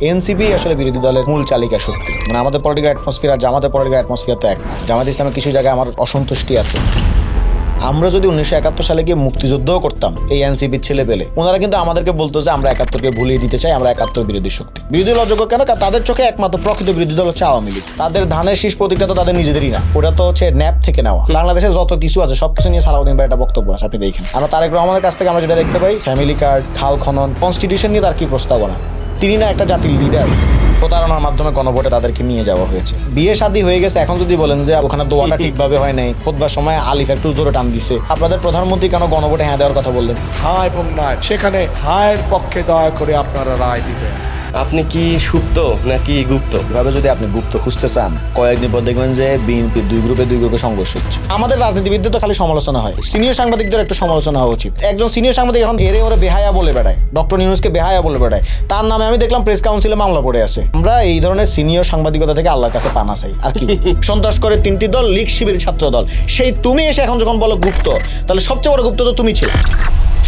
NCP আসলে বিরোধী দলের মূল চালিকা শক্তি। মানে আমাদের পলিটিক্যাল অ্যাটমসফিয়ার আর জামাতের পলিটিক্যাল অ্যাটমসফিয়ার তো এক না। জামাত ইসলামের কিছু জায়গায় আমার অসন্তুষ্টি আছে। আমরা যদি 1971 সালে গিয়ে মুক্তিযুদ্ধও করতাম এই এনসিপির ছেলে পেলে, ওনারা কিন্তু আমাদেরকে বলতো যে আমরা 71কে ভুলিয়ে দিতে চাই, আমরা 71 বিরোধী শক্তি। বিরোধী দল অযোগ্য কেন? কারণ তাদের চোখে একমাত্র প্রকৃত বিরোধী দল হচ্ছে আওয়ামী লীগ। তাদের ধানের শীষ প্রতীকটা তো তাদের নিজেদেরই না, ওটা তো হচ্ছে ন্যাপ থেকে নেওয়া। বাংলাদেশে যত কিছু আছে সবকিছু নিয়ে সালাউদ্দিন ভাই একটা বক্তব্য আছে, আপনি দেখেন। আমরা তারেক রহমানের কাছ থেকে আমরা যেটা দেখতে পাই, ফ্যামিলি কার্ড, খাল খনন, কনস্টিটিউশন নিয়ে তার কি প্রস্তাবনা। তিনি না একটা জাতির লিডার। প্রতারণার মাধ্যমে গণভোটে তাদেরকে নিয়ে যাওয়া হয়েছে। বিয়ে শাদী হয়ে গেছে, এখন যদি বলেন যে ওখানে দোয়াটা ঠিকভাবে হয় নাই, খুতবার সময় আলিফ একটু জোরে টান দিছে, আপনাদের প্রধানমন্ত্রী কেন গণভোটে হ্যাঁ দেওয়ার কথা বললেন? হ্যাঁ এবং না, সেখানে হায়ের পক্ষে দয়া করে আপনারা রায় দিবেন। আপনি কি সুপ্ত নাকি গুপ্ত? এভাবে যদি আপনি গুপ্ত খুঁজতে চান, কয়েকদিন পর দেখবেন যে বিএনপি দুই গ্রুপে সংঘর্ষ হচ্ছে। আমাদের রাজনীতিবিদদের তো খালি সমালোচনা হয়, সিনিয়র সাংবাদিকদের একটু সমালোচনা হওয়া উচিত। একজন সিনিয়র সাংবাদিক এখন এরে ওরে বেহায়া বলে বেড়ায়, ডক্টর নিউজকে বেহায়া বলে বেড়ায়। তার নামে আমি দেখলাম প্রেস কাউন্সিলে মামলা পড়ে আছে। আমরা এই ধরনের সিনিয়র সাংবাদিকতা থেকে আল্লাহর কাছে পানা চাই। আর কি সন্ত্রাস করে 3টি দল, লীগ, শিবির, ছাত্র দল, সেই তুমি এসে এখন যখন বলো গুপ্ত, তাহলে সবচেয়ে বড় গুপ্ত তো তুমি ছিল।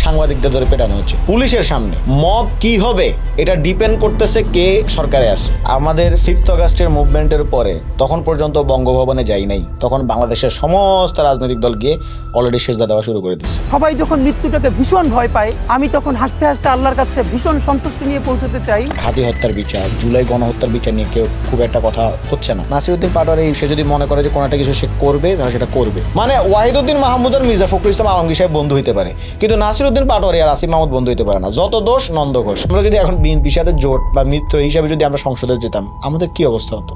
সাংবাদিকদের ধরে পেটানো হচ্ছে পুলিশের সামনে। মব কি হবে এটা ডিপেন্ড করতেছে কে সরকারে আছে। আমাদের 5th অগাস্টের মুভমেন্টের পরে তখন পর্যন্ত বঙ্গভবনে যাই নাই, তখন বাংলাদেশের সমস্ত রাজনৈতিক দল গিয়ে অলরেডি সেজদা দেওয়া শুরু করে দিচ্ছে। সবাই যখন মৃত্যুটাকে ভীষণ ভয় পায়, আমি তখন হাসতে হাসতে আল্লাহর কাছে ভীষণ সন্তুষ্টি নিয়ে পৌঁছতে চাই। হাতি হত্যার বিচার, জুলাই গণহত্যার বিচার নিয়ে কেউ খুব একটা কথা হচ্ছে না। নাসিরউদ্দিন পাটোয়ারি সে যদি মনে করে যে কোনো একটা কিছু সে করবে, তাহলে সেটা করবে। মানে ওয়াহিদউদ্দিন মাহমুদ আর মির্জা ফখরুল ইসলাম আলমগীর সাহেব বন্ধু হতে পারে, কিন্তু নাসিরউদ্দিন পাটোয়ারি আর আসিফ মাহমুদ বন্ধু হতে পারে না। যত দোষ নন্দ ঘোষ। আমরা যদি এখন বিএনপির সাথে জোট বা মিত্র হিসাবে যদি আমরা সংসদে যেতাম, আমাদের কি অবস্থা হতো?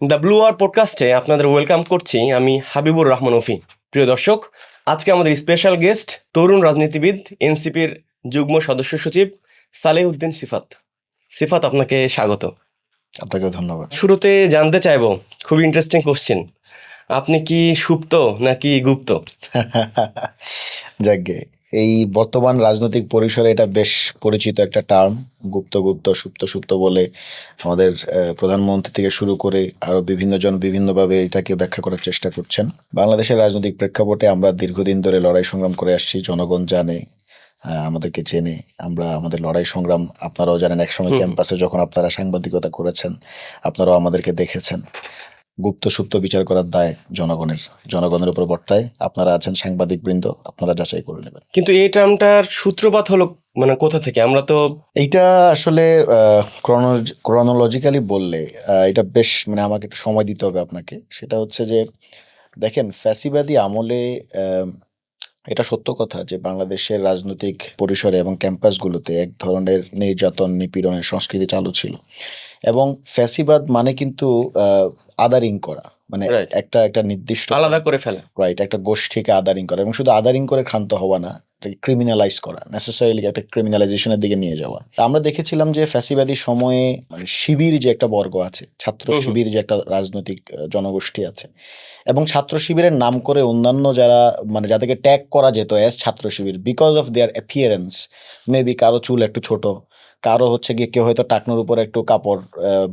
দ্য ব্লু আওয়ার পডকাস্টে আপনাদের ওয়েলকাম করছি আমি হাবিবুর রহমান অফি। প্রিয় দর্শক, আজকে আমাদের স্পেশাল গেস্ট তরুণ রাজনীতিবিদ, এনসিপির যুগ্ম সদস্য সচিব সালেহউদ্দিন সিফাত। সিফাত, আপনাকে স্বাগত। আপনাকেও ধন্যবাদ। শুরুতে জানতে চাইবো, খুবই ইন্টারেস্টিং কোশ্চেন, আপনি কি সুপ্ত নাকি গুপ্ত? যাকগে, এই বর্তমান রাজনৈতিক পরিসরে এটা বেশ পরিচিত একটা টার্ম, গুপ্ত গুপ্ত, সুপ্ত সুপ্ত বলে আমাদের প্রধানমন্ত্রী থেকে শুরু করে আরো বিভিন্ন জন বিভিন্নভাবে এটাকে ব্যাখ্যা করার চেষ্টা করছেন। বাংলাদেশের রাজনৈতিক প্রেক্ষাপটে আমরা দীর্ঘদিন ধরে লড়াই সংগ্রাম করে আসছি, জনগণ জানে, আমাদেরকে চেনে। আমরা আমাদের লড়াই সংগ্রাম আপনারাও জানেন। একসময় ক্যাম্পাসে যখন আপনারা সাংবাদিকতা করেছেন, আপনারাও আমাদেরকে দেখেছেন। গুপ্ত সুপ্ত বিচার করার দায় জনগণের উপর বর্তায়। আপনারা আছেন সাংবাদিক বৃন্দ, আপনারা যাচাই করে নেবেন। কিন্তু এই টার্মটার সূত্রপাত হলো মানে কোথা থেকে? আমরা তো এইটা আসলে ক্রনোলজিক্যালি বললে এটা বেশ, মানে আমাকে একটু সময় দিতে হবে আপনাকে। সেটা হচ্ছে যে দেখেন, ফ্যাসিবাদী আমলে এটা সত্য কথা যে বাংলাদেশের রাজনৈতিক পরিসরে এবং ক্যাম্পাসগুলোতে এক ধরনের নির্যাতন, নিপীড়নের সংস্কৃতি চালু ছিল। এবং ফ্যাসিবাদ মানে কিন্তু আদারিং করা, মানে Right. একটা নির্দিষ্ট আলাদা করে ফেলা। রাইট, একটা গোষ্ঠীকে আদারিং করা, এবং শুধু আদারিং করে ক্ষান্ত হওয়া না, এটাকে ক্রিমিনালাইজ করা, নেসেসারিলি একটা ক্রিমিনালাইজেশনের দিকে নিয়ে যাওয়া। আমরা দেখেছিলাম যে ফ্যাসিবাদী সময়ে মানে শিবির যে একটা বর্গ আছে, ছাত্র শিবির যে একটা রাজনৈতিক জনগোষ্ঠী আছে, এবং ছাত্র শিবিরের নাম করে অন্যান্য যারা, মানে যাদেরকে ট্যাগ করা যেত অ্যাজ ছাত্র শিবির because of their appearance, maybe কারো চুল একটু ছোট, কারো হচ্ছে গিয়ে কেউ হয়তো টাকনোর উপর একটু কাপড়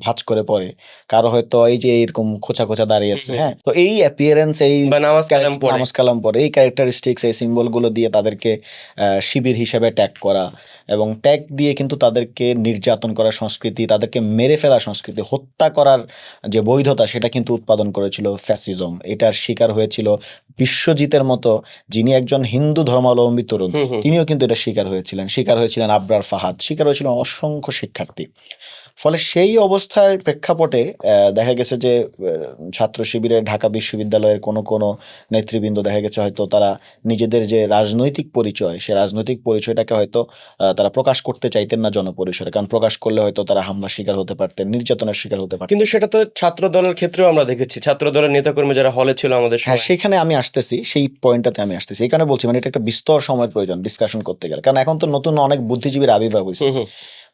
ভাঁজ করে পরে, কারো হয়তো এই যে এরকম খোঁচা খোঁচা দাঁড়িয়ে আছে। হ্যাঁ, তো এই অ্যাপিয়ারেন্স, এই বা নামাজ কালাম পরে, এই ক্যারেক্টারিস্টিক্স, এই সিম্বলগুলো দিয়ে তাদেরকে শিবির হিসেবে ট্যাগ করা, এবং ট্যাগ দিয়ে কিন্তু তাদেরকে নির্যাতন করার সংস্কৃতি, তাদেরকে মেরে ফেলা সংস্কৃতি, হত্যা করার যে বৈধতা, সেটা কিন্তু উৎপাদন করেছিল ফ্যাসিজম। এটার শিকার হয়েছিল বিশ্বজিতের মতো, যিনি একজন হিন্দু ধর্মাবলম্বী তরুণ, তিনিও কিন্তু এটা শিকার হয়েছিলেন আবরার ফাহাদ, শিকার হয়েছিলেন অসংখ্য শিক্ষার্থী। ফলে সেই অবস্থার প্রেক্ষাপটে দেখা গেছে যে ছাত্র শিবিরের ঢাকা বিশ্ববিদ্যালয়ের কোনো নেতৃবৃন্দ দেখা গেছে হয়তো তারা নিজেদের যে রাজনৈতিক পরিচয়, সে রাজনৈতিক পরিচয়টাকে হয়তো তারা প্রকাশ করতে চাইতেন না জনপরিসরে, কারণ প্রকাশ করলে হয়তো তারা হামলার শিকার হতে পারতেন, নির্যাতনের শিকার হতে পারতেন। কিন্তু সেটা তো ছাত্র দলের ক্ষেত্রেও আমরা দেখেছি, ছাত্র দলের নেতাকর্মী যারা হলে ছিল আমাদের হ্যাঁ, সময়। সেখানে আমি আসতেছি, সেই পয়েন্টটাতে আমি আসতেছি। এই কারণে বলছি, মানে এটা একটা বিস্তর সময়ের প্রয়োজন ডিসকাশন করতে গেলে, কারণ এখন তো নতুন অনেক বুদ্ধিজীবীর আবির্ভাব হয়েছে,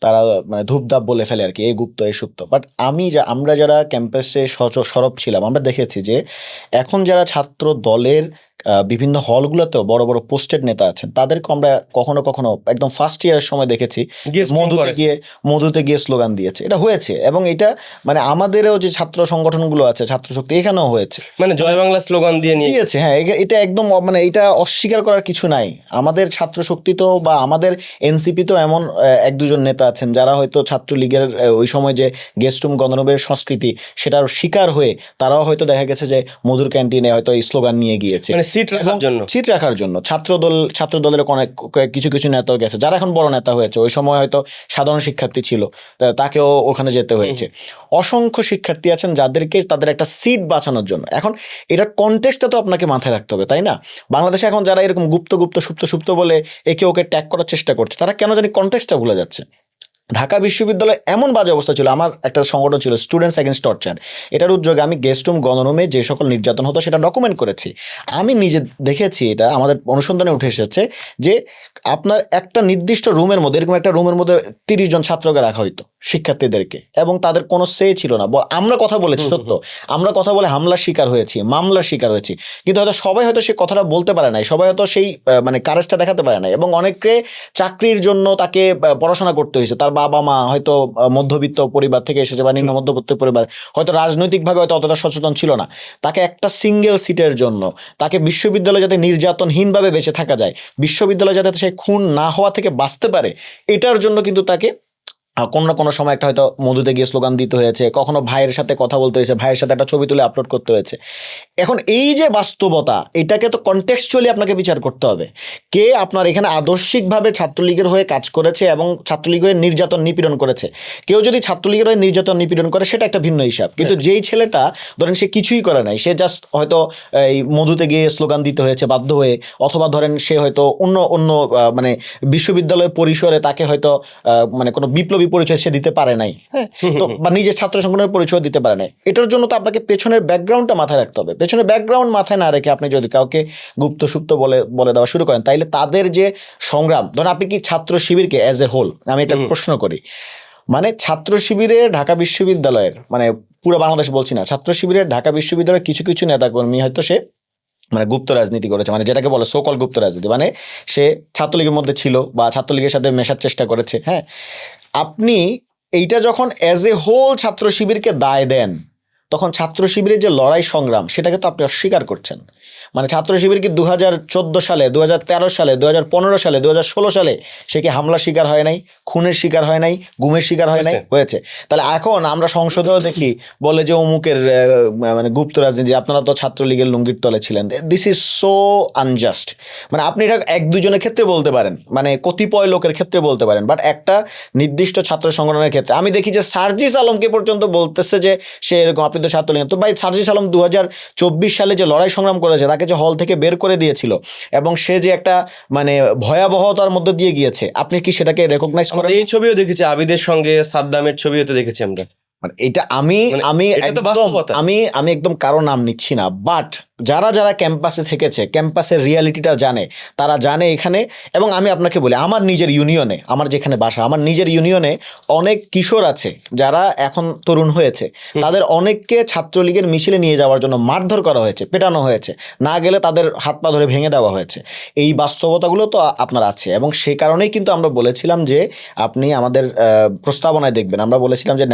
তারা মানে ধূপধাপ বলে ফেলে আর কি, এই গুপ্ত এই সুপ্ত। বাট আমরা যারা ক্যাম্পাসে সরব ছিলাম, আমরা দেখেছি যে এখন যারা ছাত্র দলের বিভিন্ন হলগুলোতেও বড় বড় পোস্টেড নেতা আছেন, তাদেরকে আমরা কখনো কখনো একদম ফার্স্ট ইয়ারের সময় দেখেছি গিয়ে স্লোগান করেছে। মধুতে গিয়ে স্লোগান দিয়েছে। এটা হয়েছে, এবং এটা মানে আমাদেরও যে ছাত্র সংগঠনগুলো আছে, ছাত্র শক্তি, এখানেও হয়েছে, মানে জয় বাংলা স্লোগান দিয়ে নিয়ে দিয়েছে। হ্যাঁ, এটা একদম মানে এটা অস্বীকার করার কিছু নাই। আমাদের ছাত্র শক্তি তো বা আমাদের এনসিপি তো এমন এক দুজন নেতা আছেন যারা হয়তো ছাত্রলীগের ওই সময় যে গেস্ট রুম গণরুমের সংস্কৃতি সেটার শিকার হয়ে তারাও হয়তো দেখা গেছে যে মধুর ক্যান্টিনে হয়তো এই স্লোগান নিয়ে গিয়েছে, মানে সিট রাখার জন্য। সিট রাখার জন্য। ছাত্র দলের অনেক কিছু কিছু নেতাও গেছে, যারা এখন বড় নেতা হয়েছে, ওই সময় হয়তো সাধারণ শিক্ষার্থী ছিল, তাকেও ওখানে যেতে হয়েছে। অসংখ্য শিক্ষার্থী আছেন যাদেরকে তাদের একটা সিট বাঁচানোর জন্য। এখন এটার কনটেক্সটটা তো আপনাকে মাথায় রাখতে হবে, তাই না? বাংলাদেশে এখন যারা এরকম গুপ্ত গুপ্ত সুপ্ত সুপ্ত বলে একে ওকে ট্যাগ করার চেষ্টা করছে, তারা কেন জানি কনটেক্সটটা ভুলে যাচ্ছে। ঢাকা বিশ্ববিদ্যালয়ে এমন বাজে অবস্থা ছিল, আমার একটা সংগঠন ছিল স্টুডেন্টস এগেইনস্ট টর্চার, এটার উদ্যোগে আমি গেস্ট রুম গণরুমে যে সকল নির্যাতন হতো সেটা ডকুমেন্ট করেছি। আমি নিজে দেখেছি, এটা আমাদের অনুসন্ধানে উঠে এসেছে যে আপনার একটা নির্দিষ্ট রুমের মধ্যে, এরকম একটা রুমের মধ্যে 30 জন ছাত্রকে রাখা হইতো, শিক্ষার্থীদেরকে, এবং তাদের কোনো সে ছিল না। আমরা কথা বলেছি সত্য, আমরা কথা বলে হামলার শিকার হয়েছি, মামলার শিকার হয়েছি, কিন্তু হয়তো সবাই হয়তো সেই কথাটা বলতে পারে নাই, সবাই হয়তো সেই মানে কারেজটা দেখাতে পারে নাই, এবং অনেকে চাকরির জন্য তাকে পড়াশোনা করতে হয়েছে। তার বাবা মা হয়তো মধ্যবিত্ত পরিবার থেকে এসেছে বা নিম্ন মধ্যবিত্ত পরিবার, হয়তো রাজনৈতিকভাবে হয়তো অতটা সচেতন ছিল না। তাকে একটা সিঙ্গেল সিটের জন্য, তাকে বিশ্ববিদ্যালয়ে যাতে নির্যাতনহীনভাবে বেঁচে থাকা যায়, বিশ্ববিদ্যালয়ে যাতে সে খুন না হওয়া থেকে বাঁচতে পারে, এটার জন্য কিন্তু তাকে কোনো না কোনো সময় একটা হয়তো মধুতে গিয়ে স্লোগান দিতে হয়েছে, কখনো ভাইয়ের সাথে কথা বলতে হয়েছে, ভাইয়ের সাথে একটা ছবি তুলে আপলোড করতে হয়েছে। এখন এই যে বাস্তবতা, এটাকে তো কনটেক্সচুয়ালি আপনাকে বিচার করতে হবে। কে আপনার এখানে আদর্শিকভাবে ছাত্রলীগের হয়ে কাজ করেছে এবং ছাত্রলীগের নির্যাতন নিপীড়ন করেছে। কেউ যদি ছাত্রলীগের হয়ে নির্যাতন নিপীড়ন করে সেটা একটা ভিন্ন হিসাব, কিন্তু যেই ছেলেটা ধরেন সে কিছুই করে নাই, সে জাস্ট হয়তো এই মধুতে গিয়ে স্লোগান দিতে হয়েছে বাধ্য হয়ে, অথবা ধরেন সে হয়তো অন্য মানে বিশ্ববিদ্যালয় পরিসরে তাকে হয়তো মানে কোনো বিপ্লবী পরিচয় সে দিতে পারে নাই, হ্যাঁ, তো বা নিজের ছাত্র সংগঠনের পরিচয় দিতে পারে নাই। এটার জন্য তো আপনাকে পেছনের ব্যাকগ্রাউন্ডটা মাথায় রাখতে হবে। পেছনের ব্যাকগ্রাউন্ড মাথায় না রেখে আপনি যদি কাউকে গুপ্ত সুপ্ত বলে দেওয়া শুরু করেন, তাইলে তাদের যে সংগ্রাম, ধরেন আপনি কি ছাত্র শিবিরকে অ্যাজ এ হোল, আমি এটা প্রশ্ন করি, মানে ছাত্র শিবিরে ঢাকা বিশ্ববিদ্যালয়ের, মানে পুরো বাংলাদেশ বলছি না, ছাত্র শিবিরের ঢাকা বিশ্ববিদ্যালয়ের কিছু কিছু নেতাকর্মী হয়তো সে মানে গুপ্ত রাজনীতি করেছে, মানে যেটাকে বলে সোকল গুপ্ত রাজনীতি, মানে সে ছাত্রলীগের মধ্যে ছিল বা ছাত্রলীগের সাথে মেশার চেষ্টা করেছে। হ্যাঁ, আপনি এইটা যখন অ্যাজ এ হোল ছাত্র শিবিরকে দায় দেন, তখন ছাত্র শিবিরের যে লড়াই সংগ্রাম সেটাকে তো আপনি অস্বীকার করছেন। মানে ছাত্র শিবির কি 2014 সালে, 2013 সালে, 2015 সালে, 2016 সালে সে কি হামলার শিকার হয় নাই, খুনের শিকার হয় নাই, গুমের শিকার হয় নাই? হয়েছে। তাহলে এখন আমরা সংসদেও দেখি বলে যে অমুকের মানে গুপ্ত রাজনীতি, আপনারা তো ছাত্রলীগের লুঙ্গির তলে ছিলেন। This is so unjust. মানে আপনি এটা এক দুজনের ক্ষেত্রে বলতে পারেন, মানে কতিপয় লোকের ক্ষেত্রে বলতে পারেন, বাট একটা নির্দিষ্ট ছাত্র সংগঠনের ক্ষেত্রে আমি দেখি যে সার্জিস আলমকে পর্যন্ত বলতেছে যে সে এরকম, আপনি তো ছাত্রলীগ। তো ভাই, সার্জিস আলম 2024 সালে যে লড়াই সংগ্রাম করেছে, তাকে যে হল থেকে বের করে দিয়েছিল এবং সে যে একটা মানে ভয়াবহতার মধ্যে দিয়ে গিয়েছে, আপনি কি সেটাকে রেকগনাইজ করেন? এই ছবিও দেখেছি, আবিদের সঙ্গে সাদ্দামের ছবিও তো দেখেছি আমরা। মানে এটা আমি একদম কারো নাম নিচ্ছি না, বাট যারা যারা ক্যাম্পাসে থেকেছে, ক্যাম্পাসের রিয়ালিটিটা জানে, তারা জানে এখানে। এবং আমি আপনাকে বলি, আমার নিজের ইউনিয়নে, আমার যেখানে বাসা, আমার নিজের ইউনিয়নে অনেক কিশোর আছে যারা এখন তরুণ হয়েছে, তাদের অনেককে ছাত্রলীগের মিছিলে নিয়ে যাওয়ার জন্য মারধর করা হয়েছে, পেটানো হয়েছে, না গেলে তাদের হাত পা ধরে ভেঙে দেওয়া হয়েছে। এই বাস্তবতাগুলো তো আপনার আছে, এবং সেই কারণেই কিন্তু আমরা বলেছিলাম যে আপনি আমাদের প্রস্তাবনায় দেখবেন, আমরা বলেছিলাম যে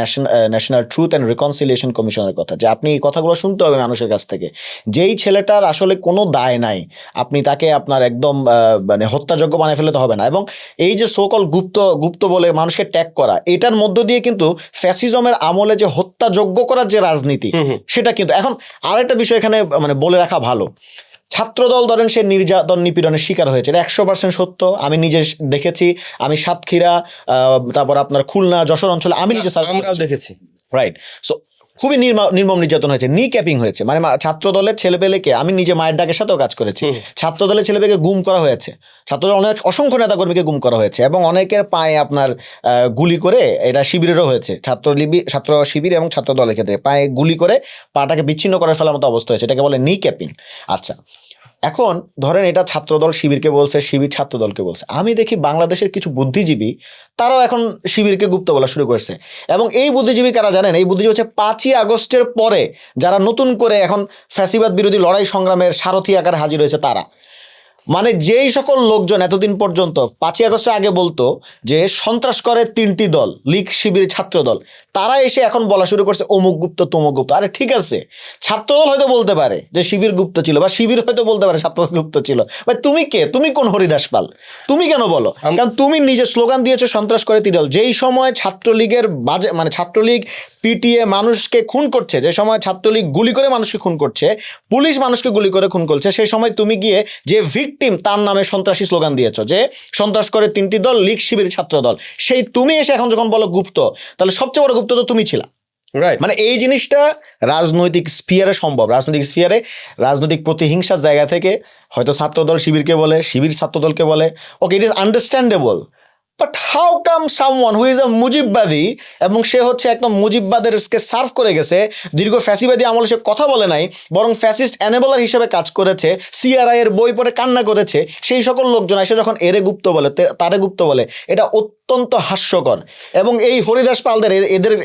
ন্যাশনাল ট্রুথ অ্যান্ড রিকনসিলিয়েশন কমিশনের কথা, যে আপনি এই কথাগুলো শুনতে হবে মানুষের কাছ থেকে। যেই ছেলেটার আসলে কোনো দায় নাই, আপনি তাকে আপনার একদম মানে হত্যাযোগ্য বানিয়ে ফেলে তো হবে না। এবং এই যে সোকল গুপ্ত বলে মানুষকে ট্যাগ করা, এটার মধ্য দিয়ে কিন্তু ফ্যাসিজমের আমলে যে হত্যাযোগ্য করার যে রাজনীতি, সেটা কিন্তু এখন আরেকটা বিষয় এখানে মানে বলে রাখা ভালো। ছাত্রদল ধরেন সে নির্যাতন নিপীড়নের শিকার হয়েছে, এটা 100% সত্য। আমি নিজে দেখেছি, আমি সাতক্ষীরা, তারপর আপনার খুলনা, যশোর অঞ্চলে আমি নিজে আমরাও দেখেছি। রাইট। সো খুবই নির্মম নির্যাতন হয়েছে, নি ক্যাপিং হয়েছে। মানে ছাত্রদলের ছেলেপেলেকে, আমি নিজে মায়ের ডাকের সাথেও কাজ করেছি, ছাত্রদলের ছেলেপেলেকে গুম করা হয়েছে, ছাত্রদলের অসংখ্য নেতাকর্মীকে গুম করা হয়েছে, এবং অনেকের পায়ে আপনার গুলি করে, এটা শিবিরেরও হয়েছে, ছাত্র শিবির এবং ছাত্রদলের ক্ষেত্রে পায়ে গুলি করে পাটাকে বিচ্ছিন্ন করে ফেলার মতো অবস্থা হয়েছে, এটাকে বলে নি ক্যাপিং। আচ্ছা, এখন ধরেন এটা ছাত্রদল শিবিরকে বলছে, শিবির ছাত্রদলকে বলছে। আমি দেখি বাংলাদেশের কিছু বুদ্ধিজীবী তারাও এখন শিবিরকে গুপ্ত বলা শুরু করছে। এবং এই বুদ্ধিজীবী কারা জানেন? এই বুদ্ধিজীবী হচ্ছে 5ই আগস্টের পরে যারা নতুন করে এখন ফ্যাসিবাদ বিরোধী লড়াই সংগ্রামের সারথি আকারে হাজির হয়েছে তারা। মানে যেই সকল লোকজন এতদিন পর্যন্ত 5ই আগস্টের আগে বলতো যে সন্ত্রাস করে 3টি দল, লীগ, শিবির, ছাত্রদল, তারা এসে এখন বলা শুরু করছে অমুক গুপ্ত তমুক গুপ্ত। আরে ঠিক আছে, ছাত্রদল হয়তো বলতে পারে যে শিবির গুপ্ত ছিল, বা শিবির হয়তো বলতে পারে ছাত্রদল গুপ্ত ছিল। ভাই তুমি কে? তুমি কোন হরিদাস পাল? তুমি কেন বলো? কারণ তুমি নিজে স্লোগান দিয়েছো সন্ত্রাস করে 3 দল। যেই সময় ছাত্রলীগের বাজে মানে ছাত্রলীগ পিটিএ মানুষকে খুন করছে, যে সময় ছাত্রলীগ গুলি করে মানুষকে খুন করছে, পুলিশ মানুষকে গুলি করে খুন করছে, সেই সময় তুমি গিয়ে যে ভিকটিম তার নামে সন্ত্রাসী স্লোগান দিয়েছো যে সন্ত্রাস করে 3টি দল, লীগ, শিবির, ছাত্রদল। সেই তুমি এসে এখন যখন বলো গুপ্ত, তাহলে সবচেয়ে বড় গুপ্ত তো তুমি ছিলা। রাইট। মানে এই জিনিসটা রাজনৈতিক স্ফিয়ারে সম্ভব। রাজনৈতিক স্ফিয়ারে রাজনৈতিক প্রতিহিংসার জায়গা থেকে হয়তো ছাত্রদল শিবিরকে বলে, শিবির ছাত্রদলকে বলে, ওকে, it is understandable. But how come someone who is a মুজিববাদী, এবং সে হচ্ছে একদম মুজিববাদেরকে সার্ভ করে গেছে, দীর্ঘ ফ্যাসিবাদী আমলে সে কথা বলে নাই, বরং ফ্যাসিস্ট অ্যানেবলার হিসেবে কাজ করেছে, সিআরআই এর বই পড়ে কান্না করেছে, সেই সকল লোকজন এসে যখন এরে গুপ্ত বলে, তারে গুপ্ত বলে, এটা অত্যন্ত হাস্যকর। এবং এই হরিদাস পালদের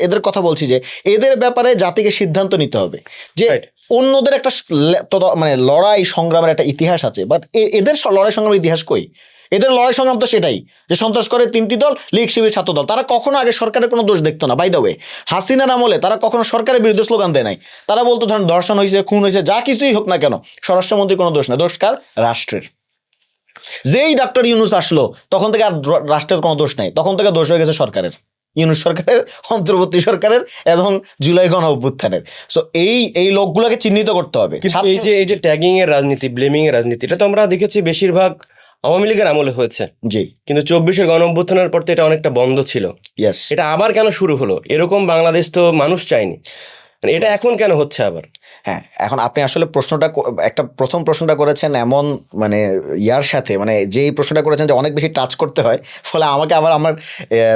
এদের কথা বলছি যে এদের ব্যাপারে জাতিকে সিদ্ধান্ত নিতে হবে যে অন্যদের একটা মানে লড়াই সংগ্রামের একটা ইতিহাস আছে, বাট এদের লড়াই সংগ্রামের ইতিহাস কই? এদের লড়াই সংগ্রাম তো সেটাই যে সন্ত্রাস করে 3টি দল, লীগ, শিবির, ছাত্রদল। তারা কখনো আগে সরকারের কোনো দোষ দেখতো না। বাই দ্য ওয়ে, হাসিনার আমলে তারা কখনো সরকারের বিরুদ্ধে স্লোগান দেয় নাই। তারা বলতো ধরেন ধর্ষণ হয়েছে, খুন হয়েছে, যা কিছুই হোক না কেন, স্বরাষ্ট্রমন্ত্রীর কোনো দোষ না, দোষ কার? রাষ্ট্রের। যেই ডাক্তার ইউনূস আসলো তখন থেকে আর রাষ্ট্রের কোনো দোষ নাই, তখন থেকে দোষ হয়ে গেছে সরকারের, ইউনূস সরকারের, অন্তর্বর্তী সরকারের এবং জুলাই গণ অভ্যুত্থানের। সো এই লোকগুলোকে চিহ্নিত করতে হবে। কিন্তু এই যে ট্যাগিং এর রাজনীতি, ব্লেমিং এর রাজনীতি, এটা তো আমরা দেখেছি বেশিরভাগ আওয়ামী লীগের আমলে হয়েছে। জি। কিন্তু 24-এর গণ অভ্যুত্থানের পর তো এটা অনেকটা বন্ধ ছিল। ইয়েস। এটা আবার কেন শুরু হলো? এরকম বাংলাদেশ তো মানুষ চায়নি, মানে এটা এখন কেন হচ্ছে আবার? হ্যাঁ, এখন আপনি আসলে প্রথম প্রশ্নটা করেছেন এমন মানে ইয়ার সাথে, মানে যেই প্রশ্নটা করেছেন যে অনেক বেশি টাচ করতে হয়, ফলে আমাকে আবার আমার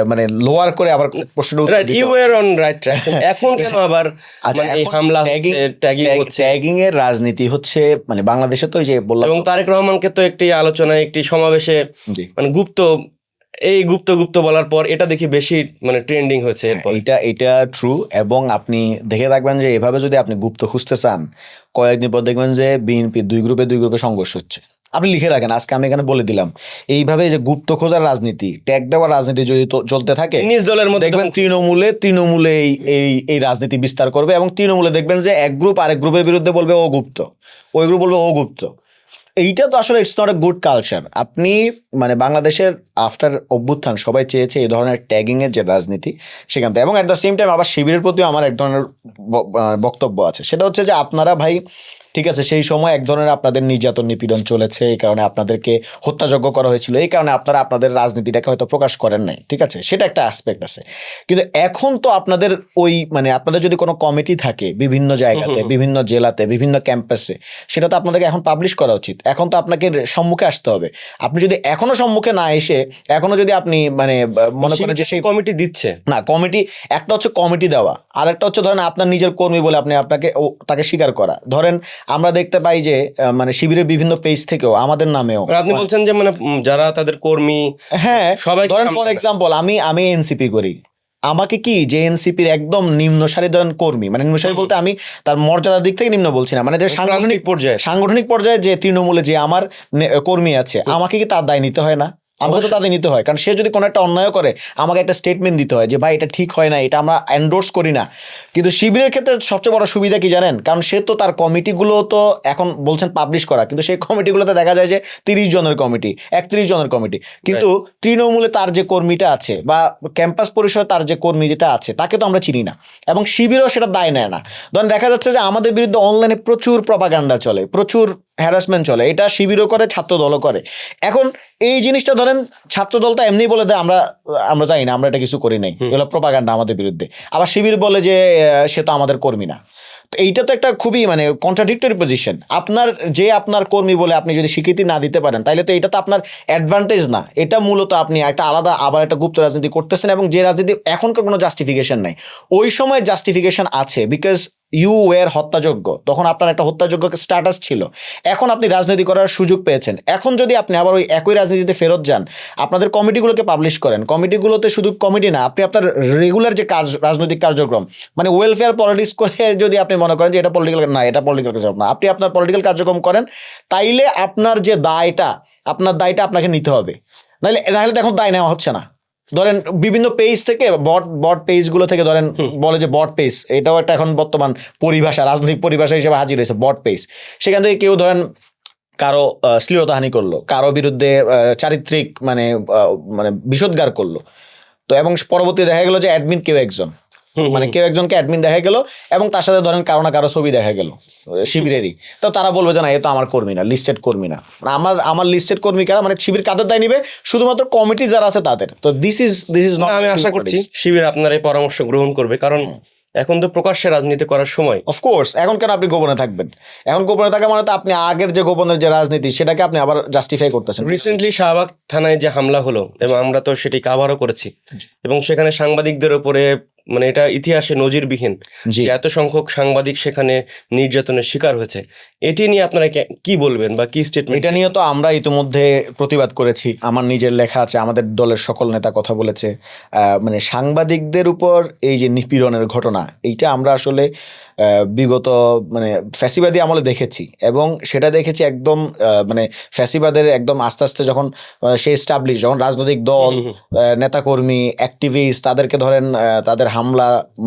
মানে লোয়ার করে আবার প্রশ্নটা you were on right track. এখন কেন আবার মানে এই হামলা হচ্ছে, ট্যাগিং হচ্ছে? ট্যাগিং এর রাজনীতি হচ্ছে মানে বাংলাদেশে তো, যে বললাম, এবং তারেক রহমানকে তো একটি আলোচনায়, একটি সমাবেশে মানে গুপ্ত গুপ্ত বলার পর এটা দেখি বেশি মানে ট্রেন্ডিং হয়েছে। এটা ট্রু। এবং আপনি দেখে রাখবেন যে এভাবে যদি আপনি গুপ্ত খুঁজতে চান, কয়েকদিন পর দেখবেন যে বিএনপি দুই গ্রুপে সংঘর্ষ হচ্ছে। আপনি লিখে রাখেন, আজকে আমি এখানে বলে দিলাম, এইভাবে যে গুপ্ত খোঁজার রাজনীতি, ট্যাগ দেওয়ার রাজনীতি যদি চলতে থাকে, নিজ দলের মধ্যে দেখবেন তৃণমূলে এই রাজনীতি বিস্তার করবে। এবং তৃণমূলে দেখবেন যে এক গ্রুপ আরেক গ্রুপের বিরুদ্ধে বলবে ও গুপ্ত, ওই গ্রুপ বলবে ও গুপ্ত। এইটা তো আসলে it's not a good culture. আপনি মানে বাংলাদেশের আফটার অভ্যুত্থান সবাই চেয়েছে এই ধরনের ট্যাগিংয়ের যে রাজনীতি সেখান থেকে। এবং অ্যাট দ্য সেম টাইম আবার শিবিরের প্রতিও আমার এক ধরনের বক্তব্য আছে, সেটা হচ্ছে যে আপনারা ভাই ঠিক আছে, সেই সময় এক ধরনের আপনাদের নির্যাতন নিপীড়ন চলেছে, এই কারণে আপনাদেরকে হত্যাযজ্ঞ করা হয়েছিল, এই কারণে আপনারা আপনাদের রাজনীতিটাকে হয়তো প্রকাশ করেন নাই, ঠিক আছে, সেটা একটা অ্যাসপেক্ট আছে। কিন্তু এখন তো আপনাদের ওই মানে আপনাদের যদি কোনো কমিটি থাকে বিভিন্ন জায়গাতে, বিভিন্ন জেলাতে, বিভিন্ন ক্যাম্পাসে, সেটা তো আপনাদেরকে এখন পাবলিশ করা উচিত। এখন তো আপনাকে সম্মুখে আসতে হবে। আপনি যদি এখনো সম্মুখে না এসে, এখনো যদি আপনি মানে মনে করেন যে সেই কমিটি দিচ্ছে না, কমিটি একটা হচ্ছে কমিটি দেওয়া, আর একটা হচ্ছে ধরেন আপনার নিজের কর্মী বলে তাকে স্বীকার করা। ধরেন আমরা দেখতে পাই যে মানে শিবিরের বিভিন্ন পেজ থেকেও আমাদের নামেও, আপনি বলছেন যে মানে যারা তাদের কর্মী, হ্যাঁ সবাই, ধরেন ফর এক্সাম্পল আমি এনসিপি করি, আমাকে কি যে এনসিপির একদম নিম্ন সারি ধরেন কর্মী, মানে নিম্ন সারি বলতে আমি তার মর্যাদার দিক থেকে নিম্ন বলছি না, মানে যে সাংগঠনিক পর্যায়ে যে তৃণমূলে যে আমার কর্মী আছে, আমাকে কি তার দায় নিতে হয় না? আমাকে তো তাদের নিতে হয়, কারণ সে যদি কোনো একটা অন্যায় করে আমাকে একটা স্টেটমেন্ট দিতে হয় যে ভাই এটা ঠিক হয় না, এটা আমরা এন্ডোর্স করি না। কিন্তু শিবিরের ক্ষেত্রে সবচেয়ে বড় সুবিধা কি জানেন? কারণ সে তো তার কমিটিগুলো তো এখন বলছেন পাবলিশ করা, কিন্তু সেই কমিটিগুলোতে দেখা যায় যে 30 জনের কমিটি, 31 জনের কমিটি, কিন্তু তৃণমূলে তার যে কর্মীটা আছে বা ক্যাম্পাস পরিসরে তার যে কর্মী যেটা আছে তাকে তো আমরা চিনি না, এবং শিবিরও সেটা দায় নেয় না। ধরেন দেখা যাচ্ছে যে আমাদের বিরুদ্ধে অনলাইনে প্রচুর প্রপাগান্ডা চলে, প্রচুর হ্যারাসমেন্ট চলে, এটা শিবিরও করে, ছাত্রদলও করে। এখন এই জিনিসটা ধরেন ছাত্রদলটা এমনি বলে দেয় আমরা জানি না, আমরা এটা কিছু করি নাই, এগুলো প্রপাগান্ডা আমাদের বিরুদ্ধে। আবার শিবির বলে যে সে তো আমাদের কর্মী না। তো এইটা তো একটা খুবই মানে কন্ট্রাডিক্টরি পজিশন। আপনার কর্মী বলে আপনি যদি স্বীকৃতি না দিতে পারেন, তাহলে তো এটা তো আপনার অ্যাডভান্টেজ না, এটা মূলত আপনি একটা আলাদা আবার একটা গুপ্ত রাজনীতি করতেছেন, এবং যে রাজনীতি এখনকার কোনো জাস্টিফিকেশন নাই, ওই সময় জাস্টিফিকেশন আছে, বিকজ ইউ ওয়ার হত্যাযোগ্য, তখন আপনার একটা হত্যাযোগ্য স্ট্যাটাস ছিল। এখন আপনি রাজনীতি করার সুযোগ পেয়েছেন। এখন যদি আপনি আবার ওই একই রাজনীতিতে ফেরত যান, আপনাদের কমিটিগুলোকে পাবলিশ করেন, কমিটিগুলোতে শুধু কমিটি না, আপনি আপনার রেগুলার যে কাজ রাজনৈতিক কার্যক্রম মানে ওয়েলফেয়ার পলিটিক্স করে যদি আপনি মনে করেন যে এটা পলিটিক্যাল না, এটা পলিটিক্যাল কার্যক্রম না, আপনি আপনার পলিটিক্যাল কার্যক্রম করেন, তাইলে আপনার যে দায়টা, আপনার দায়টা আপনাকে নিতে হবে। নাহলে তো এখন দায় নেওয়া হচ্ছে না। ধরেন বিভিন্ন পেজ থেকে বট পেজগুলো থেকে ধরেন বলে যে বট পেজ, এটাও একটা এখন বর্তমান পরিভাষা, রাজনৈতিক পরিভাষা হিসেবে হাজির হয়েছে বট পেজ। সেখান থেকে কেউ ধরেন কারো শ্লীলতাহানি করলো, কারো বিরুদ্ধে চারিত্রিক মানে বিষোদ্গার করলো, তো এবং পরবর্তী দেখা গেল যে অ্যাডমিন কেউ একজনকে অ্যাডমিন দেখা গেল এবং তার সাথে ধরেন কারো না কারো ছবি দেখা গেল শিবিরেরই, তো তারা বলবে যে না, এ তো আমার কর্মী না, লিস্টেড কর্মী না। আমার লিস্টেড কর্মী কারা, মানে শিবির কাদের দায় নিবে? শুধুমাত্র কমিটি যারা আছে তাদের। তো দিস ইজ নট, আমি আশা করছি শিবির আপনার এই পরামর্শ গ্রহণ করবে, কারণ এখন তো প্রকাশ্যে রাজনীতি করার সময়। অফকোর্স, এখন কেন আপনি গোপনে থাকবেন? এখন গোপনে থাকা মানে তো আপনি আগের যে গোপনের যে রাজনীতি সেটাকে আপনি আবার জাস্টিফাই করতেছেন। রিসেন্টলি শাহবাগ থানায় যে হামলা হলো এবং আমরা তো সেটি কাভারও করেছি, এবং সেখানে সাংবাদিকদের উপরে মানে এটা ইতিহাসে নজিরবিহীন যে এত সংখ্যক সাংবাদিক সেখানে নির্যাতনের শিকার হয়েছে। এটি নিয়ে আপনারা কি বলবেন বা কি স্টেটমেন্ট? এটা নিয়ে তো আমরা ইতিমধ্যে প্রতিবাদ করেছি, আমার নিজের লেখা আছে, আমাদের দলের সকল নেতা কথা বলেছে। মানে সাংবাদিকদের উপর এই যে নিপীড়নের ঘটনা, এইটা আমরা আসলে বিগত মানে ফ্যাসিবাদী আমলে দেখেছি, এবং সেটা দেখেছি একদম মানে ফ্যাসিবাদের একদম আস্তে আস্তে যখন সে এস্টাবলিশ, যখন রাজনৈতিক দল, নেতাকর্মী, অ্যাক্টিভিস্ট তাদেরকে ধরেন তাদের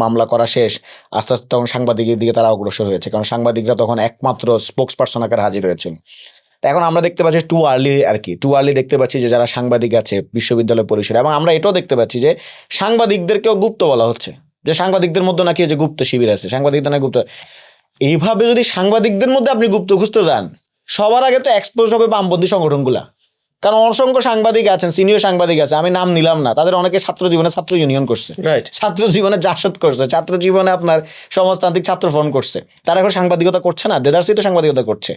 মামলা করা শেষ, আস্তে আস্তে তখন সাংবাদিকের দিকে তারা অগ্রসর হয়েছে, কারণ সাংবাদিকরা তখন একমাত্র স্পোক্স পার্সন আকারে হাজির হয়েছে। এখন আমরা দেখতে পাচ্ছি টু আর্লি দেখতে পাচ্ছি যে যারা সাংবাদিক আছে বিশ্ববিদ্যালয় পরিসরে, এবং আমরা এটাও দেখতে পাচ্ছি যে সাংবাদিকদেরকেও গুপ্ত বলা হচ্ছে, যে সাংবাদিকদের মধ্যে নাকি যে গুপ্ত শিবির আছে, সাংবাদিকদের নাকি গুপ্ত। এইভাবে যদি সাংবাদিকদের মধ্যে আপনি গুপ্ত খুঁজতে যান, সবার আগে তো এক্সপোজ হবে বামপন্থী সংগঠনগুলা, কারণ অসংখ্য সাংবাদিক আছেন, সিনিয়র সাংবাদিক আছে, আমি নাম নিলাম না, তাদের অনেকে ছাত্র জীবনে ছাত্র ইউনিয়ন করছে, ছাত্র জীবনে জাসদ করছে, ছাত্র জীবনে আপনার সমাজতান্ত্রিক ছাত্র ফোরাম করছে, তারা এখন সাংবাদিকতা করছে না, দেদারসিত সাংবাদিকতা করছে।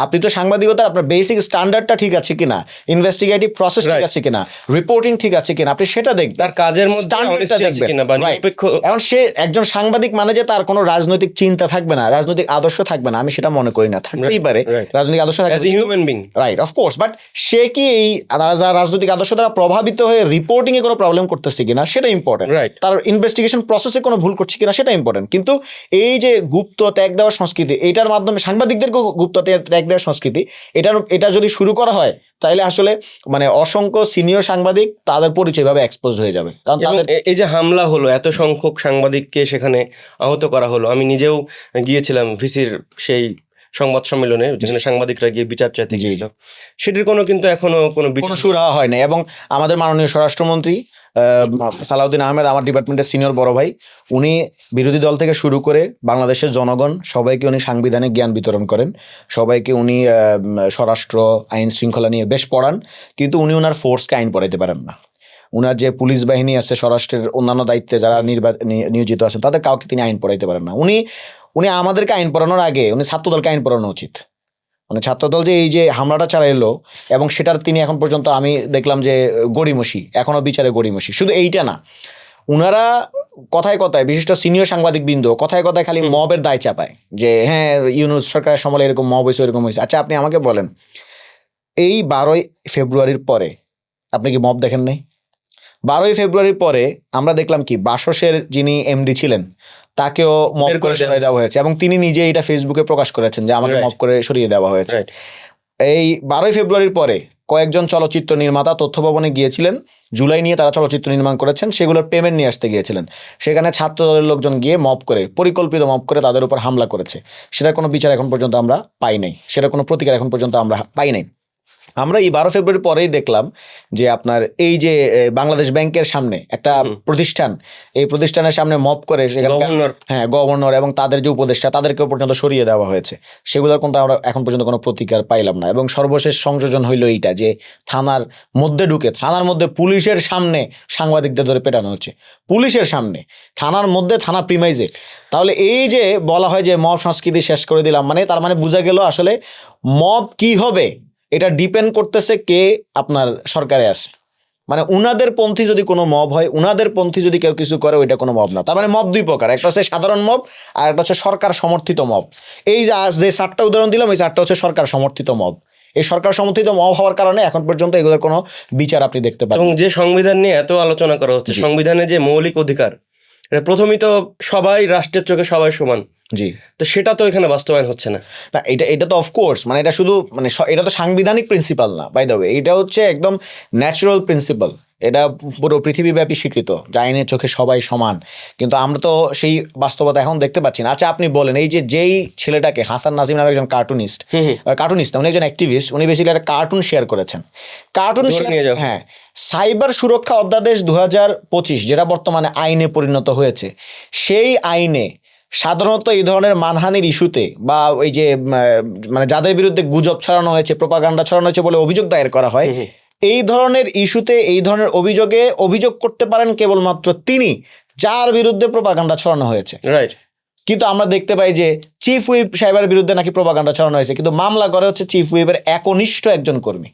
আপনি তো সাংবাদিকতার আপনার বেসিক স্ট্যান্ডার্ডটা ঠিক আছে কিনা, ইনভেস্টিগেটিভ প্রসেস ঠিক আছে কিনা, রিপোর্টিং ঠিক আছে কিনা, আপনি সেটা দেখবেন, তার কাজের মধ্যে এখন সে একজন সাংবাদিক মানে যে তার কোনো রাজনৈতিক চিন্তা থাকবে না, রাজনৈতিক আদর্শ থাকবে না, আমি সেটা মনে করি না। থাকতেই পারে রাজনৈতিক আদর্শ, রাইট, অফকোর্স, বাট সে কি এই রাজনৈতিক আদর্শ দ্বারা প্রভাবিত হয়ে রিপোর্টিং এ কোনো প্রবলেম করতেছে কিনা সেটা ইম্পর্টেন্ট, তার ইনভেস্টিগেশন প্রসেসে কোনো ভুল করছে কিনা সেটা ইম্পর্টেন্ট। কিন্তু এই যে গুপ্ত ট্যাগ দেওয়ার সংস্কৃতি, এটার মাধ্যমে সাংবাদিকদেরকে গুপ্ত ট্যাগ দেওয়ার সংস্কৃতি, এটা যদি শুরু করা হয় তাহলে আসলে মানে অসংখ্য সিনিয়র সাংবাদিক তাদের পরিচয় ভাবে এক্সপোজ হয়ে যাবে। কারণ এই যে হামলা হলো, এত সংখ্যক সাংবাদিককে সেখানে আহত করা হলো, আমি নিজেও গিয়েছিলাম ভিসির সেই সংবাদ সম্মেলনে যেখানে সাংবাদিকরা গিয়ে বিচার চাইতে গিয়েছিল, সেটির কিন্তু এখনো কোনো সুরা হয় না। এবং আমাদের মাননীয় স্বরাষ্ট্রমন্ত্রী সালাউদ্দিন আহমেদ, আমার ডিপার্টমেন্টের সিনিয়র বড় ভাই, উনি বিরোধী দল থেকে শুরু করে বাংলাদেশের জনগণ সবাইকে উনি সাংবিধানিক জ্ঞান বিতরণ করেন, সবাইকে উনি স্বরাষ্ট্র আইন শৃঙ্খলা নিয়ে বেশ পড়ান, কিন্তু উনি ওনার ফোর্সকে আইন পড়াইতে পারেন না। উনার যে পুলিশ বাহিনী আছে, স্বরাষ্ট্রের অন্যান্য দায়িত্বে যারা নিয়োজিত আছেন, তাদের কাউকে তিনি আইন পড়াইতে পারেন না। উনি আমাদেরকে আইন পড়ানোর আগে উনি ছাত্রদলকে আইন পড়ানো উচিত। মানে ছাত্রদল যে এই যে হামলাটা চালাইলো, এবং সেটার তিনি এখন পর্যন্ত আমি দেখলাম যে গড়িমসি, এখনো বিচারে গড়িমসি। শুধু এইটা না, উনারা কথায় কথায়, বিশিষ্ট সিনিয়র সাংবাদিক বৃন্দ কথায় কথায় খালি মবের দায় চাপায় যে হ্যাঁ ইউনূস সরকারের সময় এরকম মব হয়েছে, এরকম হয়েছে। আচ্ছা, আপনি আমাকে বলেন, এই 12ই ফেব্রুয়ারির পরে আপনি কি মব দেখেন নাই? 12ই ফেব্রুয়ারির পরে আমরা দেখলাম কি বাসসের যিনি এমডি ছিলেন তাকেও মব করে সরিয়ে দেওয়া হয়েছে, এবং তিনি নিজে এটা ফেসবুকে প্রকাশ করেছেন যে আমাকে মব করে সরিয়ে দেওয়া হয়েছে। এই 12ই ফেব্রুয়ারির পরে কয়েকজন চলচ্চিত্র নির্মাতা তথ্য ভবনে গিয়েছিলেন, জুলাই নিয়ে তারা চলচ্চিত্র নির্মাণ করেছেন, সেগুলোর পেমেন্ট নিয়ে আসতে গিয়েছিলেন। সেখানে ছাত্র দলের লোকজন গিয়ে মব করে, পরিকল্পিত মব করে তাদের উপর হামলা করেছে। সেটার কোনো বিচার এখন পর্যন্ত আমরা পাই নাই, সেটার কোনো প্রতিকার এখন পর্যন্ত আমরা পাই নাই। আমরা এই 12 ফেব্রুয়ারি পরেই দেখলাম যে আপনার এই যে বাংলাদেশ ব্যাংকের সামনে একটা প্রতিষ্ঠান, এই প্রতিষ্ঠানের সামনে মব করে গভর্নর এবং তাদের যে উপদেষ্টা তাদেরকেও পর্যন্ত সরিয়ে দেওয়া হয়েছে। সেগুলোর কিন্তু আমরা এখন পর্যন্ত কোনো প্রতিকার পাইলাম না। এবং সর্বশেষ সংযোজন হইল এইটা যে থানার মধ্যে ঢুকে, থানার মধ্যে পুলিশের সামনে সাংবাদিকদের ধরে পেটানো হচ্ছে, পুলিশের সামনে, থানার মধ্যে, থানা প্রিমাইজে। তাহলে এই যে বলা হয় যে মব সংস্কৃতি শেষ করে দিলাম, মানে তার মানে বোঝা গেল আসলে মব কি হবে এটা ডিপেন্ড করতেছে কে আপনার সরকারে আছে। মানে উনাদের পন্থী যদি কোনো মব হয়, উনাদের পন্থী যদি কেউ কিছু করে, ওইটা কোনো মব না। তার মানে মব দুই প্রকার, একটা হচ্ছে সাধারণ মব আর একটা হচ্ছে সরকার সমর্থিত মব। এই যে 4টা উদাহরণ দিলাম, এই 4টা হচ্ছে সরকার সমর্থিত মব। এই সরকার সমর্থিত মব হওয়ার কারণে এখন পর্যন্ত এগুলোর কোনো বিচার আপনি দেখতে পারেন। এবং যে সংবিধান নিয়ে এত আলোচনা করা হচ্ছে, সংবিধানে যে মৌলিক অধিকার, এটা প্রথমেই তো সবাই রাষ্ট্রের চোখে সবাই সমান, জি, তো সেটা তো এখানে বাস্তবায়ন হচ্ছে না। না এটা তো অফকোর্স, মানে এটা শুধু মানে এটা তো সাংবিধানিক প্রিন্সিপাল না, বাই দ্য ওয়ে, এটা হচ্ছে একদম ন্যাচারাল প্রিন্সিপাল। এটা পুরো পৃথিবীব্যাপী স্বীকৃত যে আইনের চোখে সবাই সমান, কিন্তু আমরা তো সেই বাস্তবতা এখন দেখতে পাচ্ছি না। আচ্ছা, আপনি বলেন, এই যেই ছেলেটাকে হাসান নাজিম নামে একজন কার্টুনিস্ট না, উনি একজন অ্যাক্টিভিস্ট, উনি বেসিক্যালি একটা কার্টুন শেয়ার করেছেন। কার্টুন হ্যাঁ, সাইবার সুরক্ষা অধ্যাদেশ 2025 যেটা বর্তমানে আইনে পরিণত হয়েছে, সেই আইনে সাধারণত এই ধরনের মানহানির ইস্যুতে বা ওই যে মানে যাদের বিরুদ্ধে গুজব ছড়ানো হয়েছে, প্রোপাগান্ডা ছড়ানো হয়েছে বলে অভিযোগ দায়ের করা হয়, এই ধরনের ইস্যুতে এই ধরনের অভিযোগ করতে পারেন কেবলমাত্র তিনি যার বিরুদ্ধে প্রোপাগান্ডা ছড়ানো হয়েছে। রাইট। কিন্তু আমরা দেখতে পাই যে চিফ হুইপ সাহেবের বিরুদ্ধে নাকি প্রোপাগান্ডা ছড়ানো হয়েছে, কিন্তু মামলা করে হচ্ছে চিফ হুইপের একনিষ্ঠ একজন কর্মী।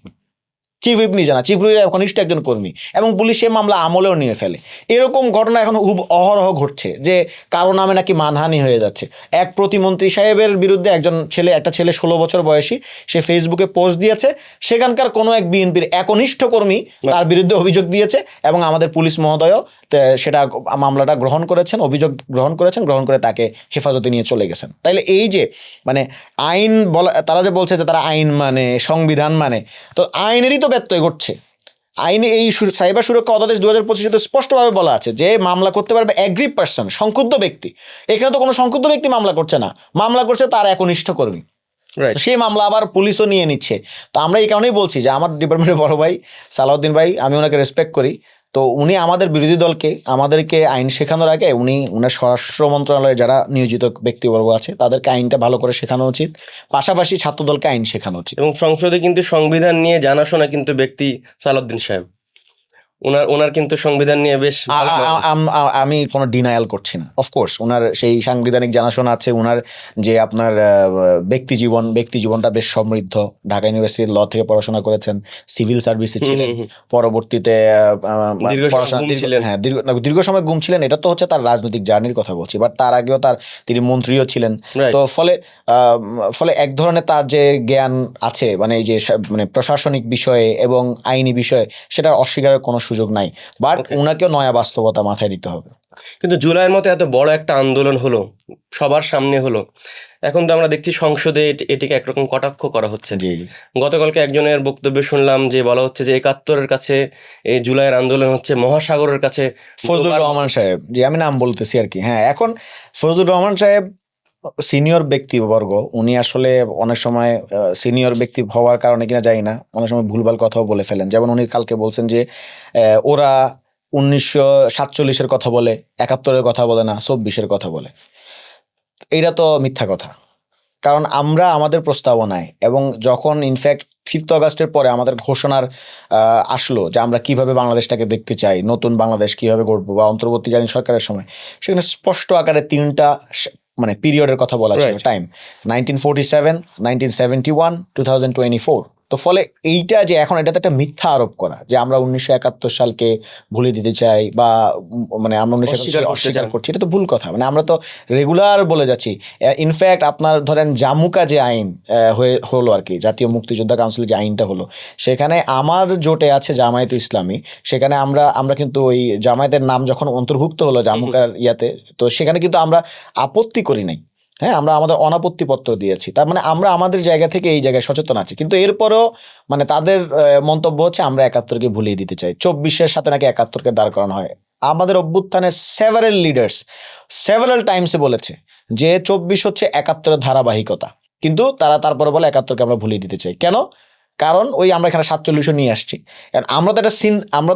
চিফ হুইপ নিজে না, চিফ হুইপের একনিষ্ঠ একজন কর্মী, এবং পুলিশ সে মামলা আমলেও নিয়ে ফেলে। এরকম ঘটনা এখন খুব অহরহ ঘটছে যে কারো নামে নাকি মানহানি হয়ে যাচ্ছে। এক প্রতিমন্ত্রী সাহেবের বিরুদ্ধে একটা ছেলে 16 বছর বয়সী, সে ফেসবুকে পোস্ট দিয়েছে, সেখানকার কোনো এক বিএনপির একনিষ্ঠ কর্মী তার বিরুদ্ধে অভিযোগ দিয়েছে, এবং আমাদের পুলিশ মহোদয়ও সেটা মামলাটা গ্রহণ করেছেন, অভিযোগ গ্রহণ করে তাকে হেফাজতে নিয়ে চলে গেছেন। তাইলে এই যে মানে আইন বলা, তারা যে বলছে যে তারা আইন মানে, সংবিধান মানে, তো আইনেরই তো ব্যত্যয় ঘটছে। আইনে এই সাইবার সুরক্ষা অধ্যাদেশ 2025 স্পষ্টভাবে বলা আছে যে মামলা করতে পারবে অ্যাগ্রিভ পার্সন, সংক্ষুব্ধ ব্যক্তি। এখানে তো কোনো সংক্ষুব্ধ ব্যক্তি মামলা করছে না, মামলা করছে তার একনিষ্ঠ কর্মী। সেই মামলা আবার পুলিশও নিয়ে নিচ্ছে। তো আমরা এই কারণেই বলছি যে আমার ডিপার্টমেন্টের বড় ভাই সালাউদ্দিন ভাই, আমি ওনাকে রেসপেক্ট করি, তো উনি আমাদের বিরোধী দলকে আমাদেরকে আইন শেখানোর আগে উনার স্বরাষ্ট্র মন্ত্রণালয়ে যারা নিয়োজিত ব্যক্তিবর্গ আছে তাদেরকে আইনটা ভালো করে শেখানো উচিত, পাশাপাশি ছাত্র দলকে আইন শেখানো উচিত। এবং সংসদে কিন্তু সংবিধান নিয়ে জানাশোনা কিন্তু ব্যক্তি সালাউদ্দিন সাহেব, ওনার কিন্তু সংবিধান নিয়ে বেশ আমি কোনো ডিনায়াল করছি না। অফকোর্স ওনার সেই সাংবিধানিক জানাশোনা আছে, ওনার যে আপনার ব্যক্তি জীবনটা বেশ সমৃদ্ধ। ঢাকা ইউনিভার্সিটির ল থেকে পড়াশোনা করেছেন, সিভিল সার্ভিসে ছিলেন, পরবর্তীতে দীর্ঘ সময় গুম ছিলেন। এটা তো হচ্ছে তার রাজনৈতিক জার্নির কথা বলছি, বাট তার আগেও তিনি মন্ত্রীও ছিলেন। তো ফলে এক ধরনের তার যে জ্ঞান আছে, মানে এই যে মানে প্রশাসনিক বিষয়ে এবং আইনি বিষয়ে, সেটা অস্বীকারের কোনো সুযোগ নাই, বাট ওনাকেও নয়া বাস্তবতা মাথায় নিতে হবে। কিন্তু জুলাইয়ের মতো এত বড় একটা আন্দোলন হলো, সবার সামনে হলো, এখন তো আমরা দেখছি সংসদে এটিকে একরকম কটাক্ষ করা হচ্ছে। গতকালকে একজনের বক্তব্য শুনলাম যে বলা হচ্ছে যে 71-এর কাছে এই জুলাইয়ের আন্দোলন হচ্ছে মহাসাগরের কাছে। ফজলুর রহমান সাহেব, যে আমি নাম বলতেছি আর কি, হ্যাঁ, এখন ফজলুর রহমান সাহেব সিনিয়র ব্যক্তিবর্গ, উনি আসলে অনেক সময় সিনিয়র ব্যক্তি হওয়ার কারণে কিনা জানি না, অনেক সময় ভুলভাল কথাও বলে ফেলেন। যেমন উনি কালকে বলছেন যে ওরা 1947-এর কথা বলে, 71-এর কথা বলে না, 24-এর কথা বলে। এইটা তো মিথ্যা কথা, কারণ আমরা আমাদের প্রস্তাবনায় এবং যখন ইনফ্যাক্ট 5 অগাস্টের পরে আমাদের ঘোষণার আসলো যে আমরা কিভাবে বাংলাদেশটাকে দেখতে চাই, নতুন বাংলাদেশ কিভাবে গড়বো, বা অন্তর্বর্তীকালীন সরকারের সময়, সেখানে স্পষ্ট আকারে 3টা মানে পিরিয়ডের কথা বলা ছিল, টাইম 1947, 1971, 2024। তো ফলে এইটা যে এখন এটাতে একটা মিথ্যা আরোপ করা যে আমরা 1971 সালকে ভুলে দিতে চাই, বা মানে আমরা 1971 অস্বীকার করছি, এটা তো ভুল কথা। মানে আমরা তো রেগুলার বলে যাচ্ছি। ইনফ্যাক্ট আপনার ধরেন জামুকা যে আইন হলো আর কি, জাতীয় মুক্তিযোদ্ধা কাউন্সিল যে আইনটা হলো, সেখানে আমার জোটে আছে জামায়াতে ইসলামী, সেখানে আমরা কিন্তু ওই জামায়াতের নাম যখন অন্তর্ভুক্ত হলো জামুকার ইয়াতে, তো সেখানে কিন্তু আমরা আপত্তি করি নাই। হ্যাঁ, আমরা আমাদের অনাপত্তি পত্র দিয়েছি। তার মানে আমরা আমাদের জায়গা থেকে এই জায়গায় সচেতন আছি। কিন্তু এরপরেও মানে তাদের মন্তব্য হচ্ছে আমরা 71-কে ভুলিয়ে দিতে চাই। 24-এর সাথে নাকি 71-কে দাঁড় করানো হয়। আমাদের অভ্যুত্থানের সেভারাল লিডার্স সেভারাল টাইমসে বলেছে যে 24 হচ্ছে 71-এর ধারাবাহিকতা, কিন্তু তারা তারপরে বলে 71-কে আমরা ভুলিয়ে দিতে চাই। কেন? কারণ ওই আমরা এখানে 47-ও নিয়ে আসছি। আমরা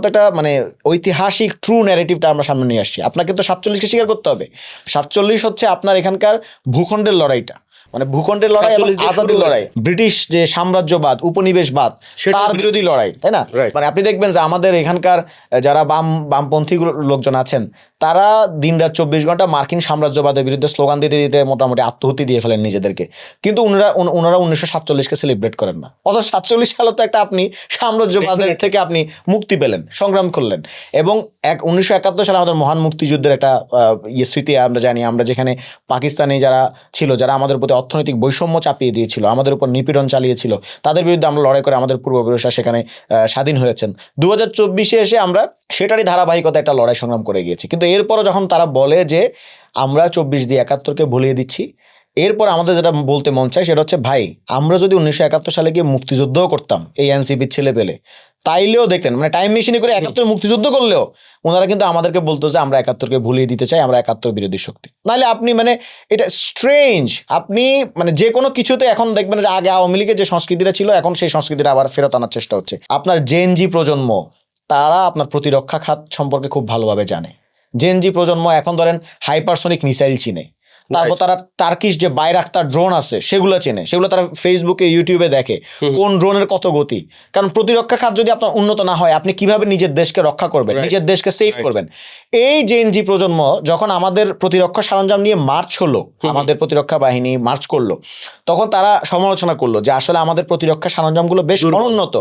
তো একটা মানে ঐতিহাসিক ট্রু ন্যারেটিভটা আমরা সামনে নিয়ে আসছি। আপনাকে তো 47-কে স্বীকার করতে হবে। 47 হচ্ছে আপনার এখানকার ভূখণ্ডের লড়াইটা, মানে ভূখণ্ডের লড়াই এবং আজাদির লড়াই, ব্রিটিশ যে সাম্রাজ্যবাদ, উপনিবেশবাদ, তার বিরোধী লড়াই, তাই না? মানে আপনি দেখবেন যে আমাদের এখানকার যারা বামপন্থী লোকজন আছেন তারা দিনরাত 24 ঘন্টা মার্কিন সাম্রাজ্যবাদের বিরুদ্ধে স্লোগান দিতে দিতে মোটামুটি আত্মহত্যা দিয়ে ফেলেন নিজেদেরকে, কিন্তু ওনারা 1947-কে সেলিব্রেট করেন না। অথচ 47 সালে তো একটা আপনি সাম্রাজ্যবাদের থেকে আপনি মুক্তি পেলেন, সংগ্রাম করলেন। এবং 1971 সালে আমাদের মহান মুক্তিযুদ্ধের একটা স্মৃতি আমরা জানি, আমরা যেখানে পাকিস্তানি যারা ছিল, যারা আমাদের প্রতি অর্থনৈতিক বৈষম্য চাপিয়ে দিয়েছিল, আমাদের উপর নিপীড়ন চালিয়েছিল, তাদের বিরুদ্ধে আমরা লড়াই করে আমাদের পূর্বপুরুষরা সেখানে স্বাধীন হয়েছেন। 2024-এ এসে আমরা সেটারই ধারাবাহিকতা একটা লড়াই সংগ্রাম করে গিয়েছি। কিন্তু এরপরও যখন তারা বলে যে আমরা 24 দিয়ে 71-কে ভুলিয়ে দিচ্ছি, এরপর আমাদের যেটা বলতে মন চায় সেটা হচ্ছে, ভাই আমরা যদি 1971 সালে গিয়ে মুক্তিযুদ্ধও করতাম এই এনসিপির ছেলে পেলে, তাইলেও দেখতেন মানে টাইম মেশিনে করে 71 মুক্তিযুদ্ধ করলেও ওনারা কিন্তু আমাদেরকে বলতো যে আমরা 71-কে ভুলিয়ে দিতে চাই, আমরা 71 বিরোধী শক্তি। নাহলে আপনি মানে এটা স্ট্রেঞ্জ, আপনি মানে যে কোনো কিছুতে এখন দেখবেন যে আগে আওয়ামী লীগের যে সংস্কৃতিটা ছিল এখন সেই সংস্কৃতিটা আবার ফেরত আনার চেষ্টা হচ্ছে। আপনার জেনজি প্রজন্ম তারা আপনার প্রতিরক্ষা খাত সম্পর্কে খুব ভালোভাবে জানে। জেনজি প্রজন্ম এখন ধরেন হাইপারসনিক মিসাইল চিনে, তারপর তারা টার্কিশ যে বাইরাক্তার ড্রোন আছে সেগুলো চেনে, সেগুলো তারা ফেসবুকে ইউটিউবে দেখে কোন ড্রোনের কত গতি। কারণ প্রতিরক্ষা খাত যদি আপনার উন্নত না হয়, আপনি কিভাবে নিজের দেশকে রক্ষা করবেন, নিজের দেশকে সেভ করবেন। এই জেএনজি প্রজন্ম যখন আমাদের প্রতিরক্ষা সরঞ্জাম নিয়ে মার্চ হলো, আমাদের প্রতিরক্ষা বাহিনী মার্চ করলো, তখন তারা সমালোচনা করলো যে আসলে আমাদের প্রতিরক্ষা সরঞ্জামগুলো বেশ অনুন্নত,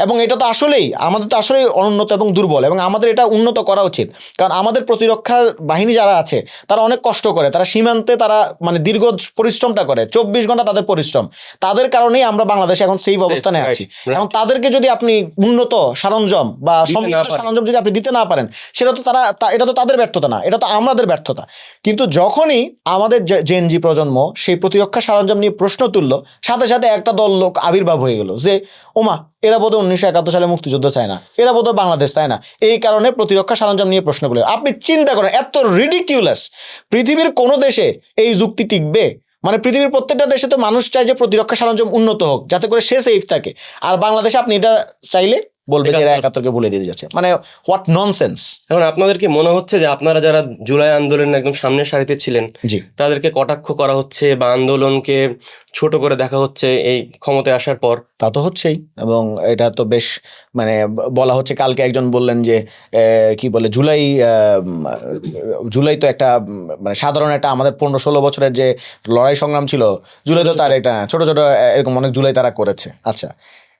এবং এটা তো আসলেই আমাদের তো আসলেই অনুন্নত এবং দুর্বল, এবং আমাদের এটা উন্নত করা উচিত। কারণ আমাদের প্রতিরক্ষা বাহিনী যারা আছে তারা অনেক কষ্ট করে, তারা সীমান্তে তারা মানে দীর্ঘ পরিশ্রমটা করে, 24 ঘন্টা তাদের পরিশ্রম, তাদের কারণেই আমরা বাংলাদেশে এখন সেফ অবস্থানে আছি। এবং তাদেরকে যদি আপনি উন্নত সরঞ্জাম বা সমৃদ্ধ সরঞ্জাম যদি আপনি দিতে না পারেন, সেটা তো এটা তো তাদের ব্যর্থতা না, এটা তো আমাদের ব্যর্থতা। কিন্তু যখনই আমাদের জেনজি প্রজন্ম সেই প্রতিরক্ষা সরঞ্জাম নিয়ে প্রশ্ন তুললো, সাথে সাথে একটা দল লোক আবির্ভাব হয়ে গেল যে ওমা এরা বোধহয় 1971 সালে মুক্তিযুদ্ধ চায় না, এরা বোধহয় বাংলাদেশ চায় না, এই কারণে প্রতিরক্ষা সরঞ্জাম নিয়ে প্রশ্ন করলো। আপনি চিন্তা করেন এত রিডিকিউলাস, পৃথিবীর কোনো দেশে এই যুক্তি টিকবে? মানে পৃথিবীর প্রত্যেকটা দেশে তো মানুষ চায় যে প্রতিরক্ষা সরঞ্জাম উন্নত হোক যাতে করে সে সেফ থাকে, আর বাংলাদেশে আপনি এটা চাইলে বলবে যে এরা 71-কে বলে দিয়ে যাচ্ছে, মানে হোয়াট ননসেন্স। এখন আপনাদের কি মনে হচ্ছে যে আপনারা যারা জুলাই আন্দোলনের একদম সামনের সারিতে ছিলেন, জি, তাদেরকে কটাক্ষ করা হচ্ছে বা আন্দোলনকে ছোট করে দেখা হচ্ছে এই ক্ষমতায় আসার পর? তা তো হচ্ছেই, এবং এটা তো বেশ মানে বলা হচ্ছে, কালকে একজন বললেন যে কি বলে জুলাই তো একটা মানে সাধারণ একটা আমাদের 15-16 বছরের যে লড়াই সংগ্রাম ছিল, জুলাই তো তার এটা ছোট ছোট এরকম অনেক জুলাই তারা করেছে। আচ্ছা,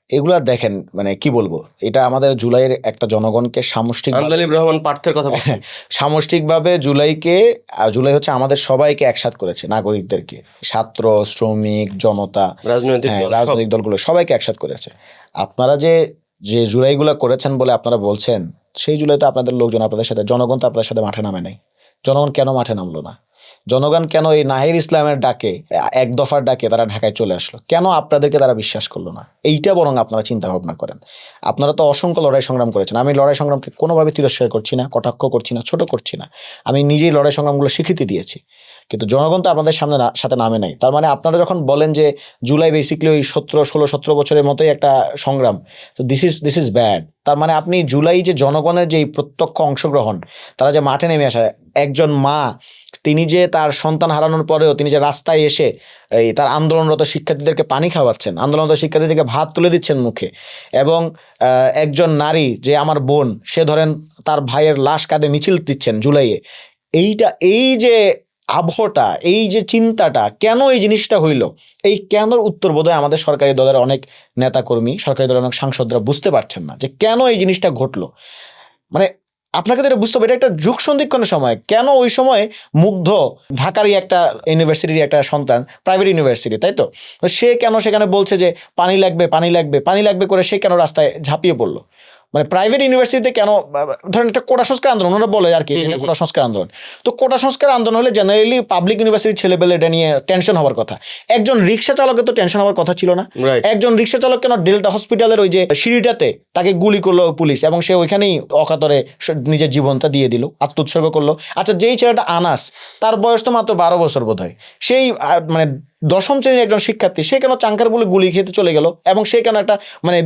এগুলা দেখেন মানে কি বলবো, এটা আমাদের জুলাইয়ের একটা জনগণকে সামষ্টিক আন্দালিব রহমান পার্থের কথা বলছেন। সামষ্টিকভাবে জুলাই হচ্ছে আমাদের সবাইকে একসাথ করেছে, নাগরিকদেরকে, ছাত্র, শ্রমিক, জনতা, রাজনৈতিক দলগুলো সবাইকে একসাথ করেছে। আপনারা যে জুলাইগুলো করেছেন বলে আপনারা বলছেন, সেই জুলাই তো আপনাদের লোকজন আপনাদের সাথে, জনগণ তো আপনাদের সাথে মাঠে নামে নাই। জনগণ কেন মাঠে নামলো না? জনগণ কেন এই নাহির ইসলামের ডাকে, এক দফার ডাকে তারা ঢাকায় চলে আসলো? কেন আপনাদেরকে তারা বিশ্বাস করলো না? এইটা বরং আপনারা চিন্তা ভাবনা করেন। আপনারা তো অসংখ্য লড়াই সংগ্রাম করেছেন, আমি লড়াই সংগ্রামকে কোনোভাবে তিরস্কার করছি না, কটাক্ষ করছি না, ছোট করছি না, আমি নিজেই লড়াই সংগ্রামগুলো স্বীকৃতি দিয়েছি। কিন্তু জনগণ তো আপনাদের সাথে নামে নাই। তার মানে আপনারা যখন বলেন যে জুলাই বেসিক্যালি ওই 16-17 বছরের মতোই একটা সংগ্রাম, তো দিস ইজ ব্যাড। তার মানে আপনি জুলাই যে জনগণের যে প্রত্যক্ষ অংশগ্রহণ, তারা যে মাঠে নেমে আসে, একজন মা তিনি যে তার সন্তান হারানোর পরেও তিনি যে রাস্তায় এসে এই তার আন্দোলনরত শিক্ষার্থীদেরকে পানি খাওয়াচ্ছেন, আন্দোলনরত শিক্ষার্থীদেরকে ভাত তুলে দিচ্ছেন মুখে, এবং একজন নারী যে আমার বোন, সে ধরেন তার ভাইয়ের লাশ কাঁধে মিছিল দিচ্ছেন জুলাইয়ে, এই যে আবহটা, এই যে চিন্তাটা, কেন এই জিনিসটা হইল, এই কেনর উত্তর বোধহয় আমাদের সরকারি দলের অনেক নেতাকর্মী, সরকারি দলের অনেক সাংসদরা বুঝতে পারছেন না যে কেন এই জিনিসটা ঘটলো। মানে আপনাকে তো এটা বুঝতে হবে, এটা একটা যুগ সন্ধিক্ষণের সময়। কেন ওই সময় মুগ্ধ ঢাকারই একটা ইউনিভার্সিটির একটা সন্তান, প্রাইভেট ইউনিভার্সিটি, তাই তো, সে কেন সেখানে বলছে যে পানি লাগবে পানি লাগবে পানি লাগবে করে সে কেন রাস্তায় ঝাঁপিয়ে পড়লো? মানে প্রাইভেট ইউনিভার্সিটিতে কেন, ধরেন একটা কোটা সংস্কার আন্দোলন, ওরা বলে আর কি কোটা সংস্কার আন্দোলন, তো কোটা সংস্কার আন্দোলন হলে জেনারেলি পাবলিক ইউনিভার্সিটির ছেলেপেলে এটা নিয়ে টেনশন হওয়ার কথা। একজন রিক্সা চালকের তো টেনশন হওয়ার কথা ছিল না? একজন রিক্সা চালক কেন ডেল্টা হসপিটালের ওই যে সিঁড়িটাতে তাকে গুলি করলো পুলিশ, এবং সে ওইখানেই অকাতরে নিজের জীবনটা দিয়ে দিল, আত্মোৎসর্গ করলো। আচ্ছা, যেই ছেলেটা আনাস, তার বয়স তো মাত্র 12 বছর বোধ হয়, সেই মানে 10ম শ্রেণীর একজন শিক্ষার্থী, সে কেন চাঙ্কার বলে গুলি খেতে চলে গেল, এবং সে কেন একটা মানে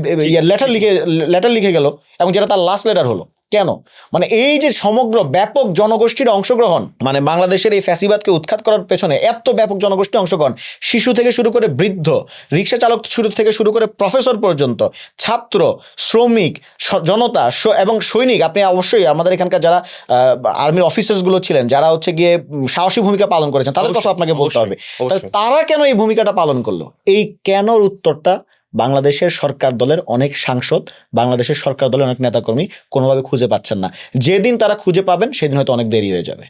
লেটার লিখে গেল, এবং যেটা তার লাস্ট লেটার হলো। কেন? মানে এই যে সমগ্র ব্যাপক জনগোষ্ঠীর অংশগ্রহণ, মানে বাংলাদেশের এই ফ্যাসিবাদকে উৎখাত করার পেছনে এত ব্যাপক জনগোষ্ঠী অংশগ্রহণ, শিশু থেকে শুরু করে বৃদ্ধ, রিক্সা চালক থেকে শুরু করে প্রফেসর পর্যন্ত, ছাত্র, শ্রমিক, জনতা এবং সৈনিক। আপনি অবশ্যই আমাদের এখানকার যারা আর্মির অফিসার্সগুলো ছিলেন, যারা হচ্ছে গিয়ে সাহসী ভূমিকা পালন করেছেন, তাদের কথা আপনাকে বলতে হবে। তারা কেন এই ভূমিকাটা পালন করলো? এই কেনর উত্তরটা বাংলাদেশের সরকার দলের অনেক সাংসদ, বাংলাদেশের সরকার দলের অনেক নেতাকর্মী কোনোভাবে খুঁজে পাচ্ছেন না। যেদিন তারা খুঁজে পাবেন সেদিন হয়তো অনেক দেরি হয়ে যাবে।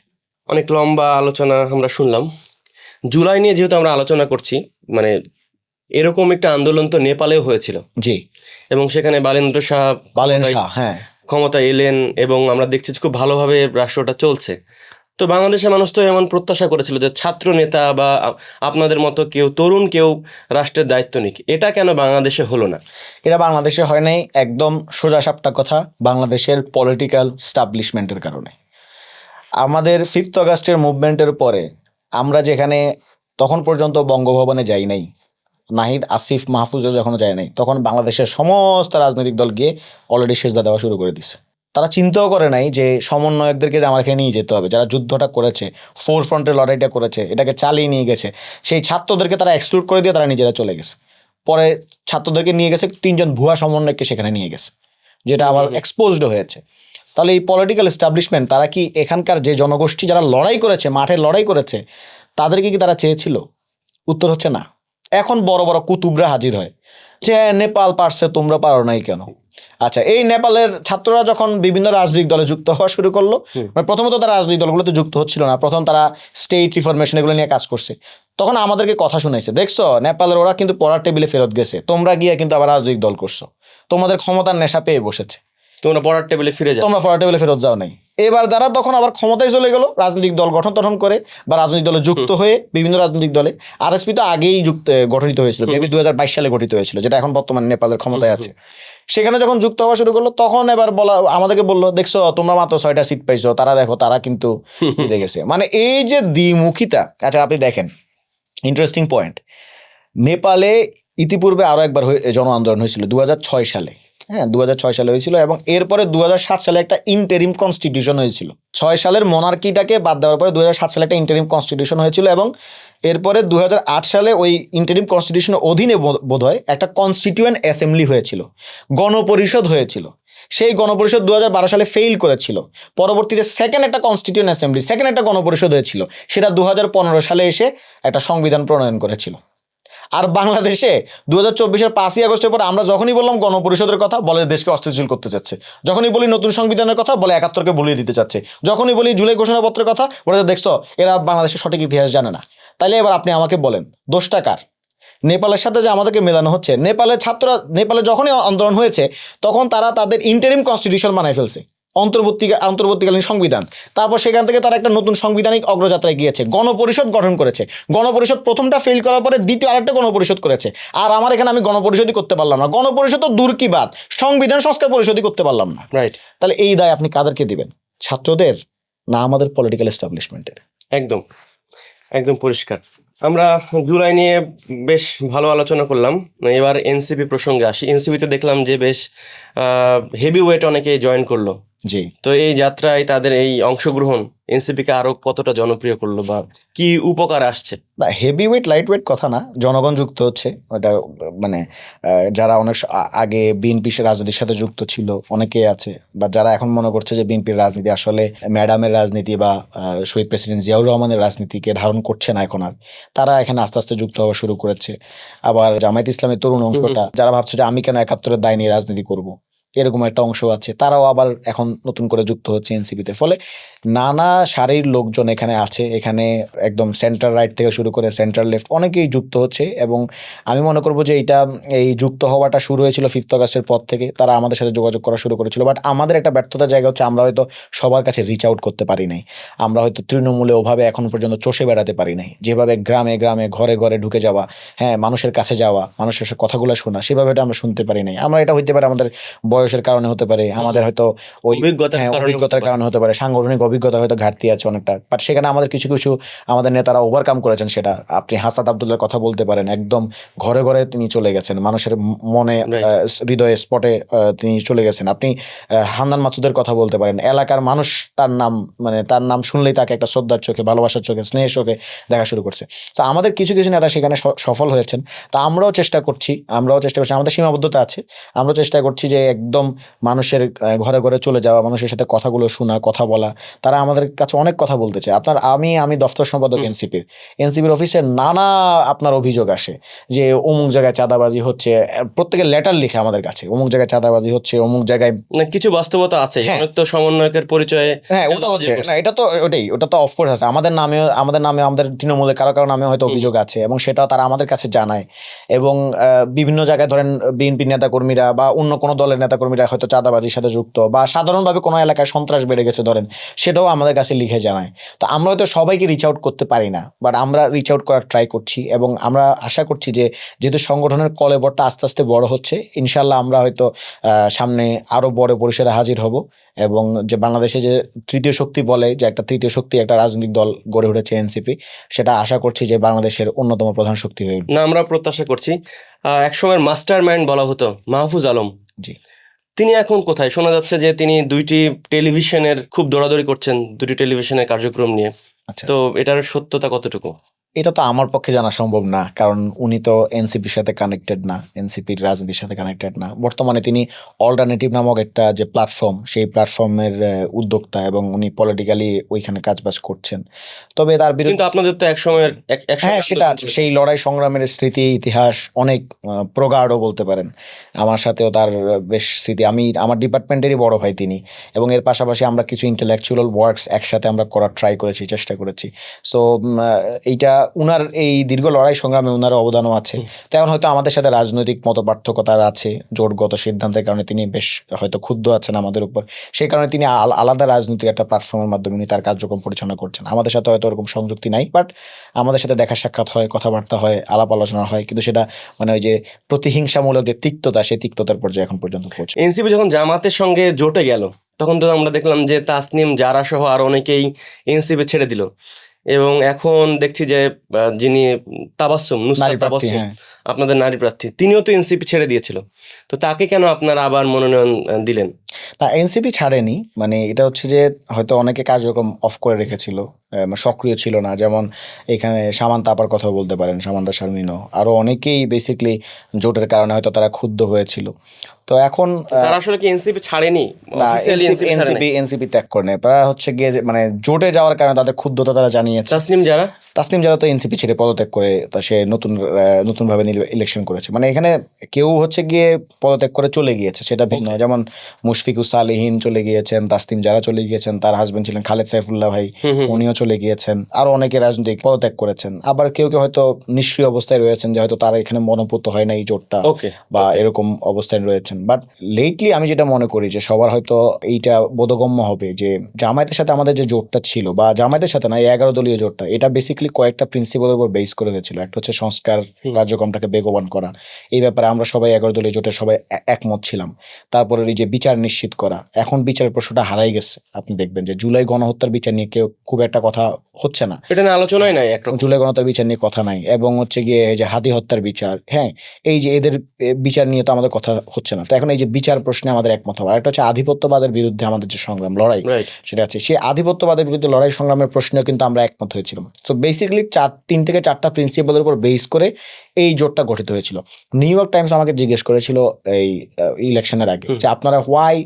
অনেক লম্বা আলোচনা আমরা শুনলাম। জুলাই নিয়ে যেহেতু আমরা আলোচনা করছি, মানে এরকম একটা আন্দোলন তো নেপালেও হয়েছিল। জি, এবং সেখানে বালেন্দ্র শাহ হ্যাঁ ক্ষমতা এলেন এবং আমরা দেখছি খুব ভালোভাবে রাষ্ট্রটা চলছে। তো বাংলাদেশের মানুষ তো এমন প্রত্যাশা করেছিল যে ছাত্র নেতা বা আপনাদের মতো কেউ, তরুণ কেউ রাষ্ট্রের দায়িত্ব নিক। এটা কেন বাংলাদেশে হলো না? এটা বাংলাদেশে হয় নাই, একদম সোজা সাপটা কথা, বাংলাদেশের পলিটিক্যাল স্টাবলিশমেন্টের কারণে। আমাদের 5th অগাস্টের মুভমেন্টের পরে আমরা যেখানে তখন পর্যন্ত বঙ্গভবনে যাই নাই, নাহিদ, আসিফ, মাহফুজও যখন যায় নাই, তখন বাংলাদেশের সমস্ত রাজনৈতিক দল গিয়ে অলরেডি সেজদা দেওয়া শুরু করে দিছে। তারা চিন্তাও করে নাই যে সমন্বয়কদেরকে যে আমার এখানে নিয়ে যেতে হবে, যারা যুদ্ধটা করেছে, ফোর ফ্রন্টের লড়াইটা করেছে, এটাকে চালিয়ে নিয়ে গেছে, সেই ছাত্রদেরকে তারা এক্সক্লুড করে দিয়ে তারা নিজেরা চলে গেছে। পরে ছাত্রদেরকে নিয়ে গেছে, 3 জন ভুয়া সমন্বয়ককে সেখানে নিয়ে গেছে, যেটা আবার এক্সপোজড হয়েছে। তাহলে এই পলিটিক্যাল এস্টাবলিশমেন্ট, তারা কি এখানকার যে জনগোষ্ঠী যারা লড়াই করেছে, মাঠে লড়াই করেছে, তাদেরকে কি তারা চেয়েছিল? উত্তর হচ্ছে না। এখন বড় বড় কুতুবরা হাজির হয় যে নেপাল পারছে, তোমরা পারো নাই কেন? আচ্ছা, এই নেপালের ছাত্ররা যখন বিভিন্ন রাজনৈতিক দলে যুক্ত হওয়া শুরু করলো, মানে প্রথমত তারা রাজনৈতিক দলগুলোতে যুক্ত হচ্ছিল না, প্রথম তারা স্টেট রিফরমেশন এগুলো নিয়ে কাজ করছে, তখন আমাদেরকে কথা শুনাইছে, দেখছো নেপালের ওরা কিন্তু পড়ার টেবিলে ফেরত গেছে, তোমরা গিয়ে কিন্তু আবার রাজনৈতিক দল করছো, তোমাদের ক্ষমতার নেশা পেয়ে বসেছে, তোমরা পড়ার টেবিলে ফিরে যাও, তোমরা পড়ার টেবিলে ফেরত যাও নাই। এবার যারা তখন আবার ক্ষমতায় চলে গেল, রাজনৈতিক দল গঠন করে বা রাজনৈতিক দলে যুক্ত হয়ে, বিভিন্ন রাজনৈতিক দলে, আরএসপি তো আগেই গঠিত হয়েছিল, মেবি 2022 সালে গঠিত হয়েছিল, যেটা এখন বর্তমানে নেপালের ক্ষমতায় আছে। সেখানে যখন যুক্ত হওয়া শুরু করলো, তখন এবার আমাদেরকে বললো, দেখছো তোমরা মাত্র 6টা সিট পাইছো, তারা দেখো তারা কিন্তু জিতে গেছে। মানে এই যে দ্বিমুখিতা। আচ্ছা, আপনি দেখেন ইন্টারেস্টিং পয়েন্ট, নেপালে ইতিপূর্বে আরো একবার জন আন্দোলন হয়েছিল 2006 সালে। হ্যাঁ, 2006 সালে হয়েছিল, এবং এরপরে 2007 সালে একটা ইন্টারিম কনস্টিটিউশন হয়েছিল। 6 সালের মনার্কিটাকে বাদ দেওয়ার পরে 2007 সালে একটা ইন্টারিম কনস্টিটিউশন হয়েছিল, এবং এরপরে 2008 সালে ওই ইন্টারিম কনস্টিটিউশনের অধীনে বোধহয় একটা কনস্টিটিউয়েন্ট অ্যাসেম্বলি হয়েছিল, গণপরিষদ হয়েছিল। সেই গণপরিষদ 2012 সালে ফেইল করেছিল। পরবর্তীতে সেকেন্ড একটা কনস্টিটিউয়েন্ট অ্যাসেম্বলি, সেকেন্ড একটা গণপরিষদ হয়েছিল, সেটা 2015 সালে এসে একটা সংবিধান প্রণয়ন করেছিল। আর বাংলাদেশে 2024-এর 5ই আগস্টের পর আমরা যখনই বললাম গণপরিষদের কথা, বলে দেশকে অস্থিতিশীল করতে চাচ্ছে, যখনই বলি নতুন সংবিধানের কথা, বলে 71কে বলিয়ে দিতে চাচ্ছে, যখনই বলি জুলাই ঘোষণাপত্রের কথা, বলে দেখছো এরা বাংলাদেশের সঠিক ইতিহাস জানে না। তাইলে এবার আপনি আমাকে বলেন, দোষটা কার? নেপালের সাথে যে আমাদেরকে মেলানো হচ্ছে। নেপালের ছাত্ররা, নেপালে যখনই আন্দোলন হয়েছে তখন তারা তাদের ইন্টারিম কনস্টিটিউশন বানায় ফেলছে, অন্তর্বর্তীকালীন সংবিধান। তারপর সেখান থেকে তারা একটা নতুন সাংবিধানিক অগ্রযাত্রায় গিয়েছে, গণপরিষদ গঠন করেছে। গণপরিষদ প্রথমটা ফেল করার পরে দ্বিতীয় আরেকটা গণপরিষদ করেছে। আর আমার এখানে আমি গণপরিষদই করতে পারলাম না, গণপরিষদ তো দূর কি বাদ, সংবিধান সংস্কার পরিষদই করতে পারলাম না। রাইট। তাহলে এই দায় আপনি কাদেরকে দিবেন? ছাত্রদের না আমাদের পলিটিক্যাল এস্টাবলিশমেন্টের? একদম একদম পরিষ্কার। আমরা জুলাই নিয়ে বেশ ভালো আলোচনা করলাম। এবার এনসিপি প্রসঙ্গে আসি। এনসিপিতে দেখলাম যে বেশ হেভি ওয়েট অনেকে জয়েন করলো। জি, তো এই যাত্রায় তাদের এই অংশগ্রহণ এনসিপিকে আরো কতটা জনপ্রিয় করলো বা কি উপকার আসছে? না, হেভি ওয়েট লাইট ওয়েট কথা না, জনগণ যুক্ত হচ্ছে। ওটা মানে যারা অনেক আগে বিএনপি রাজনীতির সাথে যুক্ত ছিল অনেকেই আছে, বা যারা এখন মনে করছে যে বিএনপির রাজনীতি আসলে ম্যাডামের রাজনীতি বা শহীদ প্রেসিডেন্ট জিয়াউর রহমানের রাজনীতিকে ধারণ করছে না এখন আর, তারা এখানে আস্তে আস্তে যুক্ত হওয়া শুরু করেছে। আবার জামায়াত ইসলামের তরুণ অংশটা, যারা ভাবছে যে আমি কেন 71-এর দায় নিয়ে রাজনীতি করব, এরকম একটা অংশ আছে, তারাও আবার এখন নতুন করে যুক্ত হচ্ছে এনসিপিতে। ফলে নানা সারির লোকজন এখানে আছে, এখানে একদম সেন্টার রাইট থেকে শুরু করে সেন্টার লেফট অনেকেই যুক্ত হচ্ছে। এবং আমি মনে করবো যে এই যুক্ত হওয়াটা শুরু হয়েছিল 5th অগাস্টের পর থেকে, তারা আমাদের সাথে যোগাযোগ করা শুরু করেছিল। বাট আমাদের একটা ব্যর্থতার জায়গা হচ্ছে আমরা হয়তো সবার কাছে রিচ আউট করতে পারি নাই, আমরা হয়তো তৃণমূলে ওভাবে এখন পর্যন্ত চষে বেড়াতে পারি নাই, যেভাবে গ্রামে গ্রামে ঘরে ঘরে ঢুকে যাওয়া, হ্যাঁ মানুষের কাছে যাওয়া, মানুষের কথাগুলো শোনা, সেভাবে এটা আমরা শুনতে পারি নাই। আমরা এটা হইতে পারে আমাদের বয়সের কারণে হতে পারে, আমাদের হয়তো ওই অভিজ্ঞতার কারণে হতে পারে, সাংগঠনিক অভিজ্ঞতা হয়তো ঘাটতি আছে অনেকটা, বাট সেখানে আমাদের কিছু কিছু আমাদের নেতারা ওভারকাম করেছেন সেটা। আপনি হাসনাত আব্দুল্লাহর কথা বলতে পারেন, একদম ঘরে ঘরে তিনি চলে গেছেন, মানুষের মনে হৃদয়ে স্পটে তিনি চলে গেছেন। আপনি হান্নান মাসুদের কথা বলতে পারেন, এলাকার মানুষ তার নাম শুনলেই তাকে একটা শ্রদ্ধার চোখে, ভালোবাসার চোখে, স্নেহের চোখে দেখা শুরু করছে। তো আমাদের কিছু কিছু নেতা সেখানে সফল হয়েছেন। তো আমরাও চেষ্টা করছি, আমাদের সীমাবদ্ধতা আছে, আমরা চেষ্টা করছি যে একদম মানুষের ঘরে ঘরে চলে যাওয়া, মানুষের সাথে কথাগুলো শোনা, কথা বলা। তারা আমাদের কাছে অনেক কথা বলতে চায়। আমি দফতর সম্পাদক এনসিপির অফিসে নানা আপনার অভিযোগ আসে যে অমুক জায়গায় চাঁদাবাজি হচ্ছে, প্রত্যেকের লেটার লিখে আমাদের কাছে, অমুক জায়গায় চাঁদাবাজি হচ্ছে, অমুক জায়গায় কিছু বাস্তবতা আছে, তো সমন্বয়কের পরিচয়ে। হ্যাঁ, ওটা হচ্ছে না, ওটা তো অফকোর্স আছে। আমাদের নামে আমাদের তৃণমূলের কারো নামে হয়তো অভিযোগ আছে, এবং সেটা তারা আমাদের কাছে জানায়। এবং বিভিন্ন জায়গায় ধরেন বিএনপি নেতাকর্মীরা বা অন্য কোনো দলের নেতাকর্মীরা হয়তো চাঁদাবাজির সাথে যুক্ত, বা সাধারণভাবে কোনো এলাকায় সন্ত্রাস বেড়ে গেছে ধরেন, সেটাও আমাদের কাছে লিখে জানায়। তো আমরা হয়তো সবাইকে রিচ আউট করতে পারি না, বাট আমরা রিচ আউট করার ট্রাই করছি, এবং আমরা আশা করছি যে যেহেতু সংগঠনের কলেবরটা আস্তে আস্তে বড় হচ্ছে, ইনশাল্লাহ আমরা হয়তো সামনে আরো বড় পরিসরে হাজির হব, এবং যে বাংলাদেশে যে তৃতীয় শক্তি বলে, যে একটা তৃতীয় শক্তি, একটা রাজনৈতিক দল গড়ে উঠেছে এনসিপি, সেটা আশা করছি যে বাংলাদেশের অন্যতম প্রধান শক্তি হয়ে উঠবে। না, আমরা প্রত্যাশা করছি। একসময়ের মাস্টার মাইন্ড বলা হতো মাহফুজ আলম, জি, তিনি এখন কোথায়? শোনা যাচ্ছে যে তিনি দুইটি টেলিভিশনের খুব দৌড়াদৌড়ি করছেন, দুটি টেলিভিশনের কার্যক্রম নিয়ে। আচ্ছা, তো এটার সত্যতা কতটুকু? এটা তো আমার পক্ষে জানা সম্ভব না, কারণ উনি তো এনসিপির সাথে কানেক্টেড না, এনসিপির রাজনীতির সাথে কানেক্টেড না। বর্তমানে তিনি অল্টারনেটিভ নামক একটা যে প্ল্যাটফর্ম, সেই প্ল্যাটফর্মের উদ্যোক্তা, এবং উনি পলিটিক্যালি ওইখানে কাজবাজ করছেন। তবে তার বিরুদ্ধে কিন্তু আপনাদের তো একসময়ের হ্যাঁ, সেটা আছে, সেই লড়াই সংগ্রামের স্মৃতি, ইতিহাস অনেক প্রগাঢ় বলতে পারেন। আমার সাথেও তার বেশ স্মৃতি। আমার ডিপার্টমেন্টেরই বড় ভাই তিনি, এবং এর পাশাপাশি আমরা কিছু ইন্টেলেকচুয়াল ওয়ার্কস একসাথে আমরা করার ট্রাই করেছি, চেষ্টা করেছি। সো এইটা উনার এই দীর্ঘ লড়াই সংগ্রামে উনার অবদানও আছে। তেমন হয়তো আমাদের সাথে রাজনৈতিক মতপার্থক্যতার আছে, জোটগত সিদ্ধান্তের কারণে তিনি বেশ হয়তো ক্ষুব্ধ আছেন আমাদের উপর, সেই কারণে তিনি আলাদা রাজনৈতিক একটা প্ল্যাটফর্মের মাধ্যমে উনি তার কার্যক্রম পরিচালনা করছেন। আমাদের সাথে হয়তো ওরকম সংযুক্তি নাই, বাট আমাদের সাথে দেখা সাক্ষাৎ হয়, কথাবার্তা হয়, আলাপ আলোচনা হয়, কিন্তু সেটা মানে ওই যে প্রতিহিংসামূলক যে তিক্ততা, সেই তিক্ততার পর্যায়ে এখন পর্যন্ত পৌঁছে। এনসিপি যখন জামাতের সঙ্গে জোটে গেল, তখন তো আমরা দেখলাম যে তাসনিম জারা সহ আর অনেকেই এনসিপি ছেড়ে দিল, এবং এখন দেখছি যে যিনি তাবাসসুম, নুসরাত তাবাসসুম, আপনাদের নারী প্রার্থী, তিনিও তো এনসিপি ছেড়ে দিয়েছিল। তো তাকে কেন আপনারা আবার মনোনয়ন দিলেন? না, এনসিপি ছাড়েনি, মানে এটা হচ্ছে যে হয়তো অনেকে কার্যক্রম অফ করে রেখেছিল, সক্রিয় ছিল না। যেমন এখানে সামান্তা আপার কথা বলতে পারেন, সামান্তা শারমিনও, আরও অনেকেই বেসিকলি জোটের কারণে হয়তো তারা ক্ষুব্ধ হয়েছিল। তো এখন তারা আসলে কি এনসিপি ছাড়েনি? এনসিপি ত্যাগ করে নেয়। তারা হচ্ছে গিয়ে মানে জোটে যাওয়ার কারণে তাদের ক্ষুব্ধতা তারা জানিয়েছে। তাসনিম যারা তো এনসিপি ছেড়ে পদত্যাগ করে, তা সে নতুনভাবে ইলেকশন করেছে। মানে এখানে কেউ হচ্ছে গিয়ে পদত্যাগ করে চলে গিয়েছে, সেটা ভিন্ন। যেমন মুশফিকুস সালেহীন চলে গিয়েছেন, তাসনিম যারা চলে গিয়েছেন, তার হাজবেন্ড ছিলেন খালেদ সাইফুল্লাহ ভাই, উনিও চলে গিয়েছেন, আরো অনেকে রাজনৈতিক পদত্যাগ করেছেন। আবার কেউ কেউ হয়তো নিষ্ক্রিয় অবস্থায় রয়েছেন, যে হয়তো তারা এখানে মনোপুত হয় না এই জোটটা, বা এরকম অবস্থায় রয়েছেন। বাট লেটলি আমি যেটা মনে করি যে সবার হয়তো এইটা বোধগম্য হবে যে জামায়াতের সাথে আমাদের যে জোটটা ছিল, বা জামায়াতের সাথে না, এই 11 দলীয় জোটটা, এটা বেসিক্যালি কয়েকটা প্রিন্সিপালের উপর বেস করে হয়েছিল। একটা হচ্ছে সংস্কার কার্যক্রমটাকে বেগবান করা, এই ব্যাপারে আমরা সবাই 11 দলীয় জোটের সবাই একমত ছিলাম। তারপরে এই যে বিচার নিশ্চিত করা, এখন বিচারের প্রশ্নটা হারাই গেছে। আপনি দেখবেন যে জুলাই গণহত্যার বিচার নিয়ে কেউ খুব একটা কথা হচ্ছে না, এটা নিয়ে আলোচনাই নাই, জুলাই গণহত্যার বিচার নিয়ে কথা নাই। এবং হচ্ছে গিয়ে যে হাদি হত্যার বিচার, হ্যাঁ, এই যে এদের বিচার নিয়ে তো আমাদের কথা হচ্ছে না। তো এখন এই যে বিচার প্রশ্নে আমাদের একমত হওয়া, একটা হচ্ছে আধিপত্যবাদের বিরুদ্ধে আমাদের যে সংগ্রাম, লড়াই, সেটা আছে। সেই আধিপত্যবাদের বিরুদ্ধে লড়াই সংগ্রামের প্রশ্নেও কিন্তু আমরা একমত হয়েছিলাম। সো বেসিক্যালি 3 থেকে 4টা প্রিন্সিপালের উপর বেস করে এই জোটটা গঠিত হয়েছিল। নিউ ইয়র্ক টাইমস আমাকে জিজ্ঞেস করেছিল এই ইলেকশনের আগে যে আপনারা why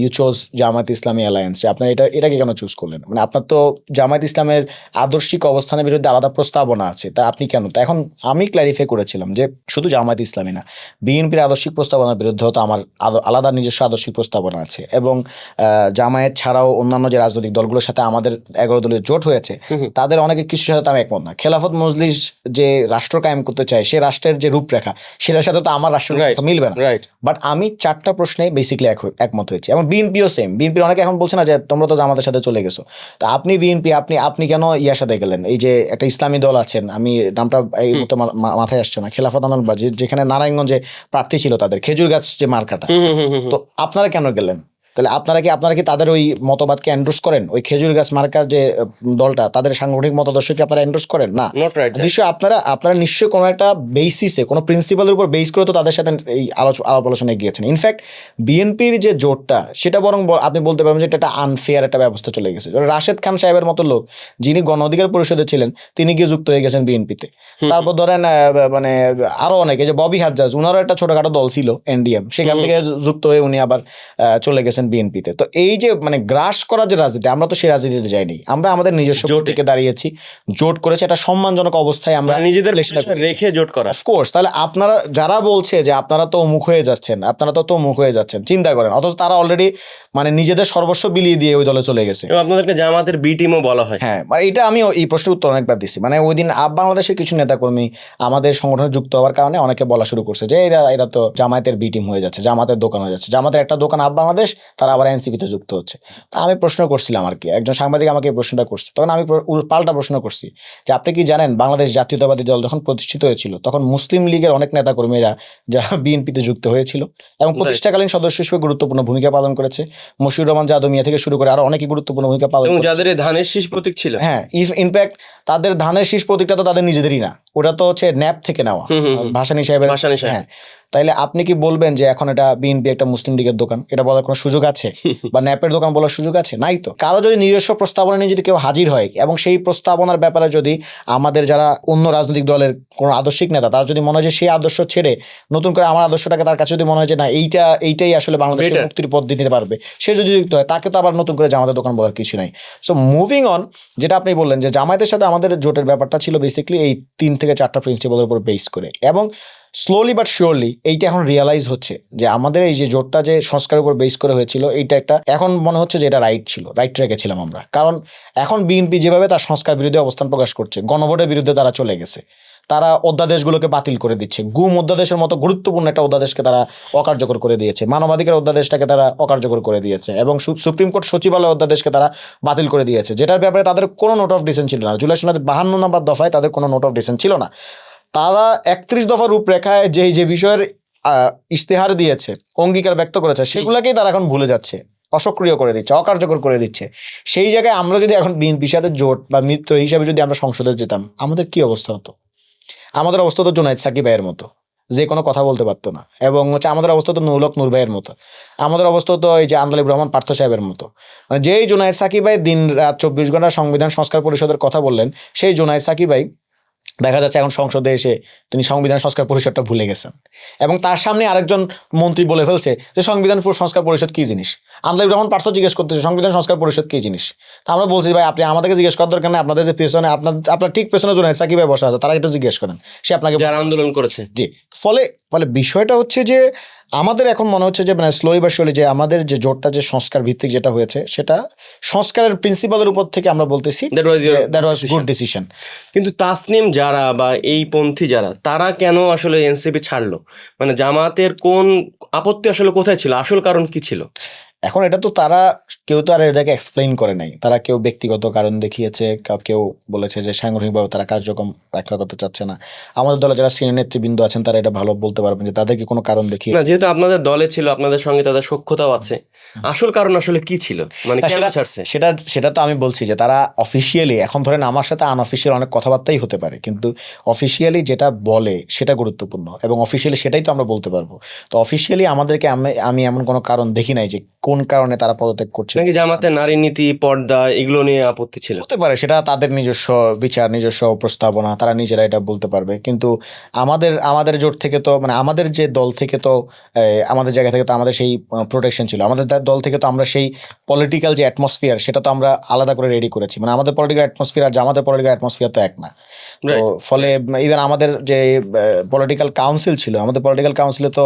you choose Jamaat Islami alliance, যে আপনারা এটাকে কেন চুজ করলেন? মানে আপনার তো জামায়াত ইসলামের আদর্শিক অবস্থানের বিরুদ্ধে আলাদা প্রস্তাবনা আছে, তা আপনি কেন? তো এখন আমি ক্ল্যারিফাই করেছিলাম যে শুধু জামায়াত ইসলামী না, বিএনপির আদর্শিক প্রস্তাবনার বিরুদ্ধে তো আমার আলাদা নিজস্ব আদর্শিক প্রস্তাবনা আছে। এবং জামায়াত ছাড়াও অন্যান্য যে রাজনৈতিক দলগুলোর সাথে আমাদের 11 দলীয় জোট হয়েছে, তাদের অনেকে কিছুর সাথে আমি একমত না। খেলাফত মজলিস যে রাষ্ট্র কায়েম করতে চায়, সে রাষ্ট্রের যে রূপরেখা, সেটার সাথে তো আমার রাষ্ট্র মিলবে না। বাট আমি 4টা প্রশ্নে বেসিক্যালি একমত হয়েছি। এবং বিএনপিও সেম। বিএনপির অনেকে এখন বলছে না যে তোমরা তো জামাতের সাথে চলে গেছো, তা আপনি বিএনপি আপনি কেন ইয়ার সাথে গেলেন? এই যে একটা ইসলামী দল আছেন, আমি নামটা এই মতো মাথায় আসছে না, খেলাফত আন্দোলন, যেখানে নারায়ণগঞ্জে প্রার্থী ছিল তাদের, খেজুরগাছ যে মার্কাটা, তো আপনারা কেন গেলেন? তাহলে আপনারা কি তাদের ওই মতবাদকে এন্ডোর্স করেন? ওই খেজুর গাছ মার্কার যে দলটা, তাদের সাংগঠনিক মতাদর্শকে আপনারা এন্ডোর্স করেন? না, Not right. নিশ্চয়ই আপনারা নিশ্চয়ই কোনো একটা বেসিসে, কোনো প্রিন্সিপালের উপর বেস করে তো তাদের সাথে এই আলাপ আলোচনায় গিয়েছেন। ইনফ্যাক্ট বিএনপির যে জোটটা, সেটা বরং আপনি বলতে পারবেন যে এটা একটা আনফেয়ার একটা ব্যবস্থা চলে গেছে। রাশেদ খান সাহেবের মতো লোক, যিনি গণ অধিকার পরিষদে ছিলেন, তিনি গিয়ে যুক্ত হয়ে গেছেন বিএনপিতে। তারপর ধরেন মানে আরো অনেকে, যে ববি হাজ্জাজ, উনারও একটা ছোটখাটো দল ছিল এনডিএম, সেখান থেকে যুক্ত হয়ে উনি আবার চলে গেছেন বিএনপিতে। তো এই যে মানে গ্রাস করা যে রাজনীতি, আমরা তো সেই রাজনীতিতে যাইনি, আমরা আমাদের নিজস্ব জোটে দাঁড়িয়েছি, জোট করেছে, একটা সম্মানজনক অবস্থায় আমরা নিজেদের রেখে জোট করা। অফকোর্স। তাহলে আপনারা যারা বলছে যে আপনারা তো মুখ হয়ে যাচ্ছেন, আপনারা তো মুখ হয়ে যাচ্ছেন, চিন্তা করেন, অথচ তারা অলরেডি মানে নিজেদের সর্বস্ব বিলিয়ে দিয়ে ওই দলে চলে গেছে। এবং আপনাদেরকে জামাতের বি টিমও বলা হয়। হ্যাঁ, মানে এটা আমি এই প্রশ্নের উত্তর অনেকবার দিচ্ছি। মানে ওই দিন বাংলাদেশের কিছু নেতাকর্মী আমাদের সংগঠনে যুক্ত হওয়ার কারণে অনেকে বলা শুরু করছে যে এরা তো জামায়াতের বি টিম হয়ে যাচ্ছে, জামাতের দোকান হয়ে যাচ্ছে, জামাতের একটা দোকান বাংলাদেশ, তারা আবার এনসিপিতে যুক্ত হচ্ছে। তা আমি প্রশ্ন করছিলাম আর কি, একজন সাংবাদিক আমাকে এই প্রশ্নটা করছে, তখন আমি পাল্টা প্রশ্ন করছি যে আপনি কি জানেন বাংলাদেশ জাতীয়তাবাদী দল যখন প্রতিষ্ঠিত হয়েছিল, তখন মুসলিম লীগের অনেক নেতাকর্মীরা যারা বিএনপিতে যুক্ত হয়েছিল এবং প্রতিষ্ঠাকালীন সদস্য হিসেবে গুরুত্বপূর্ণ ভূমিকা পালন করেছে। মশিউর রহমান যাদব মিয়া থেকে শুরু করে আরো অনেকে গুরুত্বপূর্ণ ভূমিকা পালন এবং করেছে। যাদের ধানের শীষ প্রতীক ছিল। হ্যাঁ, ইনফ্যাক্ট তাদের ধানের শীষ প্রতীকটা তো তাদের নিজেদেরই না, ওটা তো হচ্ছে ন্যাপ থেকে নেওয়া, ভাসানী সাহেবের। হ্যাঁ, তাইলে আপনি কি বলবেন যে এখন এটা বিএনপি একটা মুসলিম লীগের দোকান, এটা বলার কোনো সুযোগ আছে? বা ন্যাপের দোকান বলার সুযোগ আছে? নাই তো। কারো যদি নিজস্ব প্রস্তাবনা নিয়ে যদি কেউ হাজির হয় এবং সেই প্রস্তাবনার ব্যাপারে যদি আমাদের যারা অন্য রাজনৈতিক দলের কোনো আদর্শিক নেতা, তার যদি মনে হয় যে সেই আদর্শ ছেড়ে নতুন করে আমার আদর্শটাকে তার কাছে যদি মনে হয় যে না এইটাই আসলে বাংলাদেশের মুক্তির পথ দিতে পারবে, সে যদি যুক্ত হয়, তাকে তো আবার নতুন করে জামাতের দোকান বলার কিছু নাই। সো মুভিং অন, যেটা আপনি বললেন যে জামায়াতের সাথে আমাদের জোটের ব্যাপারটা ছিল বেসিক্যালি এই 3 থেকে 4টা প্রিন্সিপালের উপর বেস করে, এবং স্লোলি বাট শিওরলি এইটা এখন রিয়ালাইজ হচ্ছে যে আমাদের এই যে জোটটা যে সংস্কারের উপর বেস করে হয়েছিল, এইটা একটা এখন মনে হচ্ছে যে এটা রাইট ছিল, রাইট ট্র্যাকে ছিলাম আমরা। কারণ এখন বিএনপি যেভাবে তার সংস্কার বিরোধী অবস্থান প্রকাশ করছে, গণভোটের বিরুদ্ধে তারা চলে গেছে, তারা অধ্যাদেশগুলোকে বাতিল করে দিচ্ছে, গুম অধ্যাদেশের মতো গুরুত্বপূর্ণ একটা অধ্যাদেশকে তারা অকার্যকর করে দিয়েছে, মানবাধিকার অধ্যাদেশটাকে তারা অকার্যকর করে দিয়েছে, এবং সুপ্রিম কোর্ট সচিবালয় অধ্যাদেশকে তারা বাতিল করে দিয়েছে, যেটার ব্যাপারে তাদের কোনো নোট অফ ডিসেন্ট ছিল না। জুলাই সনদের 52 নম্বর দফায় তাদের কোনো নোট অফ ডিসেন্ট ছিল না। তারা 31 দফা রূপরেখায় যে বিষয়ের ইশতেহার দিয়েছে, অঙ্গীকার ব্যক্ত করেছে, সেগুলোকেই তারা এখন ভুলে যাচ্ছে, অসক্রিয় করে দিচ্ছে, অকার্যকর করে দিচ্ছে। সেই জায়গায় আমরা যদি এখন বিএনপির সাথে জোট বা মিত্র হিসাবে যদি আমরা সংসদে যেতাম, আমাদের কি অবস্থা হতো? আমাদের অবস্থা তো জুনায়েদ সাকিব ভাইয়ের মতো, যে কোনো কথা বলতে পারতো না, এবং হচ্ছে আমাদের অবস্থা তো নূর ভাইয়ের মতো, আমাদের অবস্থা তো এই যে আন্দোলিব রহমান পার্থ সাহেবের মতো। মানে যেই জুনায়েদ সাকিব ভাই দিন রাত 24 ঘন্টা সংবিধান সংস্কার পরিষদের কথা বললেন, সেই জুনায়েদ সাকিব ভাই দেখা যাচ্ছে এখন সংসদে এসে তিনি সংবিধান সংস্কার পরিষদটা ভুলে গেছেন, এবং তার সামনে আরেকজন মন্ত্রী বলে ফেলছে যে সংবিধান সংস্কার পরিষদ কি জিনিস। আন্দোলিব রহমান পার্থ জিজ্ঞেস করতেছে সংবিধান সংস্কার পরিষদ কি জিনিস। তা আমরা বলছি ভাই আপনি আমাদেরকে জিজ্ঞেস করার দরকার নেই, আপনাদের যে পেছনে আপনার ঠিক পেছনে জুনায়েদ সাকিব ভাই বসা আছে, তারা একটু জিজ্ঞেস করেন, সে আপনাকে যারা আন্দোলন করেছে। জি, ফলে বিষয়টা হচ্ছে যে আমাদের এখন মনে হচ্ছে যে মানে স্লোলি বা স্লোলি যে আমাদের যে জোটটা যে সংস্কার ভিত্তিক যেটা হয়েছে, সেটা সংস্কারের প্রিন্সিপালের উপর থেকে আমরা বলতেছি দ্যাট ওয়াজ গুড ডিসিশন। কিন্তু তাসনিম যারা বা এই পন্থী যারা, তারা কেন আসলে এনসিপি ছাড়লো? মানে জামাতের কোন আপত্তি আসলে কোথায় ছিল? আসল কারণ কি ছিল? এখন এটা তো তারা কেউ তো আর এটাকে এক্সপ্লেইন করে নাই, তারা কেউ ব্যক্তিগত কারণ দেখিয়েছে, কেউ বলেছে যে সাংগঠনিকভাবে তারা কার্যক্রম রক্ষা করতে চাচ্ছে না। আমাদের দলে যারা সিনিয়র নেতৃবৃন্দ আছেন তারা এটা ভালো বলতে পারবেন যে তাদেরকে কোনো কারণ দেখিয়ে না, যেহেতু আপনাদের দলে ছিল, আপনাদের সঙ্গে তাদের সখ্যতাও আছে, আসল কারণ আসলে কি ছিল? মানে কেন ছাড়ছে? সেটা তো আমি বলছি যে তারা অফিসিয়ালি, এখন ধরেন আমার সাথে আনঅফিসিয়াল অনেক কথাবার্তাই হতে পারে, কিন্তু অফিসিয়ালি যেটা বলে সেটা গুরুত্বপূর্ণ, এবং অফিসিয়ালি সেটাই তো আমরা বলতে পারবো। তো অফিসিয়ালি আমাদেরকে আমি এমন কোনো কারণ দেখি নাই যে কোন কারণে তারা পদত্যাগ করছে। নাকি জামাতের নারী নীতি, পর্দা, এগুলো নিয়ে আপত্তি ছিল? হতে পারে, সেটা তাদের নিজস্ব বিচার, নিজস্ব প্রস্তাবনা, তারা নিজেরা এটা বলতে পারবে। কিন্তু আমাদের জোট থেকে তো মানে আমাদের যে দল থেকে তো আমাদের জায়গা থেকে তো আমাদের সেই প্রোটেকশন ছিল, আমাদের দল থেকে তো আমরা সেই পলিটিক্যাল যে অ্যাটমসফিয়ার সেটা তো আমরা আলাদা করে রেডি করেছি। মানে আমাদের পলিটিক্যাল অ্যাটমসফিয়ার আর জামাতের পলিটিক্যাল অ্যাটমসফিয়ার তো এক না। তো ফলে ইভেন আমাদের যে পলিটিক্যাল কাউন্সিল ছিল, আমাদের পলিটিক্যাল কাউন্সিলে তো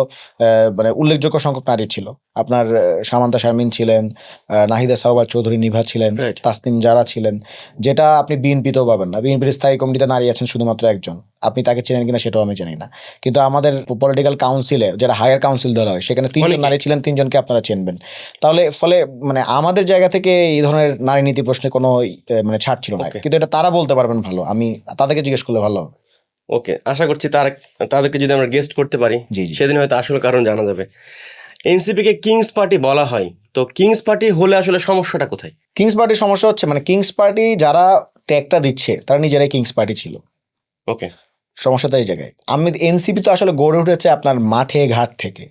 মানে উল্লেখযোগ্য সংখ্যক নারী ছিল। আপনার সামান্তা শারমিন ছিলেন, নাহিদা সারোয়ার চৌধুরী নিভা ছিলেন, তাসনিম যারা ছিলেন, যেটা আপনি বিএনপিতেও পাবেন না। বিএনপির স্থায়ী কমিটিতে নারী আছেন শুধুমাত্র একজন, আপনি তাকে চেনেন কিনা সেটাও আমি জানি না। কিন্তু আমাদের পলিটিক্যাল কাউন্সিলে যেটা হায়ার কাউন্সিল ধরা হয়, সেখানে 3জন নারী ছিলেন, 3জনকে আপনারা চিনবেন। তাহলে ফলে মানে আমাদের জায়গা থেকে এই ধরনের নারী নীতি প্রশ্নে কোনো মানে ছাড় ছিল না। কিন্তু এটা তারা বলতে পারবেন ভালো, আমি তাদেরকে জিজ্ঞেস করলে ভালো হবে। ওকে, আশা করছি তাদেরকে যদি আমরা গেস্ট করতে পারি, জি, জি। সেদিন হয়তো আসল কারণ জানা যাবে। এনসিপি কে কিংস পার্টি বলা হয়, তো কিংস পার্টি হলে আসলে সমস্যাটা কোথায়? কিংস পার্টির সমস্যা হচ্ছে মানে কিংস পার্টি যারা ট্যাগটা দিচ্ছে তারা নিজেরাই কিংস পার্টি ছিল। ওকে, সমস্যাটা এই জায়গায়। আমি এনসিপি তো আসলে গড়ে উঠেছে আপনার মাঠে ঘাট থেকে,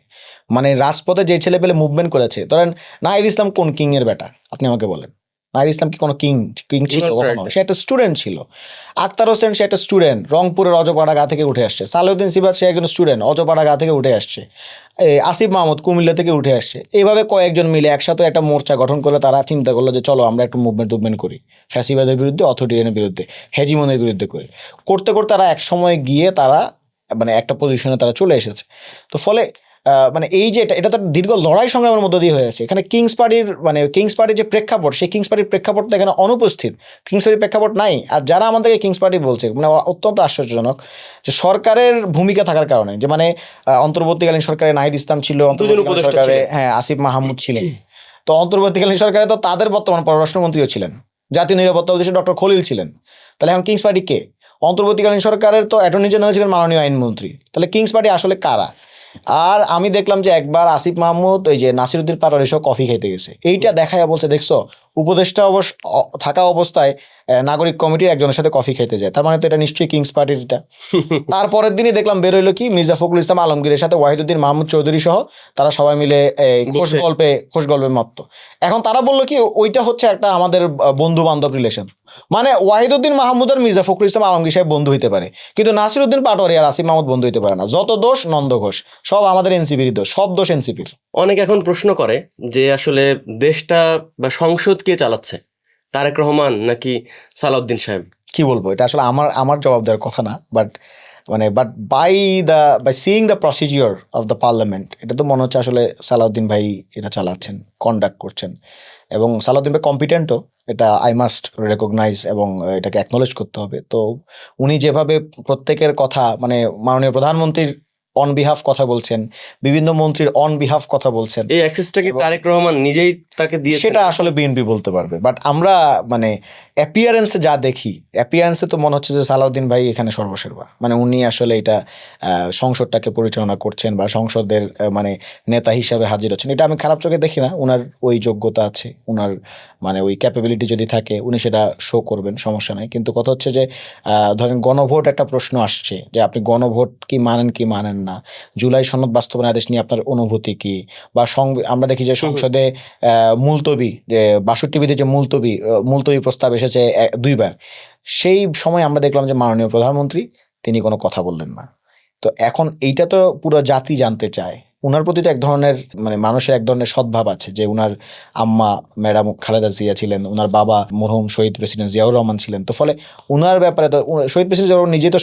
মানে রাজপথে যে ছেলে পেলে মুভমেন্ট করেছে। ধরেন নাহিদ ইসলাম কোন কিং এর বেটা, আপনি আমাকে বলেন। নাহিদ ইসলাম কি কোনো কিং ছিল Not কখনো? right. সে একটা স্টুডেন্ট ছিল। আক্তার হোসেন সে একটা স্টুডেন্ট, রংপুরের অজপাড়া গা থেকে উঠে আসছে। সালাউদ্দিন সিবাত সে একজন স্টুডেন্ট, অজপাড়া গা থেকে উঠে আসছে। আসিফ মাহমুদ কুমিল্লা থেকে উঠে আসছে। এইভাবে কয়েকজন মিলে একসাথে একটা মোর্চা গঠন করলে তারা চিন্তা করলো যে চলো আমরা একটু মুভমেন্ট করি ফ্যাসিবাদের বিরুদ্ধে, অথরিটেরিয়ানের বিরুদ্ধে, হেজিমনের বিরুদ্ধে করতে করতে তারা এক সময় গিয়ে তারা মানে একটা পজিশনে তারা চলে এসেছে। তো ফলে মানে এই যে এটা তো দীর্ঘ লড়াই সংগ্রামের মধ্য দিয়ে হয়েছে। এখানে কিংস পার্টির যে প্রেক্ষাপট, সেই কিংস পার্টির প্রেক্ষাপটটা এখানে অনুপস্থিত। কিংস পার্টির প্রেক্ষাপট নাই। আর যারা আমাদেরকে কিংস পার্টি বলছে মানে অত্যন্ত আশ্চর্যজনক যে সরকারের ভূমিকা থাকার কারণে, যে মানে অন্তর্বর্তীকালীন সরকারে নাহিদ ইসলাম ছিল, অন্তর্বর্তীকালীন উপদেষ্টা সরকারে ছিলেন। হ্যাঁ আসিফ মাহমুদ ছিলেন। তো অন্তর্বর্তীকালীন সরকারে তো তাদের বর্তমান পররাষ্ট্রমন্ত্রীও ছিলেন, জাতীয় নিরাপত্তা উপদেষ্টা ডক্টর খলিল ছিলেন। তাহলে এখন কিংস পার্টি কে? অন্তর্বর্তীকালীন সরকারের তো অ্যাটর্নি জেনারেল ছিলেন মাননীয় আইনমন্ত্রী। তাহলে কিংস পার্টি আসলে কারা? আর আমি দেখলাম যে একবার আসিফ মাহমুদ ওই যে নাসিরুদ্দিন পাটোয়ারি সহ কফি খেতে গেছে। এইটা দেখায় বলছে দেখছো উপদেষ্টা থাকা অবস্থায় নাগরিক কমিটির একজনের সাথে কফি খেতে যায়, তার মানে তো এটা নিশ্চয়ই কিংস পার্টির। এটা তারপরের দিনই দেখলাম বেরোইলো কি মির্জা ফখরুল ইসলাম আলমগীরের সাথে ওয়াহিদুদ্দিন মাহমুদ চৌধুরী সহ তারা সবাই মিলে খোশ গল্পে মত্ত। এখন তারা বললো কি ওইটা হচ্ছে একটা আমাদের বন্ধু বান্ধব রিলেশন। মানে ওয়াহিদুদ্দিন মাহমুদ আর মির্জা ফখরুল ইসলাম আলমগীর সাহেব বন্ধু হইতে পারে, কিন্তু নাসিরুদ্দিন পাটোয়ারি আর আসিফ মাহমুদ বন্ধু হইতে পারে না। যত দোষ নন্দ ঘোষ, সব আমাদের এনসিপির দোষ, সব দোষ এনসিপির। অনেক এখন প্রশ্ন করে যে আসলে দেশটা বা সংসদ কে চালাচ্ছে, তারেক রহমান নাকি সালাউদ্দিন সাহেব? কি বলবো, এটা আসলে আমার জবাব দেওয়ার কথা না, but by seeing the procedure of the parliament এটা তো মনে হচ্ছে আসলে সালাউদ্দিন ভাই এটা চালাচ্ছেন, কন্ডাক্ট করছেন। এবং সালাউদ্দিন ভাই কম্পিটেন্টও, এটা আই মাস্ট রেকগনাইজ এবং এটাকে অ্যাকনোলেজ করতে হবে। তো উনি যেভাবে প্রত্যেকের কথা মানে মাননীয় প্রধানমন্ত্রীর অন বিহাফ কথা বলছেন, বিভিন্ন মন্ত্রীর অন বিহাফ কথা বলছেন, এই অ্যাক্সেসটা কি তারেক রহমান নিজেই তাকে দিয়ে? সেটা আসলে বিএনপি বলতে পারবে। বাট আমরা মানে অ্যাপিয়ারেন্সে যা দেখি, অ্যাপিয়ারেন্সে তো মনে হচ্ছে যে সালাউদ্দিন ভাই এখানে সর্বসের্বা, মানে উনি আসলে এটা সংসদটাকে পরিচালনা করছেন বা সংসদের মানে নেতা হিসাবে হাজির হচ্ছেন। এটা আমি খারাপ চোখে দেখি না। উনার ওই যোগ্যতা আছে, উনার মানে ওই ক্যাপাবিলিটি যদি থাকে উনি সেটা শো করবেন, সমস্যা নাই। কিন্তু কথা হচ্ছে যে ধরেন গণভোট একটা প্রশ্ন আসছে যে আপনি গণভোট কি মানেন না, জুলাই সনদ বাস্তবায়ন আদেশ নিয়ে আপনার অনুভূতি কি, বা আমরা দেখি যে সংসদে মুলতবি যে ৬২ বিধি যে মুলতবি প্রস্তাব এসেছে দুইবার। সেই সময় আমরা দেখলাম যে মাননীয় প্রধানমন্ত্রী তিনি কোনো কথা বললেন না। তো এখন এইটা তো পুরো জাতি জানতে চায়। উনার প্রতি তো এক ধরনের মানে মানুষের এক ধরনের সদ্ভাব আছে যে উনার আম্মা ম্যাডাম খালেদা জিয়া ছিলেন, উনার বাবা মরহুম শহীদ প্রেসিডেন্ট জিয়াউর রহমান ছিলেন। তো ফলে উনার ব্যাপারে তো শহীদ প্রেসিডেন্ট জিয়াউর রহমান নিজেই তো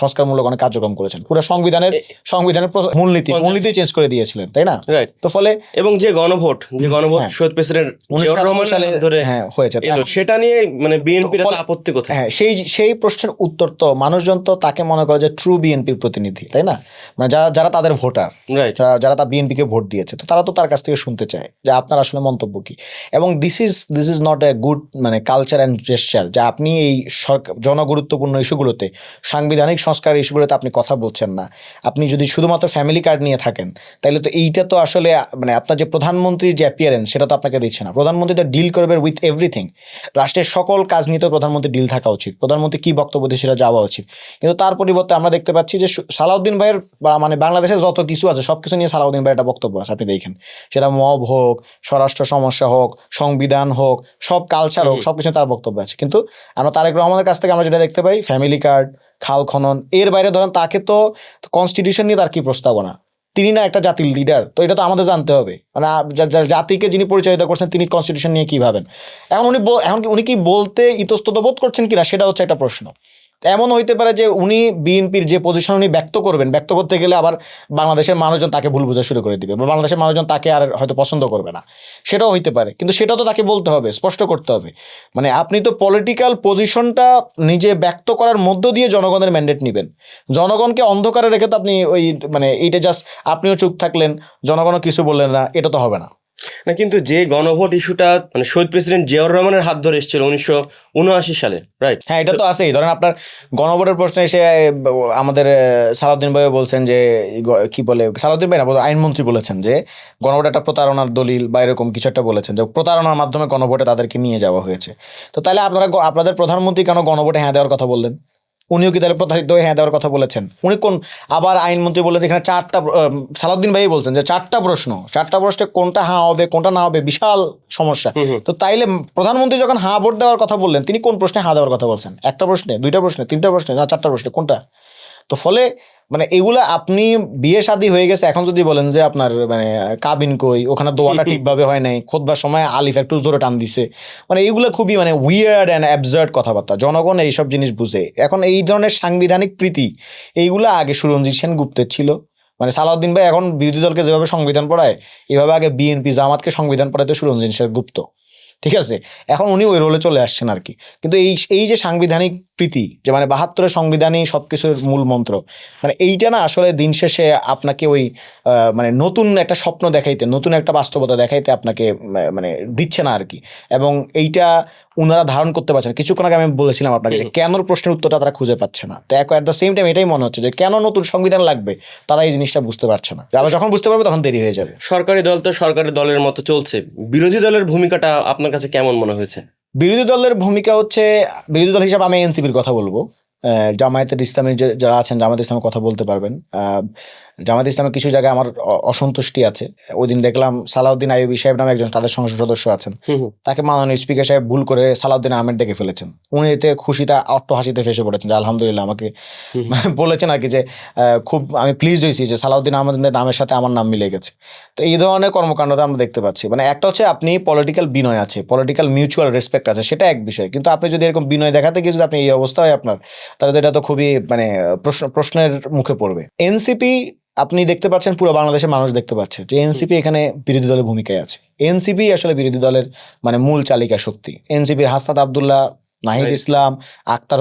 সংস্কারমূলক অনেক কার্যক্রম করেছেন, পুরো সংবিধানের মূলনীতি চেঞ্জ করে দিয়েছিলেন, তাই না? রাইট। তো ফলে এবং যে গণভোট শহীদ প্রেসিডেন্ট জিয়াউর রহমান সালে ধরে হয়েছে, সেটা নিয়ে মানে বিএনপির আপত্তি কোথায়? হ্যাঁ, সেই প্রশ্নের উত্তর তো মানুষজন তো তাকে মনে করে যে ট্রু বিএনপির প্রতিনিধি, তাই না? মানে যারা তাদের ভোটার, রাইট, যারা তা বিএনপিকে ভোট দিয়েছে, তো তারা তো তার কাছ থেকে শুনতে চায় যে আপনার আসলে মন্তব্য কি। এবং this is not a good মানে কালচার অ্যান্ড জেস্টার, যা আপনি এই জনগুরুত্বপূর্ণ ইস্যুগুলোতে, সাংবিধানিক সংস্কার ইস্যুগুলোতে আপনি কথা বলছেন না। আপনি যদি শুধুমাত্র ফ্যামিলি কার্ড নিয়ে থাকেন তাহলে তো এইটা তো আসলে মানে আপনার যে প্রধানমন্ত্রীর যে অ্যাপিয়ারেন্স সেটা তো আপনাকে দিচ্ছে না। প্রধানমন্ত্রী তো ডিল করবে উইথ এভরিথিং, রাষ্ট্রের সকল কাজ নিয়ে তো প্রধানমন্ত্রী ডিল থাকা উচিত, প্রধানমন্ত্রী কী বক্তব্য দিয়ে সেটা যাওয়া উচিত। কিন্তু তার পরিবর্তে আমরা দেখতে পাচ্ছি যে সালাউদ্দিন ভাইয়ের মানে বাংলাদেশের যত কিছু আছে সব কিছু নিয়ে সালাউদ্দিন ভাইয়ের একটা বক্তব্য আছে, আপনি দেখেন সেটা মব হোক, স্বরাষ্ট্র সমস্যা হোক, সংবিধান হোক, সব কালচার হোক, সব কিছু তার বক্তব্য আছে। কিন্তু আমরা তারেক রহমানের কাছ থেকে আমরা যেটা দেখতে পাই ফ্যামিলি কার্ড, খাল খনন, এর বাইরে ধরেন তাকে তো কনস্টিটিউশন নিয়ে তার কি প্রস্তাবনা, তিনি না একটা জাতির লিডার, তো এটা তো আমাদের জানতে হবে। মানে জাতিকে যিনি পরিচালিত করছেন তিনি কনস্টিটিউশন নিয়ে কী ভাবেন। এখন উনি কি বলতে ইতস্তত বোধ করছেন কিনা সেটা হচ্ছে একটা প্রশ্ন। এমন হইতে পারে যে উনি বিএনপির যে পজিশন উনি ব্যক্ত করতে গেলে আবার বাংলাদেশের মানুষজন তাকে ভুল বোঝা শুরু করে দিবে, বা বাংলাদেশের মানুষজন তাকে আর হয়তো পছন্দ করবে না, সেটাও হইতে পারে। কিন্তু সেটা তো তাকে বলতে হবে, স্পষ্ট করতে হবে। মানে আপনি তো পলিটিক্যাল পজিশনটা নিজে ব্যক্ত করার মধ্য দিয়ে জনগণের ম্যান্ডেট নেবেন। জনগণকে অন্ধকারে রেখে তো আপনি ওই মানে এইটা জাস্ট আপনিও চুপ থাকলেন, জনগণও কিছু বললেন না, এটা তো হবে না। না, কিন্তু যে গণভোট ইস্যুটা মানে শহীদ প্রেসিডেন্ট জিয়াউর রহমানের হাত ধরে এসেছিল 1979 সালে, রাইট? হ্যাঁ, এটা তো আছেই। ধরেন আপনার গণভোটের প্রশ্নে এসে আমাদের সালাউদ্দিন ভাই বলছেন যে কি বলে, সালাউদ্দিন ভাই না, আইনমন্ত্রী বলেছেন যে গণভোট একটা প্রতারণার দলিল বা এরকম কিছু একটা বলেছেন, যে প্রতারণার মাধ্যমে গণভোটে তাদেরকে নিয়ে যাওয়া হয়েছে। তো তাহলে আপনাদের প্রধানমন্ত্রী কেন গণভোটে হ্যাঁ দেওয়ার কথা বললেন? উনিও কি তাহলে প্রতারিত হয়ে হ্যাঁ দেওয়ার কথা বলেছেন? উনি কোন আবার আইনমন্ত্রী বলেছেন এখানে সালাউদ্দিন ভাই বলছেন যে চারটা প্রশ্নে কোনটা হ্যাঁ হবে কোনটা না হবে, বিশাল সমস্যা। তো তাইলে প্রধানমন্ত্রী যখন হ্যাঁ ভোট দেওয়ার কথা বললেন, তিনি কোন প্রশ্নে হ্যাঁ দেওয়ার কথা বলছেন? একটা প্রশ্নে, দুইটা প্রশ্নে, তিনটা প্রশ্নে, না চারটা প্রশ্নে, কোনটা? তো ফলে মানে এগুলা আপনি বিয়ে শাদী হয়ে গেছে, এখন যদি বলেন যে আপনার মানে কাবিন কই, ওখানে দোয়াটা ঠিকভাবে হয় নাই, খোদবার সময় আলিফ একটু জোরে টান দিছে, মানে এইগুলো খুবই মানে উইয়ার্ড অ্যান্ড অ্যাবসার্ড কথাবার্তা। জনগণ এইসব জিনিস বুঝে। এখন এই ধরনের সাংবিধানিক প্রীতি এইগুলো আগে সুরঞ্জিত সেনগুপ্তের ছিল। মানে সালাউদ্দিন ভাই এখন বিরোধী দলকে যেভাবে সংবিধান পড়ায়, এভাবে আগে বিএনপি জামাতকে সংবিধান পড়াইতে সুরঞ্জিত সেনগুপ্ত, ঠিক আছে? এখন উনি ওই রোলে চলে আসছেন আর কি। কিন্তু এই যে সাংবিধানিক প্রীতি, যে মানে 72-এর সংবিধানই সব কিছুর মূল মন্ত্র, মানে এইটা না আসলে দিন শেষে আপনাকে ওই মানে নতুন একটা স্বপ্ন দেখাইতে, নতুন একটা বাস্তবতা দেখাইতে আপনাকে মানে দিচ্ছে না আর কি। এবং এইটা ওনারা ধারণ করতে পারছেন। কিছুক্ষণ আগে আমি বলেছিলাম আপনাকে যে কেন প্রশ্নের উত্তরটা তারা খুঁজে পাচ্ছে না। তো অ্যাট দ্য সেম টাইম এটাই মনে হচ্ছে যে কেন নতুন সংবিধান লাগবে, তারা এই জিনিসটা বুঝতে পারছে না। আবার যখন বুঝতে পারবে তখন দেরি হয়ে যাবে। সরকারি দল তো সরকারি দলের মতো চলছে, বিরোধী দলের ভূমিকাটা আপনার কাছে কেমন মনে হয়েছে? বিরোধী দলের ভূমিকা হচ্ছে, বিরোধী দল হিসাবে আমি এনসিপির কথা বলবো। জামায়াতের ইসলামের যারা আছেন, জামায়াত ইসলামের কথা বলতে পারবেন। জামায়াত ইসলামের কিছু জায়গায় আমার অসন্তুষ্টি আছে। ওই দিন দেখলাম সালাউদ্দিন আইয়ুবী সাহেব নামে একজন তাদের সংসদ সদস্য আছেন, তাকে মাননীয় স্পিকার সাহেব ভুল করে সালাউদ্দিন আহমেদ ডেকে ফেলেছেন। উনি এতে খুশিটা হাসিতে ফেসে পড়েছেন, যে আলহামদুলিল্লাহ, আমাকে বলেছেন আর কি যে খুব আমি প্লিজড হয়েছি যে সালাউদ্দিন আহমেদের নামের সাথে আমার নাম মিলে গেছে। তো এই ধরনের কর্মকাণ্ডটা আমরা দেখতে পাচ্ছি। মানে একটা হচ্ছে আপনি পলিটিক্যাল বিনয় আছে, পলিটিক্যাল মিউচুয়াল রেসপেক্ট আছে, সেটা এক বিষয়। কিন্তু আপনি যদি এরকম বিনয় দেখাতে গিয়ে যদি আপনি এই অবস্থা হয় আপনার, তাহলে তো এটা তো খুবই মানে প্রশ্নের মুখে পড়বে। এনসিপি আপনি দেখতে পাচ্ছেন, পুরো বাংলাদেশের মানুষ দেখতে পাচ্ছে যে এনসিপি এখানে বিরোধী দলের ভূমিকায় আছে। এনসিপি আসলে বিরোধী দলের মানে মূল চালিকা শক্তি। এনসিপির হাসনাত আবদুল্লাহ, নাহিদ ইসলাম, আক্তার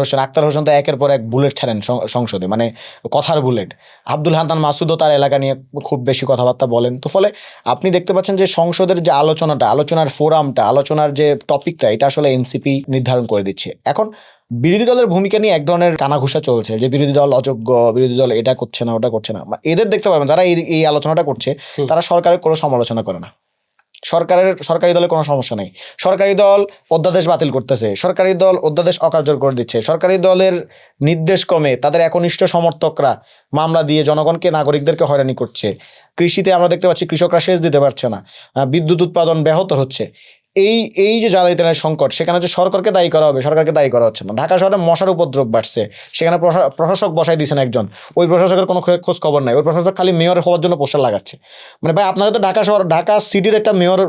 হোসেন তো একের পর এক বুলেট ছাড়েন সংসদে, মানে কথার বুলেট। আব্দুল হান্নান মাসুদও তার এলাকা নিয়ে খুব বেশি কথাবার্তা বলেন। তো ফলে আপনি দেখতে পাচ্ছেন যে সংসদের যে আলোচনার ফোরামটা, আলোচনার যে টপিকটা, এটা আসলে এনসিপি নির্ধারণ করে দিচ্ছে। এখন বিরোধী দলের ভূমিকা নিয়ে এক ধরনের কানাঘুষা চলছে যে বিরোধী দল অযোগ্য, বিরোধী দল এটা করছে না, ওটা করছে না। এদের দেখতে পাবেন যারা এই আলোচনাটা করছে, তারা সরকারের কোনো সমালোচনা করে না। সরকারি দলের কোনো সমস্যা নেই। সরকারি দল অধ্যাদেশ বাতিল করতেছে, সরকারি দল অধ্যাদেশ অকার্যকর করে দিচ্ছে, সরকারি দলের নির্দেশ ক্রমে তাদের একনিষ্ঠ সমর্থকরা মামলা দিয়ে জনগণকে, নাগরিকদেরকে হয়রানি করছে। কৃষিতে আমরা দেখতে পাচ্ছি কৃষকরা সেচ দিতে পারছে না, বিদ্যুৎ উৎপাদন ব্যাহত হচ্ছে। এই যে জ্বালানি তেলের সংকট, সেখানে যে সরকারকে দায়ী করা হবে, সরকারকে দায়ী করা হচ্ছে না। ঢাকা শহরে মশার উপদ্রব বাড়ছে, সেখানে প্রশাসক বসাই দিয়েছেন একজন, ওই প্রশাসকের কোনো খোঁজ খবর নাই। ওই প্রশাসক খালি মেয়র হওয়ার জন্য পোস্টার লাগাচ্ছে। মানে ভাই, আপনারা তো ঢাকা সিটির একটা মেয়র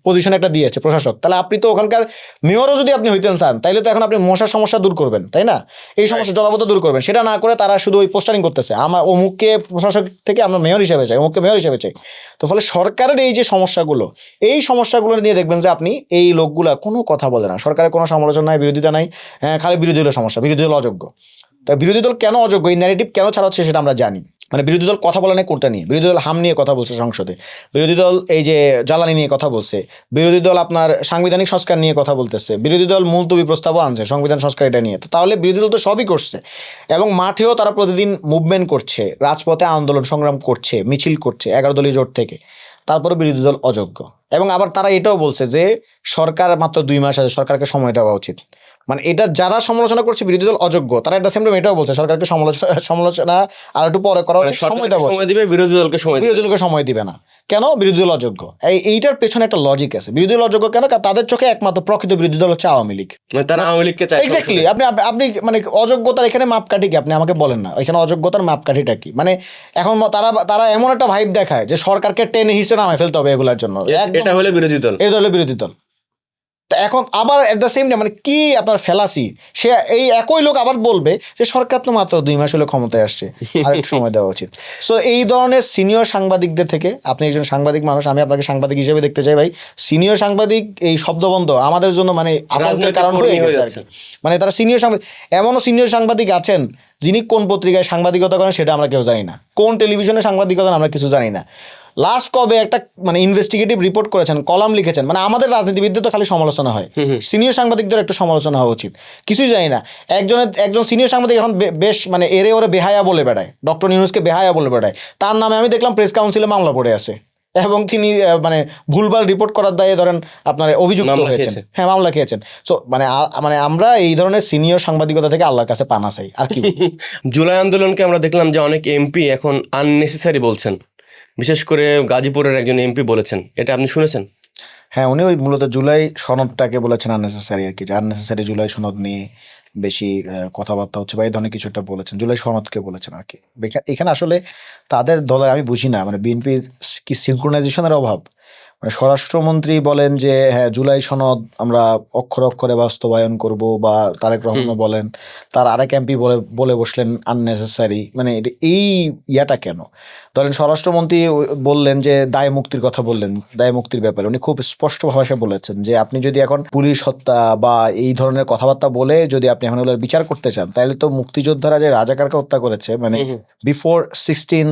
পজিশন একটা দিয়েছে প্রশাসক, তাহলে আপনি তো ওখানকার মেয়রও যদি আপনি হইতেন চান, তাইলে তো এখন আপনি মশার সমস্যা দূর করবেন, তাই না? এই সমস্যা জলাবদ্ধ দূর করবেন। সেটা না করে তারা শুধু ওই পোস্টারিং করতেছে, আমার অমুককে প্রশাসক থেকে আমরা মেয়র হিসেবে চাই, অমুককে মেয়র হিসেবে চাই। তো ফলে সরকারের এই যে সমস্যাগুলো, এই সমস্যাগুলো নিয়ে দেখবেন যে আপনি এই লোকগুলা কোনো কথা বলে না, সরকারের কোনো সমালোচনা নাই, বিরোধিতা নাই, খালি বিরোধী দলের সমস্যা, বিরোধী দল অযোগ্য। তা বিরোধী দল কেন অযোগ্য, এই ন্যারেটিভ কেন ছাড়া হচ্ছে সেটা আমরা জানি। মানে বিরোধী দল কথা বলে না কোনটা নিয়ে, বিরোধী দল হাম নিয়ে কথা বলছে সংসদে, বিরোধী দল এই যে জ্বালানি নিয়ে কথা বলছে, বিরোধী দল আপনার সাংবিধানিক সংস্কার নিয়ে কথা বলতেছে, বিরোধী দল মুলতবি প্রস্তাবও আনছে সংবিধান সংস্কার এটা নিয়ে। তো তাহলে বিরোধী দল তো সবই করছে, এবং মাঠেও তারা প্রতিদিন মুভমেন্ট করছে, রাজপথে আন্দোলন সংগ্রাম করছে, মিছিল করছে 11 দলীয় জোট থেকে। তারপরে বিরোধী দল অযোগ্য। এবং আবার তারা এটাও বলছে যে সরকার মাত্র 2 মাস আছে, সরকারকে সময় দেওয়া উচিত। মানে এটা যারা সমালোচনা করছে বিরোধী দল অযোগ্য, তারা এটা সেম টাইম এটাও বলছে সরকারকে সমালোচনা আর একটু পরে করা উচিত, সময় দেওয়া সময় দিবে, বিরোধী দলকে সময় দিবে না। কেন বিরোধী দল অযোগ্য? এইটার পেছনে একটা লজিক আছে। বিরোধী দল অযোগ্য কেন? কারণ তাদের চোখে একমাত্র প্রকৃত বিরোধী দল হচ্ছে আওয়ামী লীগ। তারা আওয়ামী লীগকে চায়। এক্স্যাক্টলি। আপনি মানে অযোগ্যতার এখানে মাপকাঠি কি আপনি আমাকে বলেন না, এখানে অযোগ্যতার মাপকাঠিটা কি? মানে এখন তারা এমন একটা ভাইব দেখায় যে সরকারকে টেনে হিসেবে নামায় ফেলতে হবে এগুলোর জন্য। এটা হলে বিরোধী দল, এটা হলে বিরোধী দল। এখন আবার এট দ্য সেম টাইম মানে কি আপনার ফেলাসি, সে এই একই লোক আবার বলবে যে সরকার তো মাত্র 2 মাস হলে ক্ষমতায় আসছে, আর একটু সময় দেওয়া উচিত। সো এই ধরনের সিনিয়র সাংবাদিকদের থেকে, আপনি একজন সাংবাদিক মানুষ, আমি আপনাকে সাংবাদিক হিসেবে দেখতে চাই ভাই। সিনিয়র সাংবাদিক এই শব্দবন্ধ আমাদের জন্য মানে আতঙ্কের কারণ হয়ে গেছে আর কি। মানে তারা সিনিয়র সাংবাদিক, এমনও সিনিয়র সাংবাদিক আছেন যিনি কোন পত্রিকায় সাংবাদিকতা করেন সেটা আমরা কেউ জানি না, কোন টেলিভিশনে সাংবাদিকতা আমরা কিছু জানি না। লাস্ট কবে একটা মানে ইনভেস্টিগেটিভ রিপোর্ট করেছেন, কলাম লিখেছেন? মানে আমাদের রাজনীতিবিদদের তো খালি সমালোচনা হয়, সিনিয়র সাংবাদিকদের একটু সমালোচনা হওয়া উচিত। কিছুই জানি না, একজন সিনিয়র সাংবাদিক এখন বেশ মানে এরে ওরে বেহায়া বলে বেড়ায়, ডক্টর ইউনূসকে বেহায়া বলে বেড়ায়। তার নামে আমি দেখলাম প্রেস কাউন্সিলে মামলা পড়ে আছে এবং তিনি মানে ভুলভাল রিপোর্ট করার দায়ে ধরেন আপনার অভিযুক্ত মামলা হয়েছেন। খেয়েছে। হ্যাঁ, মামলা খেয়েছেন। সো মানে আমরা এই ধরনের সিনিয়র সাংবাদিকতা থেকে আল্লাহর কাছে পানা চাই আর কি। জুলাই আন্দোলনকে আমরা দেখলাম যে অনেক এমপি এখন আননেসেসারি বলছেন, বিশেষ করে গাজীপুরের একজন এমপি বলেছেন, এটা আপনি শুনেছেন? হ্যাঁ, উনি ওই মূলত জুলাই সনদটাকে বলেছেন আননেসেসারি আর কি, যে আননেসেসারি জুলাই সনদ নিয়ে বেশি কথাবার্তা হচ্ছে বা এই ধরনের কিছু একটা বলেছেন, জুলাই সনদকে বলেছেন আর কি। এখানে আসলে তাদের দলের আমি বুঝি না, মানে বিএনপির কি সিনক্রোনাইজেশনের অভাব? মানে স্বরাষ্ট্রমন্ত্রী বলেন যে হ্যাঁ জুলাই সনদ আমরা অক্ষরে অক্ষরে বাস্তবায়ন করব, বা তারেক রহমানও বলেন, তার আরেক এমপি বলে বসলেন আননেসেসারি। মানে এই ইয়াটা কেন? ধরেন স্বরাষ্ট্রমন্ত্রী বললেন যে দায় মুক্তির কথা বললেন, দায় মুক্তির ব্যাপারে উনি খুব স্পষ্ট ভাষায় বলেছেন যে আপনি যদি এখন পুলিশ হত্যা বা এই ধরনের কথাবার্তা বলে যদি আপনি এখন ওগুলোর বিচার করতে চান, তাহলে তো মুক্তিযোদ্ধারা যে রাজাকারকে হত্যা করেছে মানে বিফোর 16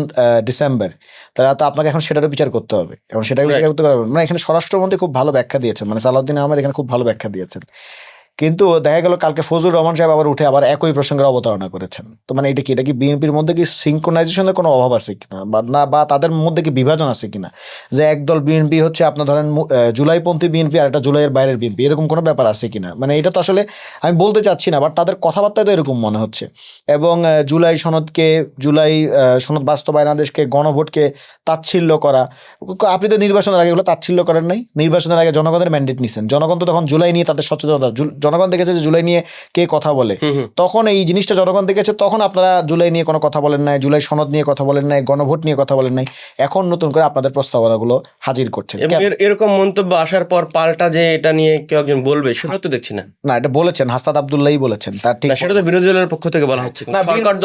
ডিসেম্বর, তাহলে তো আপনাকে এখন সেটারও বিচার করতে হবে, এবং সেটাকে বিচার করতে পারবেন। মানে এখানে স্বরাষ্ট্রমন্ত্রী খুব ভালো ব্যাখ্যা দিয়েছেন, মানে সালাউদ্দিন আহমেদ এখানে খুব ভালো ব্যাখ্যা দিয়েছেন। কিন্তু দেখা গেল কালকে ফজলুর রহমান সাহেব আবার উঠে আবার একই প্রসঙ্গের অবতারণা করেছেন। তো মানে এটা কি বিএনপির মধ্যে কি সিনক্রোনাইজেশনের কোনো অভাব আছে কিনা, বা তাদের মধ্যে কি বিভাজন আছে কিনা, যে একদল বিএনপি হচ্ছে আপনার ধরেন জুলাইপন্থী বিএনপি আর একটা জুলাইয়ের বাইরের বিএনপি, এরকম কোনো ব্যাপার আছে কিনা? মানে এটা তো আসলে আমি বলতে চাচ্ছি না, বাট তাদের কথাবার্তায় তো এরকম মনে হচ্ছে। এবং জুলাই সনদ বাস্তবায়ন আদেশকে, গণভোটকে তাচ্ছিল্য করা। আপনি তো নির্বাচনের আগে এগুলো তাচ্ছিল্য করেন নাই, নির্বাচনের আগে জনগণের ম্যান্ডেট নিছেন, জনগণ তো তখন জুলাই নিয়ে তাদের সচেতনতা, জনগণ দেখেছে যে জুলাই নিয়ে কে কথা বলে, তখন এই জিনিসটা জনগণ দেখেছে, তখন আপনারা জুলাই নিয়ে কোনো কথা বলেন নাই, জুলাই সনদ নিয়ে কথা বলেন নাই, গণভোট নিয়ে কথা বলেন নাই। এখন নতুন করে আপনাদের প্রস্তাবনাগুলো হাজির করছেন। এরকম মন্তব্য আসার পর পাল্টা যে এটা নিয়ে কেউ একজন বলবে, সেটা তো দেখছি না। না, এটা বলেছেন হাসনাত আব্দুল্লাহই বলেছেন, তার ঠিক সেটা তো বিরোধী দলের পক্ষ থেকে বলা হচ্ছে, না,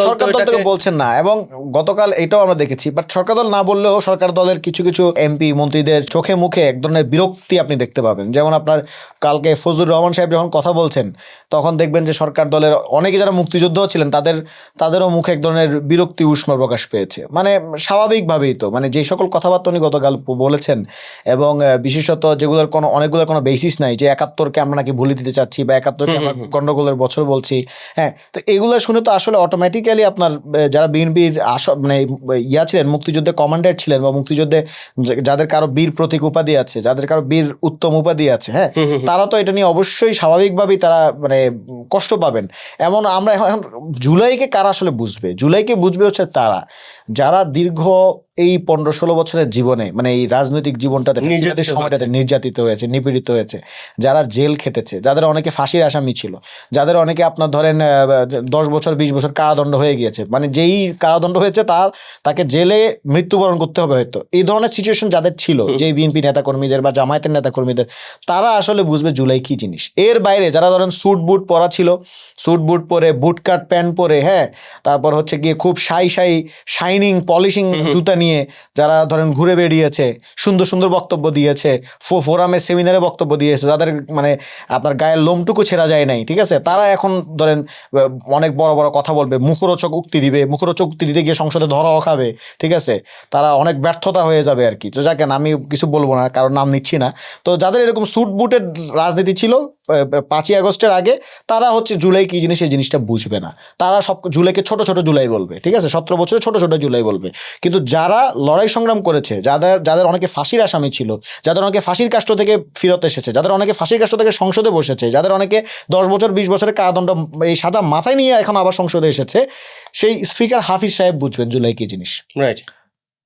সরকার দল থেকে বলছেন না। এবং গতকাল এটাও আমরা দেখেছি, বাট সরকার দল না বললেও সরকার দলের কিছু কিছু এমপি মন্ত্রীদের চোখে মুখে এক ধরনের বিরক্তি আপনি দেখতে পাবেন। যেমন আপনার কালকে ফজলুর রহমান সাহেব যখন কথা বলছেন, তখন দেখবেন যে সরকার দলের অনেকে যারা মুক্তিযোদ্ধাও ছিলেন তাদেরও মুখে এক ধরনের বিরক্তি উষ্ণ প্রকাশ পেয়েছে। মানে স্বাভাবিকভাবেই তো, মানে যে সকল কথাবার্তা উনি গতকাল বলেছেন, এবং বিশেষত যেগুলোর অনেকগুলোর কোনো বেসিস নাই, যে 71কে আমরা নাকি ভুলে দিতে চাচ্ছি বা 71কে আমরা গন্ডগোলের বছর বলছি। হ্যাঁ, তো এগুলো শুনে তো আসলে অটোমেটিক্যালি আপনার যারা বিএনপির মানে ছিলেন, মুক্তিযুদ্ধে কমান্ডার ছিলেন, বা মুক্তিযুদ্ধে যাদের কারো বীর প্রতীক উপাধি আছে, যাদের কারো বীর উত্তম উপাধি আছে, হ্যাঁ, তারা তো এটা নিয়ে অবশ্যই স্বাভাবিকভাবেই তারা মানে কষ্ট পাবেন। এমন আমরা এখন জুলাইকে কারা আসলে বুঝবে? জুলাইকে বুঝবে হচ্ছে তারা যারা দীর্ঘ এই 15-16 বছরের জীবনে, মানে এই রাজনৈতিক জীবনটাতে সময়টাতে নির্যাতিত হয়েছে, নিপীড়িত হয়েছে, যারা জেল খেটেছে, যাদের অনেকে ফাঁসির আসামি ছিল, যাদের অনেকে আপনার ধরেন 10 বছর 20 বছর কারাদণ্ড হয়ে গিয়েছে, মানে যেই কারাদণ্ড হয়েছে তাকে জেলে মৃত্যুবরণ করতে হবে হয়তো, এই ধরনের সিচুয়েশন যাদের ছিল, যেই বিএনপি নেতাকর্মীদের বা জামায়াতের নেতাকর্মীদের, তারা আসলে বুঝবে জুলাই কি জিনিস। এর বাইরে যারা ধরেন স্যুট বুট পরা ছিল, স্যুট বুট পরে, বুট কাট প্যান্ট পরে, হ্যাঁ, তারপর হচ্ছে গিয়ে খুব শাইনিং পলিশিং জুতা নিয়ে যারা ধরেন ঘুরে বেরিয়েছে, সুন্দর সুন্দর বক্তব্য দিয়েছে, ফোরামে সেমিনারে বক্তব্য দিয়েছে, যাদের মানে আপনার গায়ের লোমটুকু ছেঁড়া যায় নাই, ঠিক আছে, তারা এখন ধরেন অনেক বড় বড় কথা বলবে, মুখরোচক উক্তি দিতে গিয়ে সংসদে ধরাও খাবে, ঠিক আছে, তারা অনেক ব্যর্থতা হয়ে যাবে আর কি। তো যাকেন আমি কিছু বলবো না, কারণ নাম নিচ্ছি না। তো যাদের এরকম স্যুট বুটের রাজনীতি ছিল 5ই আগস্টের আগে, তারা হচ্ছে জুলাই কি জিনিস এই জিনিসটা বুঝবে না। তারা সব জুলাইকে ছোট ছোট জুলাই বলবে, ঠিক আছে, 17 বছরে ছোট ছোট জুলাই বলবে। কিন্তু যারা লড়াই সংগ্রাম করেছে, যাদের অনেকে ফাঁসির আসামি ছিল, যাদের অনেকে ফাঁসির কাষ্ঠ থেকে ফিরত এসেছে, যাদের অনেকে ফাঁসির কাষ্ঠ থেকে সংসদে বসেছে, যাদের অনেকে 10 বছর 20 বছরের কারাদণ্ড এই সাদা মাথায় নিয়ে এখন আবার সংসদে এসেছে, সেই স্পিকার হাফিজ সাহেব বুঝবেন জুলাই কি জিনিস। রাইট।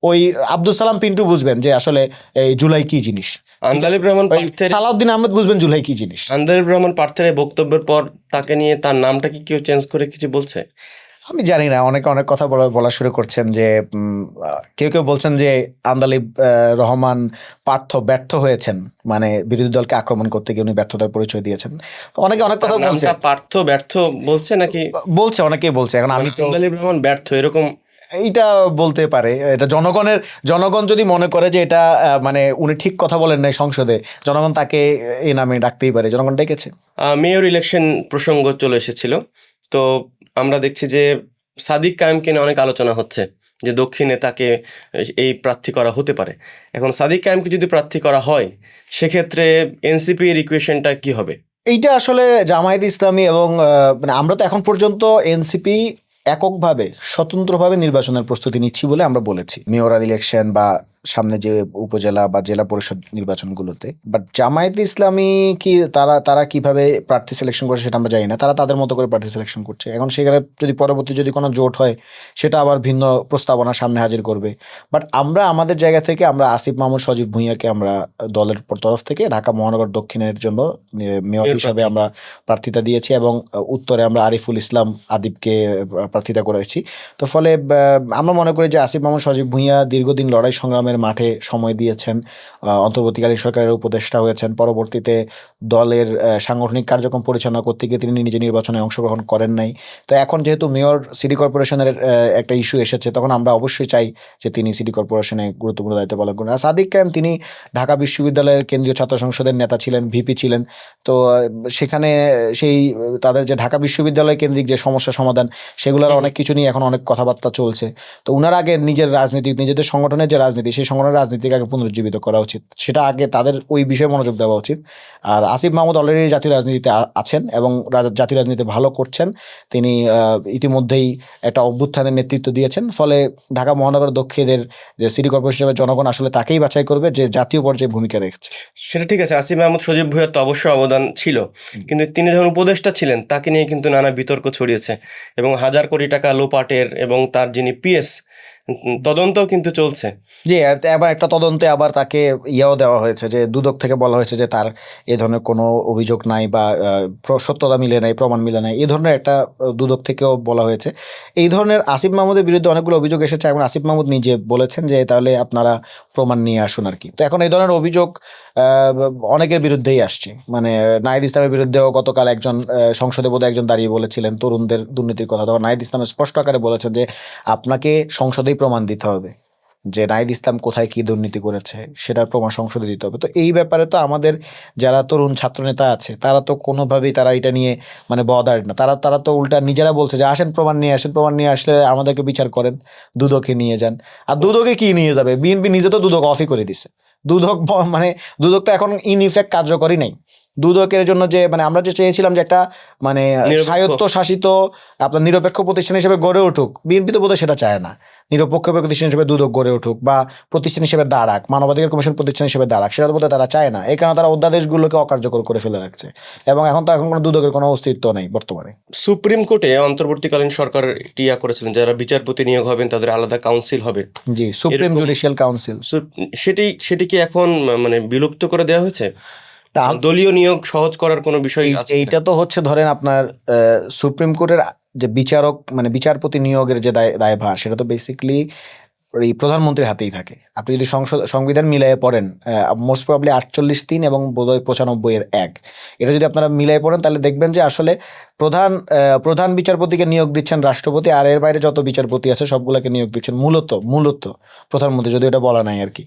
ওই আব্দুল সালাম পিন্টু বুঝবেন যে আসলে এই জুলাই কি জিনিস। আন্দালিব রহমান, সালাউদ্দিন আহমেদ বুঝবেন জুলাই কি জিনিস। আন্দালিব রহমান পার্থের বক্তব্যের পর তাকে নিয়ে তার নামটা কি কেউ চেঞ্জ করে কিছু বলছে? আমি জানি না, অনেকে অনেক কথা বলা শুরু করছেন, যে কেউ বলছেন যে আন্দালিব রহমান পার্থ ব্যর্থ হয়েছেন, মানে বিরোধী দলকে আক্রমণ করতে গিয়ে উনি ব্যর্থতার পরিচয় দিয়েছেন। অনেকে অনেক কথা বলছে, পার্থ ব্যর্থ বলছে নাকি বলছে, অনেকেই বলছে। এখন আমি তো আন্দালিব রহমান ব্যর্থ এরকম এইটা বলতে পারে, এটা জনগণ যদি মনে করে যে এটা মানে উনি ঠিক কথা বলেন নাই সংসদে, জনগণ তাকে এই নামে ডাকতেই পারে, জনগণ ডেকেছে। মেয়র ইলেকশন প্রসঙ্গ চলে এসেছিল, তো আমরা দেখছি যে সাদিক কায়েমকে নিয়ে অনেক আলোচনা হচ্ছে যে দক্ষিণে তাকে এই প্রার্থী করা হতে পারে। এখন সাদিক কায়েমকে যদি প্রার্থী করা হয় সেক্ষেত্রে এনসিপির ইকুয়েশনটা কি হবে? এইটা আসলে জামায়াত ইসলামী এবং মানে আমরা তো এখন পর্যন্ত এনসিপি এককভাবে স্বতন্ত্রভাবে নির্বাচনের প্রস্তুতি নিচ্ছি বলে আমরা বলেছি, মেয়রাল ইলেকশন বা সামনে যে উপজেলা বা জেলা পরিষদ নির্বাচনগুলোতে। বাট জামায়াত ইসলামী কি তারা কিভাবে প্রার্থী সিলেকশন করছে সেটা আমরা জানি না। তারা তাদের মতো করে প্রার্থী সিলেকশন করছে। এখন সেখানে যদি পরবর্তী যদি কোনো জোট হয় সেটা আবার ভিন্ন প্রস্তাবনা সামনে হাজির করবে। বাট আমরা আমাদের জায়গা থেকে আমরা আসিফ মাহমুদ সজীব ভুঁইয়াকে আমরা দলের তরফ থেকে ঢাকা মহানগর দক্ষিণের জন্য মেয়র হিসাবে আমরা প্রার্থিতা দিয়েছি এবং উত্তরে আমরা আরিফুল ইসলাম আদিবকে প্রার্থিতা করেছি। তো ফলে আমরা মনে করি যে আসিফ মাহমুদ সজীব ভুঁইয়া দীর্ঘদিন লড়াই সংগ্রামের মাঠে সময় দিয়েছেন, অন্তর্বর্তীকালীন সরকারের উপদেষ্টা হয়েছেন, পরবর্তীতে দলের সাংগঠনিক কার্যক্রম পরিচালনা করতে গিয়ে তিনি নিজে নির্বাচনে অংশগ্রহণ করেন নাই। তো এখন যেহেতু মেয়র সিটি কর্পোরেশনের একটা ইস্যু এসেছে, তখন আমরা অবশ্যই চাই যে তিনি সিটি কর্পোরেশনে গুরুত্বপূর্ণ দায়িত্ব পালন করেন। আর সাদিক কায়েম তিনি ঢাকা বিশ্ববিদ্যালয়ের কেন্দ্রীয় ছাত্র সংসদের নেতা ছিলেন, ভিপি ছিলেন। তো সেখানে সেই তাদের যে ঢাকা বিশ্ববিদ্যালয় কেন্দ্রিক যে সমস্যা সমাধান সেগুলোর অনেক কিছু নিয়ে এখন অনেক কথাবার্তা চলছে। তো উনার আগে নিজের রাজনীতি, নিজেদের সংগঠনের যে রাজনীতি, সেই সংগঠনের রাজনীতিকে আগে পুনরুজ্জীবিত করা উচিত, সেটা আগে তাদের ওই বিষয়ে মনোযোগ দেওয়া উচিত। আর আসিফ মাহমুদ অলরেডি জাতীয় রাজনীতিতে আছেন এবং জাতীয় রাজনীতি ভালো করছেন। তিনি ইতিমধ্যেই একটা অভ্যুত্থানের নেতৃত্ব দিয়েছেন। ফলে ঢাকা মহানগর দক্ষিণের যে সিটি কর্পোরেশন হিসেবে জনগণ আসলে তাকেই বাছাই করবে যে জাতীয় পর্যায়ে ভূমিকা রেখেছে। সেটা ঠিক আছে, আসিফ মাহমুদ সজীব ভুঁইয়ার তো অবশ্যই অবদান ছিল, কিন্তু তিনি যখন উপদেষ্টা ছিলেন তাকে নিয়ে কিন্তু নানা বিতর্ক ছড়িয়েছে এবং হাজার কোটি টাকা লোপাটের এবং তার যিনি পিএস তদন্তও কিন্তু চলছে। জি, আবার একটা তদন্তে আবার তাকে ইয়েও দেওয়া হয়েছে যে দুদক থেকে বলা হয়েছে যে তার এ ধরনের কোনো অভিযোগ নাই বা সত্যতা মিলে নাই, প্রমাণ মিলে নাই, এই ধরনের একটা দুদক থেকেও বলা হয়েছে। এই ধরনের আসিফ মাহমুদের বিরুদ্ধে অনেকগুলো অভিযোগ এসেছে এবং আসিফ মাহমুদ নিজে বলেছেন যে তাহলে আপনারা প্রমাণ নিয়ে আসুন আর কি। তো এখন এই ধরনের অভিযোগ অনেকের বিরুদ্ধেই আসছে। মানে নাহিদ ইসলামের বিরুদ্ধেও গতকাল একজন সংসদে বোধহয় একজন দাঁড়িয়ে বলেছিলেন তরুণদের দুর্নীতির কথা। তখন নাহিদ ইসলাম স্পষ্ট আকারে বলেছেন যে আপনাকে সংসদেই প্রমাণ দিতে হবে যে নাহিদ ইসলাম কোথায় কি দুর্নীতি করেছে, সেটার প্রমাণ সংসদে দিতে হবে। তো এই ব্যাপারে তো আমাদের যারা তরুণ ছাত্রনেতা আছে তারা তো কোনোভাবেই তারা এটা নিয়ে মানে বদার না। তারা তো উল্টা নিজেরা বলছে যে আসেন প্রমাণ নিয়ে আসেন, প্রমাণ নিয়ে আসলে আমাদেরকে বিচার করেন, দুদকে নিয়ে যান। আর দুদকে কি নিয়ে যাবে? বিএনপি নিজে তো দুদক অফই করে দিছে। দুদক মানে দুদক তো এখন ইন ইফেক্ট কার্যকরী নেই। দুদকের জন্য যে মানে আমরা যে চেয়েছিলাম যে একটা মানে স্বায়ত্ত শাসিত আপনার নিরপেক্ষ প্রতিষ্ঠান হিসেবে গড়ে উঠুক, বিএনপি তো বোধহয় সেটা চায় না। নিরপেক্ষ প্রতিষ্ঠান হিসেবে দুদক গড়ে উঠুক বা প্রতিষ্ঠান হিসেবে দাঁড়াক, মানবাধিকার কমিশন প্রতিষ্ঠান হিসেবে দাঁড়াক, সেটা তো বোধহয় তারা চায় না। এই কারণে তারা অধ্যাদেশগুলোকে অকার্যকর করে ফেলে রাখছে এবং এখন কোনো দুদকের কোনো অস্তিত্ব নেই বর্তমানে। সুপ্রিম কোর্টে অন্তর্বর্তীকালীন সরকার টিয়া করেছিলেন যারা বিচারপতি নিয়োগ হবেন তাদের আলাদা কাউন্সিল হবে। জি, সুপ্রিম জুডিশিয়াল কাউন্সিল। সেটি কি এখন মানে বিলুপ্ত করে দেওয়া হয়েছে? দলীয় নিয়োগ সহজ করার কোনো বিষয় আছে? এইটা তো হচ্ছে ধরেন আপনার সুপ্রিম কোর্টের যে বিচারক মানে বিচারপতি নিয়োগের যে দায়ভার, সেটা তো বেসিক্যালি এই প্রধানমন্ত্রীর হাতেই থাকে। আপনি যদি সংবিধান মিলিয়ে পড়েন মোস্ট প্রবাবলি 48(3) এবং বোধহয় 95(1) এটা যদি আপনারা মিলিয়ে পড়েন তাহলে দেখবেন যে আসলে প্রধান বিচারপতিকে নিয়োগ দিচ্ছেন রাষ্ট্রপতি, আর এর বাইরে যত বিচারপতি আছে সবগুলোকে নিয়োগ দিচ্ছেন মূলত প্রধানমন্ত্রী, যদি এটা বলা নাই আর কি।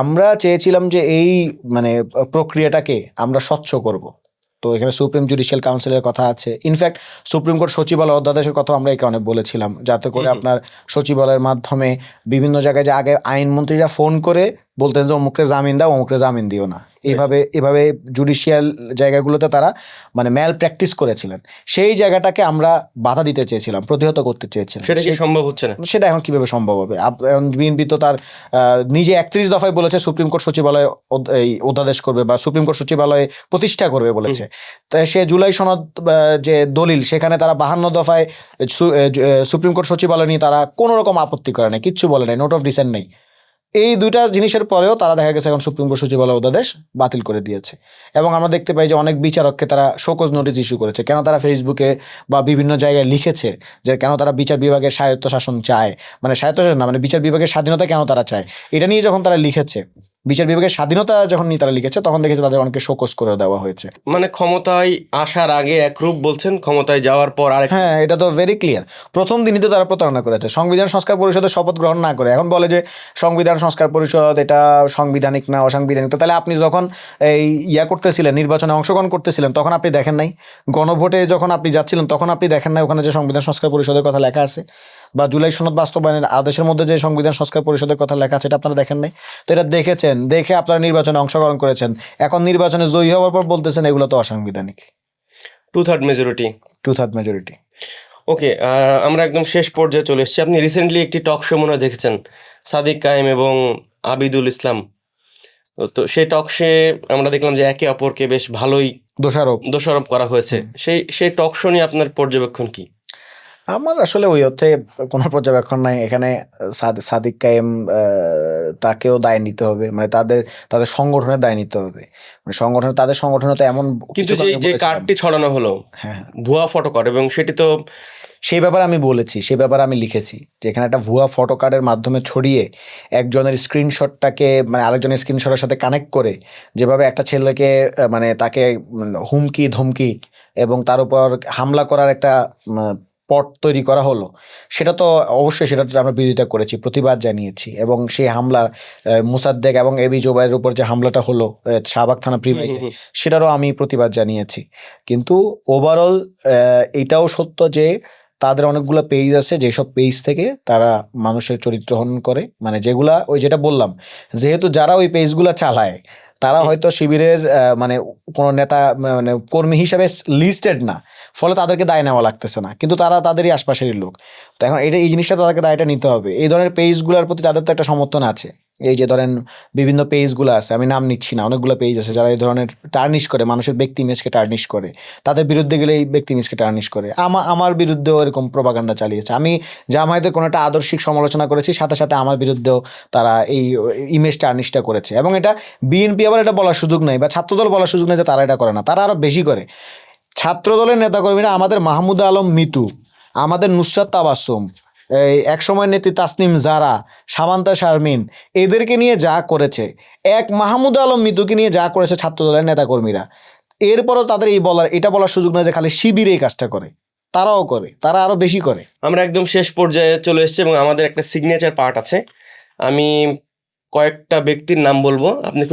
আমরা চেয়েছিলাম যে এই মানে প্রক্রিয়াটাকে আমরা স্বচ্ছ করব। তো এখানে সুপ্রিম জুডিশিয়াল কাউন্সিলের কথা আছে। ইনফ্যাক্ট সুপ্রিম কোর্ট সচিবালয় অধ্যাদেশের কথা আমরা এখানে বলেছিলাম, যাতে করে আপনার সচিবালয়ের মাধ্যমে বিভিন্ন জায়গায় যে আগে আইনমন্ত্রীরা ফোন করে বলতেন যে অমুকরে জামিন দাও, অমুকরে জামিন দিও না, এভাবে জুডিশিয়াল জায়গাগুলোতে তারা মানে ম্যাল প্র্যাকটিস করেছিলেন। সেই জায়গাটাকে আমরা বাধা দিতে চেয়েছিলাম, প্রতিহত করতে চেয়েছিলাম। সেটা কি সম্ভব হচ্ছে না? সেটা এখন কিভাবে সম্ভব হবে? বিএনপি তো তার নিজে 31 দফায় বলেছে সুপ্রিম কোর্ট সচিবালয় এই অধ্যাদেশ করবে বা সুপ্রিম কোর্ট সচিবালয় প্রতিষ্ঠা করবে বলেছে। তাই সে জুলাই সনদ যে দলিল, সেখানে তারা 52 দফায় সুপ্রিম কোর্ট সচিবালয় নিয়ে তারা কোনো রকম আপত্তি করে নাই, কিচ্ছু বলে নাই, নোট অফ ডিসেন্ট নেই। এই দুইটা জিনিসের পরেও তারা দেখা গেছে এখন সুপ্রিম কোর্ট সচিবালয় অধ্যাদেশ বাতিল করে দিয়েছে। এবং আমরা দেখতে পাই যে অনেক বিচারককে তারা শোকজ নোটিশ ইস্যু করেছে। কেন তারা ফেসবুকে বা বিভিন্ন জায়গায় লিখেছে যে কেন তারা বিচার বিভাগের স্বায়ত্তশাসন চায়, মানে স্বায়ত্তশাসন না মানে বিচার বিভাগের স্বাধীনতা কেন তারা চায়, এটা নিয়ে যখন তারা লিখেছে বিচার বিভাগের স্বাধীনতা যখন নিয়ে তারা লিখেছে তখন দেখেছে তাদের অনেকে শোকজ করে দেওয়া হয়েছে। মানে ক্ষমতায় আসার আগে এক রূপ বলছেন, ক্ষমতায় যাওয়ার পর আরেক। হ্যাঁ, এটা তো ভেরি ক্লিয়ার। প্রথম দিনই তো তারা প্রতারণা করেছে, সংবিধান সংস্কার পরিষদের শপথ গ্রহণ না করে এখন বলে যে সংবিধান সংস্কার পরিষদ এটা সাংবিধানিক না অসাংবিধানিক। তো তাহলে আপনি যখন এই করতেছিলেন, নির্বাচনে অংশগ্রহণ করতেছিলেন, তখন আপনি দেখেন নাই? গণভোটে যখন আপনি যাচ্ছিলেন তখন আপনি দেখেন নাই ওখানে যে সংবিধান সংস্কার পরিষদের কথা লেখা আছে, বা জুলাই সনদ বাস্তবায়নের আদেশের মধ্যে যে সংবিধান সংস্কার পরিষদের কথা লেখা আছে, এটা আপনারা দেখেন নাই? তো এটা দেখেছেন, দেখে আপনারা নির্বাচনে অংশগ্রহণ করেছেন, এখন নির্বাচনে জয়ী হওয়ার পর বলতেছেন এগুলো তো অসাংবিধানিক। 2/3 মেজরিটি। 2/3 মেজরিটি। ওকে, আমরা একদম শেষ পর্যায়ে চলে এসেছি। আপনি রিসেন্টলি একটি টক শো মনে হয় দেখেছেন, সাদিক কায়েম এবং আবিদুল ইসলাম। তো সেই টক শো আমরা দেখলাম যে একে অপরকে বেশ ভালোই দোষারোপ করা হয়েছে। সেই টক শো নিয়ে আপনার পর্যবেক্ষণ কি? আমার আসলে ওই অর্থে কোনো পর্যবেক্ষণ নাই এখানে। সাদিক কায়েম তাকেও দায় নিতে হবে, মানে তাদের সংগঠনের দায় নিতে হবে, মানে তাদের সংগঠনে তো এমন কিন্তু যে কার্ডটি ছড়ানো হলো, হ্যাঁ, ভুয়া ফটো কার্ড, এবং সেটি তো সেই ব্যাপারে আমি বলেছি, সেই ব্যাপারে আমি লিখেছি যে এখানে একটা ভুয়া ফটো কার্ডের মাধ্যমে ছড়িয়ে একজনের স্ক্রিনশটটাকে মানে আরেকজনের স্ক্রিনশটের সাথে কানেক্ট করে যেভাবে একটা ছেলেকে মানে তাকে হুমকি ধমকি এবং তার উপর হামলা করার একটা পট তৈরি করা হলো, সেটা তো অবশ্যই সেটা আমরা বিরোধিতা করেছি, প্রতিবাদ জানিয়েছি। এবং সেই হামলা মুসাদ্দেক এবং এবি জোবাইয়ের উপর যে হামলাটা হলো শাহবাগ থানা প্রিমাইজে, সেটারও আমি প্রতিবাদ জানিয়েছি। কিন্তু ওভারঅল এটাও সত্য যে তাদের অনেকগুলো পেজ আছে, যেসব পেজ থেকে তারা মানুষের চরিত্র হনন করে, মানে যেগুলা ওই যেটা বললাম, যেহেতু যারা ওই পেজগুলো চালায় তারা হয়তো শিবিরের মানে কোনো নেতা মানে কর্মী হিসাবে লিস্টেড না, ফলে তাদেরকে দায় নেওয়া লাগতেছে না, কিন্তু তারা তাদেরই আশপাশেরই লোক। তো এখন এই জিনিসটা তাদেরকে দায়টা নিতে হবে। এই ধরনের পেজগুলোর প্রতি তাদের তো একটা সমর্থন আছে। এই যে ধরেন বিভিন্ন পেজগুলো আছে, আমি নাম নিচ্ছি না, অনেকগুলো পেজ আছে যারা এই ধরনের টার্নিশ করে, মানুষের ব্যক্তি ইমেজকে টার্নিশ করে, তাদের বিরুদ্ধে গেলে এই ব্যক্তি ইমেজকে টার্নিশ করে। আমার বিরুদ্ধেও এরকম প্রোপাগান্ডা চালিয়েছে। আমি জামায়াতের কোনো একটা আদর্শিক সমালোচনা করেছি, সাথে সাথে আমার বিরুদ্ধেও তারা এই ইমেজ টার্নিশটা করেছে। এবং এটা বিএনপি আবার এটা বলার সুযোগ নেই, বা ছাত্রদল বলার সুযোগ নেই যে তারা এটা করে না, তারা আরও বেশি করে। ছাত্রদলের নেতাকর্মীরা আমাদের মাহমুদা আলম মিতু, আমাদের নুসরাত তাবাসসুম, এই একসময় নেত্রী তাসনিম জারা, সামান্তা শারমিন, এদেরকে নিয়ে যা করেছে, এক মাহমুদা আলম মিতুকে নিয়ে যা করেছে ছাত্রদলের নেতাকর্মীরা, এরপরও তাদের এটা বলার সুযোগ নয় যে খালি শিবির এই কাজটা করে, তারাও করে, তারা আরও বেশি করে। আমরা একদম শেষ পর্যায়ে চলে এসেছি এবং আমাদের একটা সিগনেচার পার্ট আছে। আমি কয়েকটা ব্যক্তির নাম বলবো, আপনি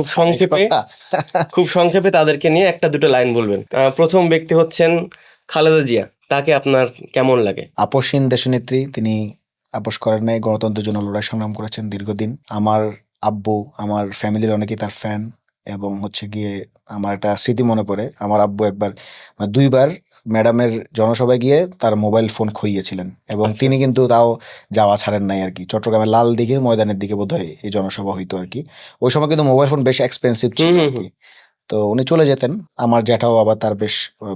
খুব সংক্ষেপে তাদেরকে নিয়ে একটা দুটো লাইন বলবেন। প্রথম ব্যক্তি হচ্ছেন খালেদা জিয়া, তাকে আপনার কেমন লাগে? আপসহীন দেশনেত্রী, তিনি আপোষ করেন নাই, গণতন্ত্রের জন্য লড়াই সংগ্রাম করেছেন দীর্ঘদিন। আমার আব্বু, আমার ফ্যামিলির অনেকেই তার ফ্যান, এবং হচ্ছে গিয়ে আমার একটা স্মৃতি মনে পড়ে, আমার আব্বু একবার মানে 2বার ম্যাডামের জনসভায় গিয়ে তার মোবাইল ফোন খুইয়েছিলেন, এবং তিনি কিন্তু তাও যাওয়া ছাড়েন নাই আর কি। চট্টগ্রামের লাল দিঘির ময়দানের দিকে বোধহয় এই জনসভা হইতো আর কি। ওই সময় কিন্তু মোবাইল ফোন বেশ এক্সপেন্সিভ ছিল আর কি। তো উনি চলে যেতেন, আমার জ্যাঠাও আবার তার বেশ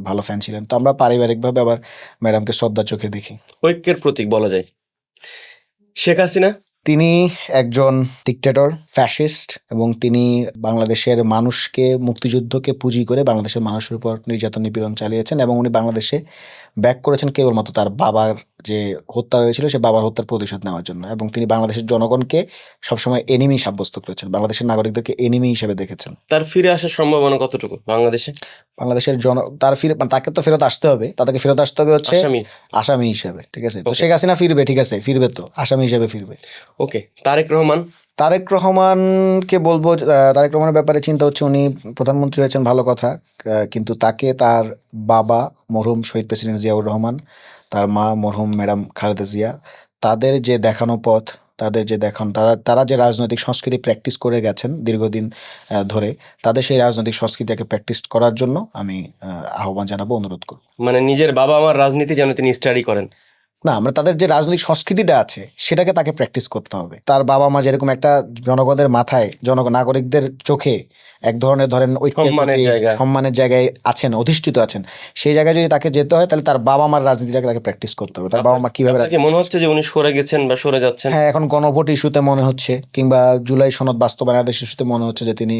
ভালো ফ্যান ছিলেন। তো আমরা পারিবারিকভাবে আবার ম্যাডামকে শ্রদ্ধা চোখে দেখি। ঐক্যের প্রতীক বলা যায়। শেখ হাসিনা, তিনি একজন ডিক্টেটর, ফ্যাসিস্ট, এবং তিনি বাংলাদেশের মানুষকে, মুক্তিযুদ্ধকে পুঁজি করে বাংলাদেশের মানুষের উপর নির্যাতন নিপীড়ন চালিয়েছেন, এবং উনি বাংলাদেশে ব্যাক করেছেন কেবলমাত্র তার বাবার যে হত্যা হয়েছিল সে বাবার হত্যার প্রতিশোধ নেওয়ার জন্য। এবং তিনি বাংলাদেশের জনগণকে সবসময় এনিমি সাব্যস্ত করেছেন, বাংলাদেশের নাগরিকদেরকে এনিমি হিসেবে দেখেছেন। তার ফিরে আসার সম্ভাবনা কতটুকু বাংলাদেশের তাকে তো ফেরত আসতে হবে, তাদেরকে ফেরত আসতে হবে হচ্ছে আসামি হিসেবে, ঠিক আছে? তো শেখ হাসিনা ফিরবে, ঠিক আছে, ফিরবে, তো আসামি হিসেবে ফিরবে। ওকে, তারেক রহমানকে বলবো, তারেক রহমানের ব্যাপারে চিন্তা হচ্ছে, উনি প্রধানমন্ত্রী হয়েছেন ভালো কথা, কিন্তু তাকে তার বাবা মরহুম শহীদ প্রেসিডেন্ট জিয়াউর রহমান, তার মা মরহুম ম্যাডাম খালেদা জিয়া, তাদের যে দেখানো পথ, তারা যে রাজনৈতিক সংস্কৃতি প্র্যাকটিস করে গেছেন দীর্ঘদিন ধরে, তাদের সেই রাজনৈতিক সংস্কৃতিকে প্র্যাকটিস করার জন্য আমি আহ্বান জানাবো, অনুরোধ করব। মানে নিজের বাবা আমার রাজনীতি যেন তিনি স্টাডি করেন। না, আমরা তাদের যে রাজনৈতিক সংস্কৃতিটা আছে সেটাকে তাকে প্র্যাকটিস করতে হবে। তার বাবা মা যেরকম একটা জনগণের মাথায়, নাগরিকদের চোখে এক ধরনের ধরেন সম্মানের জায়গায় আছেন, অধিষ্ঠিত আছেন, সেই জায়গায় যদি তাকে যেতে হয় তাহলে তার বাবা মার রাজনীতিটাকে তাকে প্র্যাকটিস করতে হবে। তার বাবা মা কিভাবে মনে হচ্ছে যে উনি সরে গেছেন বা সরে যাচ্ছেন? হ্যাঁ, এখন গণভোট ইস্যুতে মনে হচ্ছে, কিংবা জুলাই সনদ বাস্তবায়ন আদেশ ইস্যুতে মনে হচ্ছে যে তিনি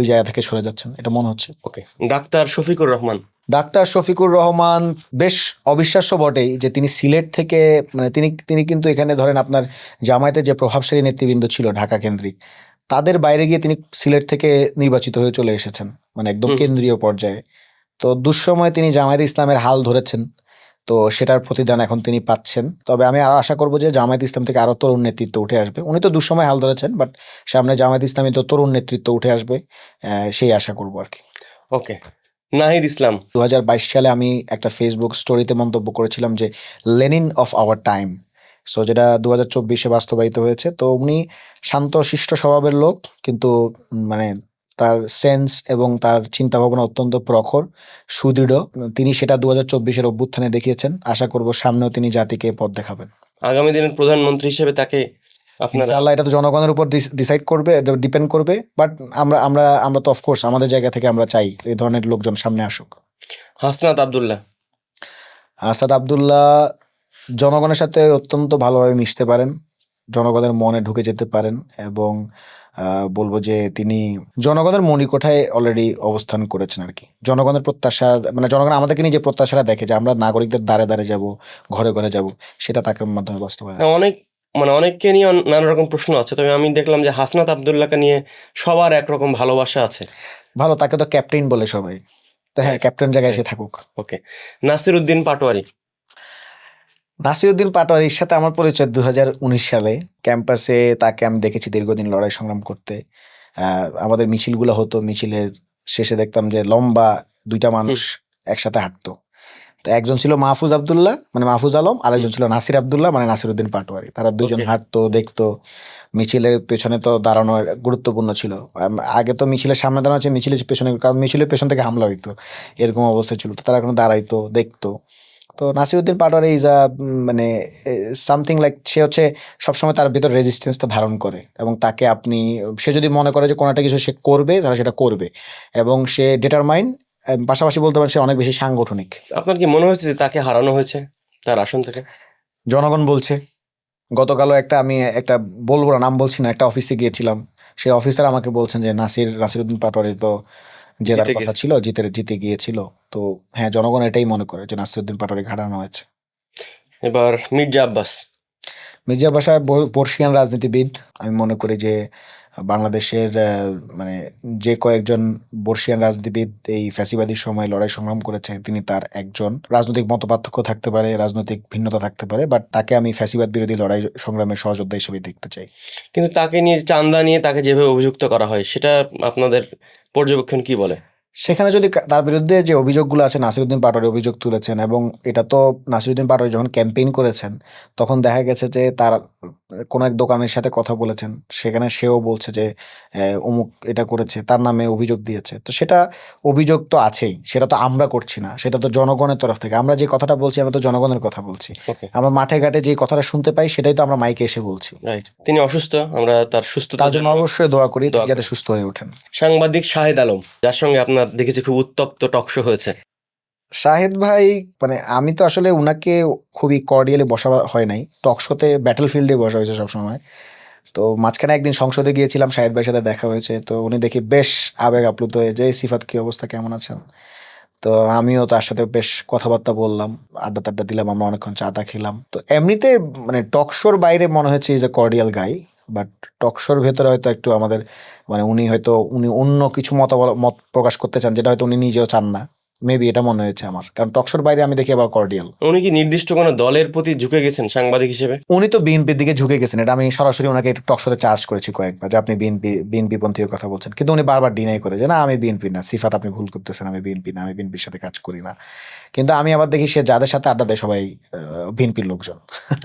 ওই জায়গা থেকে সরে যাচ্ছেন, এটা মনে হচ্ছে। ওকে, ডাক্তার শফিকুর রহমান বেশ অবিশ্বাস্য বটেই যে তিনি সিলেট থেকে, মানে তিনি কিন্তু এখানে ধরেন আপনার জামায়াতের যে প্রভাবশালী নেতৃবৃন্দ ছিল ঢাকা কেন্দ্রিক, তাদের বাইরে গিয়ে তিনি সিলেট থেকে নির্বাচিত হয়ে চলে এসেছেন, মানে একদম কেন্দ্রীয় পর্যায়ে। তো দুঃসময়ে তিনি জামায়াতে ইসলামের হাল ধরেছেন, তো সেটার প্রতিদান এখন তিনি পাচ্ছেন। তবে আমি আরো আশা করবো যে জামায়াত ইসলাম থেকে আরো তরুণ নেতৃত্ব উঠে আসবে। উনি তো দুঃসময় হাল ধরেছেন, বাট সামনে জামায়াত ইসলামী তো তরুণ নেতৃত্ব উঠে আসবে, সেই আশা করবো আর কি। ওকে, নাহিদ ইসলাম। 2022 সালে আমি একটা ফেসবুক স্টোরিতে মন্তব্য করেছিলাম যে Lenin of our time, so যেটা 2024-এ বাস্তবায়িত হয়েছে। তো উনি শান্ত শিষ্ট স্বভাবের লোক, কিন্তু মানে তার সেন্স এবং তার চিন্তা ভাবনা অত্যন্ত প্রখর, সুদৃঢ়। তিনি সেটা 2024-এর অভ্যুত্থানে দেখিয়েছেন। আশা করব সামনেও তিনি জাতিকে পথ দেখাবেন। আগামী দিনের প্রধানমন্ত্রী হিসেবে তাকে আপনারা ইনশাআল্লাহ এটা তো জনগণের উপর ডিসাইড করবে, ডিপেন্ড করবে। বাট আমরা আমরা আমরা তো অফকোর্স আমাদের জায়গা থেকে আমরা চাই এই ধরনের লোকজন সামনে আসুক। হাসনাত আব্দুল্লাহ। আসাদ আব্দুল্লাহ জনগণের সাথে অত্যন্ত ভালোভাবে মিশতে পারেন, জনগণের মনে ঢুকে যেতে পারেন, এবং বলবো যে তিনি জনগণের মণিকোঠায় অলরেডি অবস্থান করেছেন আর কি। জনগণের প্রত্যাশা, মানে জনগণ আমাদেরকে নিয়ে যে প্রত্যাশাটা দেখে যে আমরা নাগরিকদের দ্বারে দ্বারে যাব, ঘরে ঘরে যাব, সেটা তাকে মাধ্যমে বাস্তবায়ন। হ্যাঁ, অনেককে নিয়ে নানা রকম প্রশ্ন আছে, তবে আমি দেখলাম যে হাসনাত আব্দুল্লাহকে নিয়ে সবার একরকম ভালোবাসা আছে। ভালো, তাকে তো ক্যাপ্টেন বলে সবাই, তো হ্যাঁ ক্যাপ্টেন জায়গায় এসে থাকুক। ওকে, নাসিরউদ্দিন পাটোয়ারি। নাসিরউদ্দিন পাটোয়ারির সাথে আমার পরিচয় 2019 সালে। ক্যাম্পাসে তাকে আমি দেখেছি দীর্ঘদিন লড়াই সংগ্রাম করতে। আমাদের মিছিলগুলো হতো, মিছিলের শেষে দেখতাম যে লম্বা দুইটা মানুষ একসাথে হাঁটতো। তো একজন ছিল মাহফুজ আব্দুল্লাহ, মানে মাহফুজ আলম, আর একজন ছিল নাসির আব্দুল্লাহ, মানে নাসিরউদ্দিন পাটোয়ারি। তারা দুজন হাঁটতো, দেখতো। মিছিলের পেছনে তো দাঁড়ানো গুরুত্বপূর্ণ ছিল। আগে তো মিছিলের সামনে দাঁড়ানো হচ্ছে, মিছিলের পেছনে, কারণ মিছিলের পেছন থেকে হামলা হইতো, এরকম অবস্থা ছিল। তো তারা এখন দাঁড়াইতো, দেখতো। তো নাসিরউদ্দিন পাটোয়ারি ইজ মানে সামথিং লাইক, সে হচ্ছে সবসময় তার ভিতর রেজিস্ট্যান্সটা ধারণ করে, এবং তাকে আপনি, সে যদি মনে করে যে কোনো একটা কিছু সে করবে, তাহলে সেটা করবে, এবং সে ডিটারমাইন। পাশাপাশি বলতে পারেন সে অনেক বেশি সাংগঠনিক। আপনার কি মনে হয়েছে যে তাকে হারানো হয়েছে তার আসন থেকে? জনগণ বলছে। গতকালও আমি একটা বলবো না, নাম বলছি না, একটা অফিসে গিয়েছিলাম, সেই অফিসার আমাকে বলছেন যে নাসিরউদ্দিন পাটোয়ারি তো জেতার কথা ছিল, জিতে গিয়েছিল। তো হ্যাঁ, জনগণ এটাই মনে করে যে নাসিরউদ্দিন পাটোয়ারি হারানো হয়েছে। এবার মির্জা আব্বাস। মির্জা আব্বাস বর্ষিয়ান রাজনীতিবিদ। আমি মনে করি যে বাংলাদেশের মানে যে কয়েকজন বর্ষিয়ান রাজনীতিবিদ এই ফ্যাসিবাদীর সময় লড়াই সংগ্রাম করেছে, তিনি তার একজন। রাজনৈতিক মতপার্থক্য থাকতে পারে, রাজনৈতিক ভিন্নতা থাকতে পারে, বাট তাকে আমি ফ্যাসিবাদ বিরোধী লড়াই সংগ্রামের সহযোদ্ধা হিসেবে দেখতে চাই। কিন্তু তাকে নিয়ে চান্দা নিয়ে তাকে যেভাবে অভিযুক্ত করা হয়, সেটা আপনাদের পর্যবেক্ষণ কি বলে? সেখানে যদি তার বিরুদ্ধে যে অভিযোগগুলো আছে, নাসিরউদ্দিন পাটোয়ারি অভিযোগ তুলেছেন, এবং এটা তো নাসিরউদ্দিন পাটোয়ারি যখন ক্যাম্পেইন করেছেন তখন দেখা গেছে যে তার কোনো এক দোকানের সাথে কথা বলেছেন, সেখানে সেও বলছে যে অমুক এটা করেছে, তার নামে অভিযোগ দিয়েছে। তো সেটা অভিযোগ তো আছেই, সেটা তো আমরা করছি না, সেটা তো জনগণের তরফ থেকে। আমরা যে কথাটা বলছি, আমরা তো জনগণের কথা বলছি। আমরা মাঠে ঘাটে যে কথাটা শুনতে পাই, সেটাই তো আমরা মাইকে এসে বলছি। রাইট, তিনি অসুস্থ, আমরা তার সুস্থতার জন্য অবশ্যই দোয়া করি যাতে সুস্থ হয়ে ওঠেন। সাংবাদিক শাহেদ আলম, যার সঙ্গে আপনার দেখেছি খুব উত্তপ্ত টকশো হয়েছে। শাহেদ ভাই, মানে আমি তো আসলে উনাকে খুবই কর্ডিয়ালি বসা হয় নাই, টকশোতে ব্যাটল ফিল্ডে বসা হয়েছে সবসময়। তো মাঝখানে একদিন সংসদে গিয়েছিলাম, শাহেদ ভাইয়ের সাথে দেখা হয়েছে। তো উনি দেখি বেশ আবেগ আপ্লুত হয়ে যে, সিফাত কি অবস্থা, কেমন আছেন? তো আমিও তার সাথে বেশ কথাবার্তা বললাম, আড্ডা টাড্ডা দিলাম, আমরা অনেকক্ষণ চা টা খেলাম। তো এমনিতে মানে টকশোর বাইরে মনে হচ্ছে is a cordial guy, but টকশোর ভেতরে হয়তো একটু আমাদের, মানে উনি অন্য কিছু মত প্রকাশ করতে চান, যেটা হয়তো উনি নিজেও চান না। মেবি এটা মনে হয়েছে আমার, কারণ টকশোর বাইরে আমি দেখি আবার কর্ডিয়াল। উনি কি নির্দিষ্ট কোনো দলের প্রতি ঝুঁকে গেছেন সাংবাদিক হিসেবে? উনি তো বিএনপির দিকে ঝুঁকে গেছেন, এটা আমি সরাসরি ওনাকে টকশোতে চার্জ করেছি কয়েকবার যে আপনি বিএনপি পন্থী কথা বলছেন, কিন্তু উনি বারবার ডিনাই করে যে না, আমি বিএনপি না, সিফাত আপনি ভুল করতেছেন, আমি বিএনপি না, আমি বিএনপির সাথে কাজ করি না। কিন্তু আমি আবার দেখি সে যাদের সাথে আড্ডা দেয় সবাই বিএনপির লোকজন।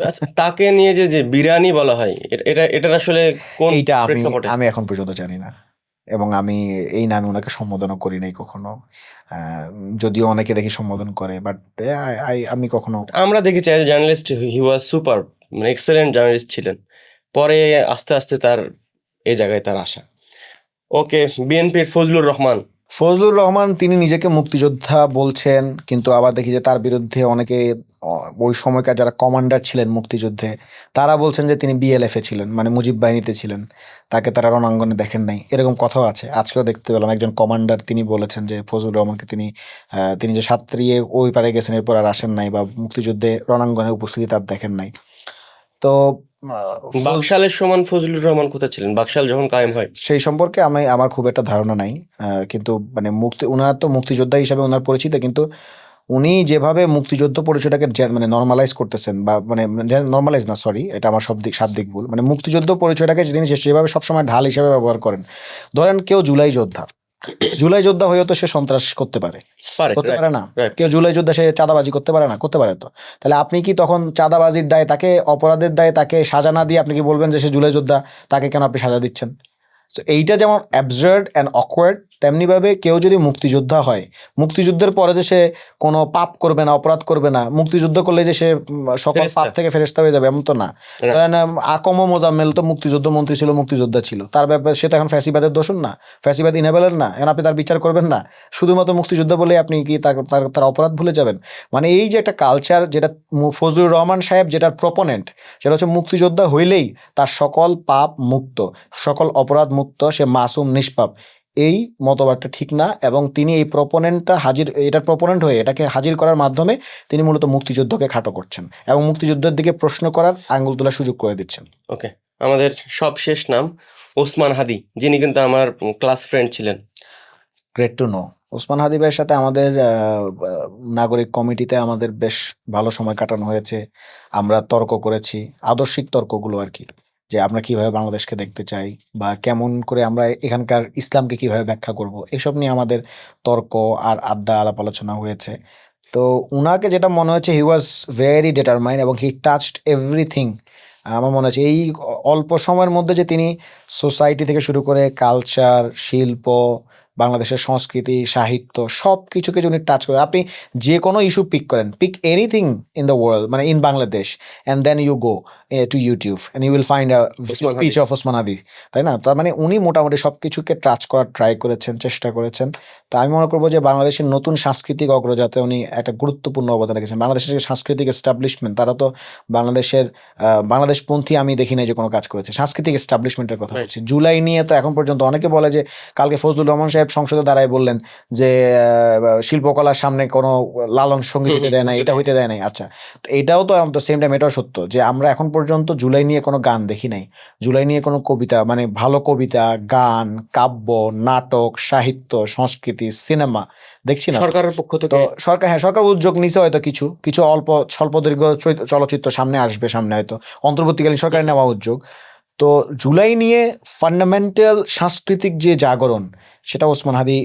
আচ্ছা, তাকে নিয়ে যে বিরানি বলা হয়, এটার আসলে কোন এইটা প্রেক্ষাপটে? আমি এখন পর্যন্ত জানি না, এবং আমি এই নামে ওনাকে সম্বোধনও করি নাই কখনো, যদিও অনেকে দেখি সম্বোধন করে, বাট আমি কখনো। আমরা দেখেছি as a journalist he was super, মানে এক্সেলেন্ট জার্নালিস্ট ছিলেন। পরে আস্তে আস্তে তার এই জায়গায় তার আসা। ওকে, বিএনপির ফজলুর রহমান, তিনি নিজেকে মুক্তিযোদ্ধা বলছেন, কিন্তু আবার দেখি যে তার বিরুদ্ধে অনেকে, ওই সময়কার যারা কমান্ডার ছিলেন মুক্তিযুদ্ধে, তারা বলছেন যে তিনি বিএলএফ এ ছিলেন, মানে মুজিব বাহিনীতে ছিলেন, তাকে তারা রণাঙ্গনে দেখেন নাই, এরকম কথাও আছে। আজকেও দেখতে পেলাম একজন কমান্ডার তিনি বলেছেন যে ফজলুর রহমানকে তিনি যে সাঁতরিয়ে ওই পারে গেছেন, এরপর আর আসেন নাই, বা মুক্তিযুদ্ধে রণাঙ্গনে উপস্থিতি তার দেখেন নাই। তো বাকশালের সমান ফজলুর রহমান কোথায় ছিলেন বাকশাল যখন কায়েম হয়? সেই সম্পর্কে আমার খুব একটা ধারণা নাই, কিন্তু মানে উনার তো মুক্তিযোদ্ধা হিসাবে ওনার পরিচিত, কিন্তু উনি যেভাবে মুক্তিযুদ্ধ পরিচয়টাকে মানে নর্মালাইজ করতেছেন, বা মানে নর্মালাইজ না, সরি, এটা আমার শাব্দিক ভুল, মানে মুক্তিযুদ্ধ পরিচয়টাকে যিনি যেভাবে সবসময় ঢাল হিসেবে ব্যবহার করেন। ধরেন কেউ জুলাই যোদ্ধা হয়েও তো সে সন্ত্রাস করতে পারে না? কেউ জুলাই যোদ্ধা সে চাঁদাবাজি করতে পারে না? করতে পারে। তো তাহলে আপনি কি তখন চাঁদাবাজির দায়ে, তাকে অপরাধের দায়ে তাকে সাজা না দিয়ে আপনি কি বলবেন যে সে জুলাই যোদ্ধা, তাকে কেন আপনি সাজা দিচ্ছেন? তো এইটা যেমন অ্যাবসার্ড অ্যান্ড অকওয়ার্ড, তেমনিভাবে কেউ যদি মুক্তিযোদ্ধা হয়, মুক্তিযুদ্ধের পরে যে সে কোনো পাপ করবে না, অপরাধ করবে না, মুক্তিযুদ্ধ করলে যে সে সকল পাপ থেকে ফেরেশতা হয়ে যাবে, এমন তো না। কারণ আকম মোজাম্মেল তো মুক্তিযুদ্ধ মন্ত্রী ছিল, মুক্তিযোদ্ধা ছিল, তার ব্যাপারে সে তো এখন ফ্যাসিবাদের দোষণ না, ফ্যাসিবাদ ইনেবলার না, এখন আপনি তার বিচার করবেন না শুধুমাত্র মুক্তিযুদ্ধ বলে আপনি কি তার অপরাধ ভুলে যাবেন? মানে এই যে একটা কালচার, যেটা ফজলুর রহমান সাহেব যেটার প্রপোনেন্ট, সেটা হচ্ছে মুক্তিযোদ্ধা হইলেই তার সকল পাপ মুক্ত, সকল অপরাধ মুক্ত, সে মাসুম নিষ্পাপ। এই মতবাদটা ঠিক না, এবং তিনি এই এটার প্রপোনেন্ট হয়ে এটাকে হাজির করার মাধ্যমে তিনি মূলত মুক্তিযুদ্ধকে খাটো করছেন এবং মুক্তিযুদ্ধের দিকে প্রশ্ন করার আঙ্গুল তোলার সুযোগ করে দিচ্ছেন। ওকে, আমাদের সবশেষ নাম ওসমান হাদি, যিনি কিন্তু আমার ক্লাস ফ্রেন্ড ছিলেন। Great to know. ওসমান হাদি ভাইয়ের সাথে আমাদের নাগরিক কমিটিতে আমাদের বেশ ভালো সময় কাটানো হয়েছে। আমরা তর্ক করেছি, আদর্শিক তর্কগুলো আর কি, যে আমরা কিভাবে বাংলাদেশকে দেখতে চাই, বা কেমন করে আমরা এখানকার ইসলামকে কিভাবে ব্যাখ্যা করব, এসব নিয়ে আমাদের তর্ক আর আড্ডা আলাপ আলোচনা হয়েছে। তো উনাকে যেটা মনে হচ্ছে, হি ওয়াজ ভেরি ডিটারমাইন্ড এবং হি টাচড এভরিথিং। আমার মনে হচ্ছে এই অল্প সময়ের মধ্যে যে তিনি সোসাইটি থেকে শুরু করে কালচার, শিল্প, বাংলাদেশের সংস্কৃতি, সাহিত্য, সব কিছুকে উনি টাচ করে। আপনি যে কোনো issue pick anything in the world, মানে in Bangladesh, and then you go to YouTube and you will find a speech of Osman হাদি, তাই না? তার মানে উনি মোটামুটি সব কিছুকে টাচ করার ট্রাই করেছেন, চেষ্টা করেছেন। তো আমি মনে করবো যে বাংলাদেশের নতুন সাংস্কৃতিক অগ্রযাত্রায় উনি একটা গুরুত্বপূর্ণ অবদান রেখেছেন। বাংলাদেশের যে সাংস্কৃতিক এস্টাবলিশমেন্ট, তারা তো বাংলাদেশপন্থী আমি দেখি নাই যে কোনো কাজ করেছে। সাংস্কৃতিক এস্টাবলিশমেন্টের কথা বলছি। জুলাই নিয়ে তো এখন পর্যন্ত অনেকে বলে যে কালকে ফজলুর রহমান সাহেব সংসদে দাঁড়ায় বললেন যে শিল্পকলার সামনে কোনো লালন সঙ্গীত হইতে দেয় নাই, এটা হইতে দেয় নাই। আচ্ছা, তো এটাও তো দ্য সেম টাইম এটাও সত্য যে আমরা এখন পর্যন্ত জুলাই নিয়ে কোনো গান দেখি নাই, জুলাই নিয়ে কোনো কবিতা, মানে ভালো কবিতা, গান, কাব্য, নাটক, সাহিত্য, সংস্কৃতি, সিনেমা দেখছি না। সরকারের পক্ষ থেকে সরকার উদ্যোগ নিছে হয়তো, কিছু অল্প স্বল্প দীর্ঘ চলচ্চিত্র সামনে আসবে, সামনে হয়তো অন্তর্বর্তীকালীন সরকারের নেওয়া উদ্যোগ। তো জুলাই নিয়ে ফান্ডামেন্টাল সাংস্কৃতিক যে জাগরণ, সেটা ওসমান হাদি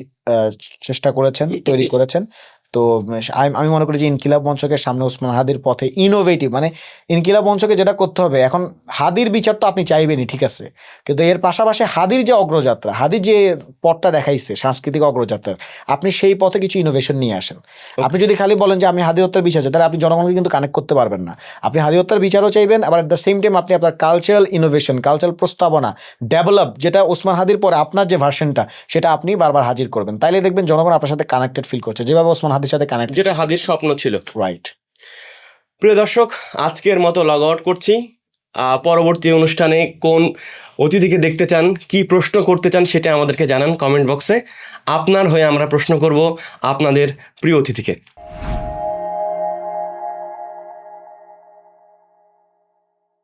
চেষ্টা করেছেন, তৈরি করেছেন। তো আমি মনে করি যে ইনকিলাব মঞ্চকে সামনে ওসমান হাদির পথে ইনোভেটিভ, মানে ইনকিলাব মঞ্চকে যেটা করতে হবে এখন, হাদির বিচার তো আপনি চাইবেনই, ঠিক আছে, কিন্তু এর পাশাপাশি হাদির যে অগ্রযাত্রা, হাদির যে পথটা দেখাইছে সাংস্কৃতিক অগ্রযাত্রার, আপনি সেই পথে কিছু ইনোভেশন নিয়ে আসেন। আপনি যদি খালি বলেন যে আমি হাদি হত্যার বিচার চাই, তাহলে আপনি জনগণকে কিন্তু কানেক্ট করতে পারবেন না। আপনি হাদি হত্যার বিচারও চাইবেন, আবার অ্যাট দ্য সেম টাইম আপনি আপনার কালচারাল ইনোভেশন, কালচারাল প্রস্তাবনা ডেভেলপ, যেটা ওসমান হাদির পরে আপনার যে ভার্সনটা, সেটা আপনি বারবার হাজির করবেন। তাইলে দেখবেন জনগণ আপনার সাথে কানেক্টেড ফিল করছে, যেভাবে ওসমান হাদির সাথে কানেক্ট, যেটা হাদির স্বপ্ন ছিল। রাইট। প্রিয় দর্শক, আজকের মতো লগ আউট করছি। পরবর্তী অনুষ্ঠানে কোন অতিথিকে দেখতে চান, কি প্রশ্ন করতে চান, সেটা আমাদেরকে জানান কমেন্ট বক্সে। আপনার হয়ে আমরা প্রশ্ন করব আপনাদের প্রিয় অতিথিকে।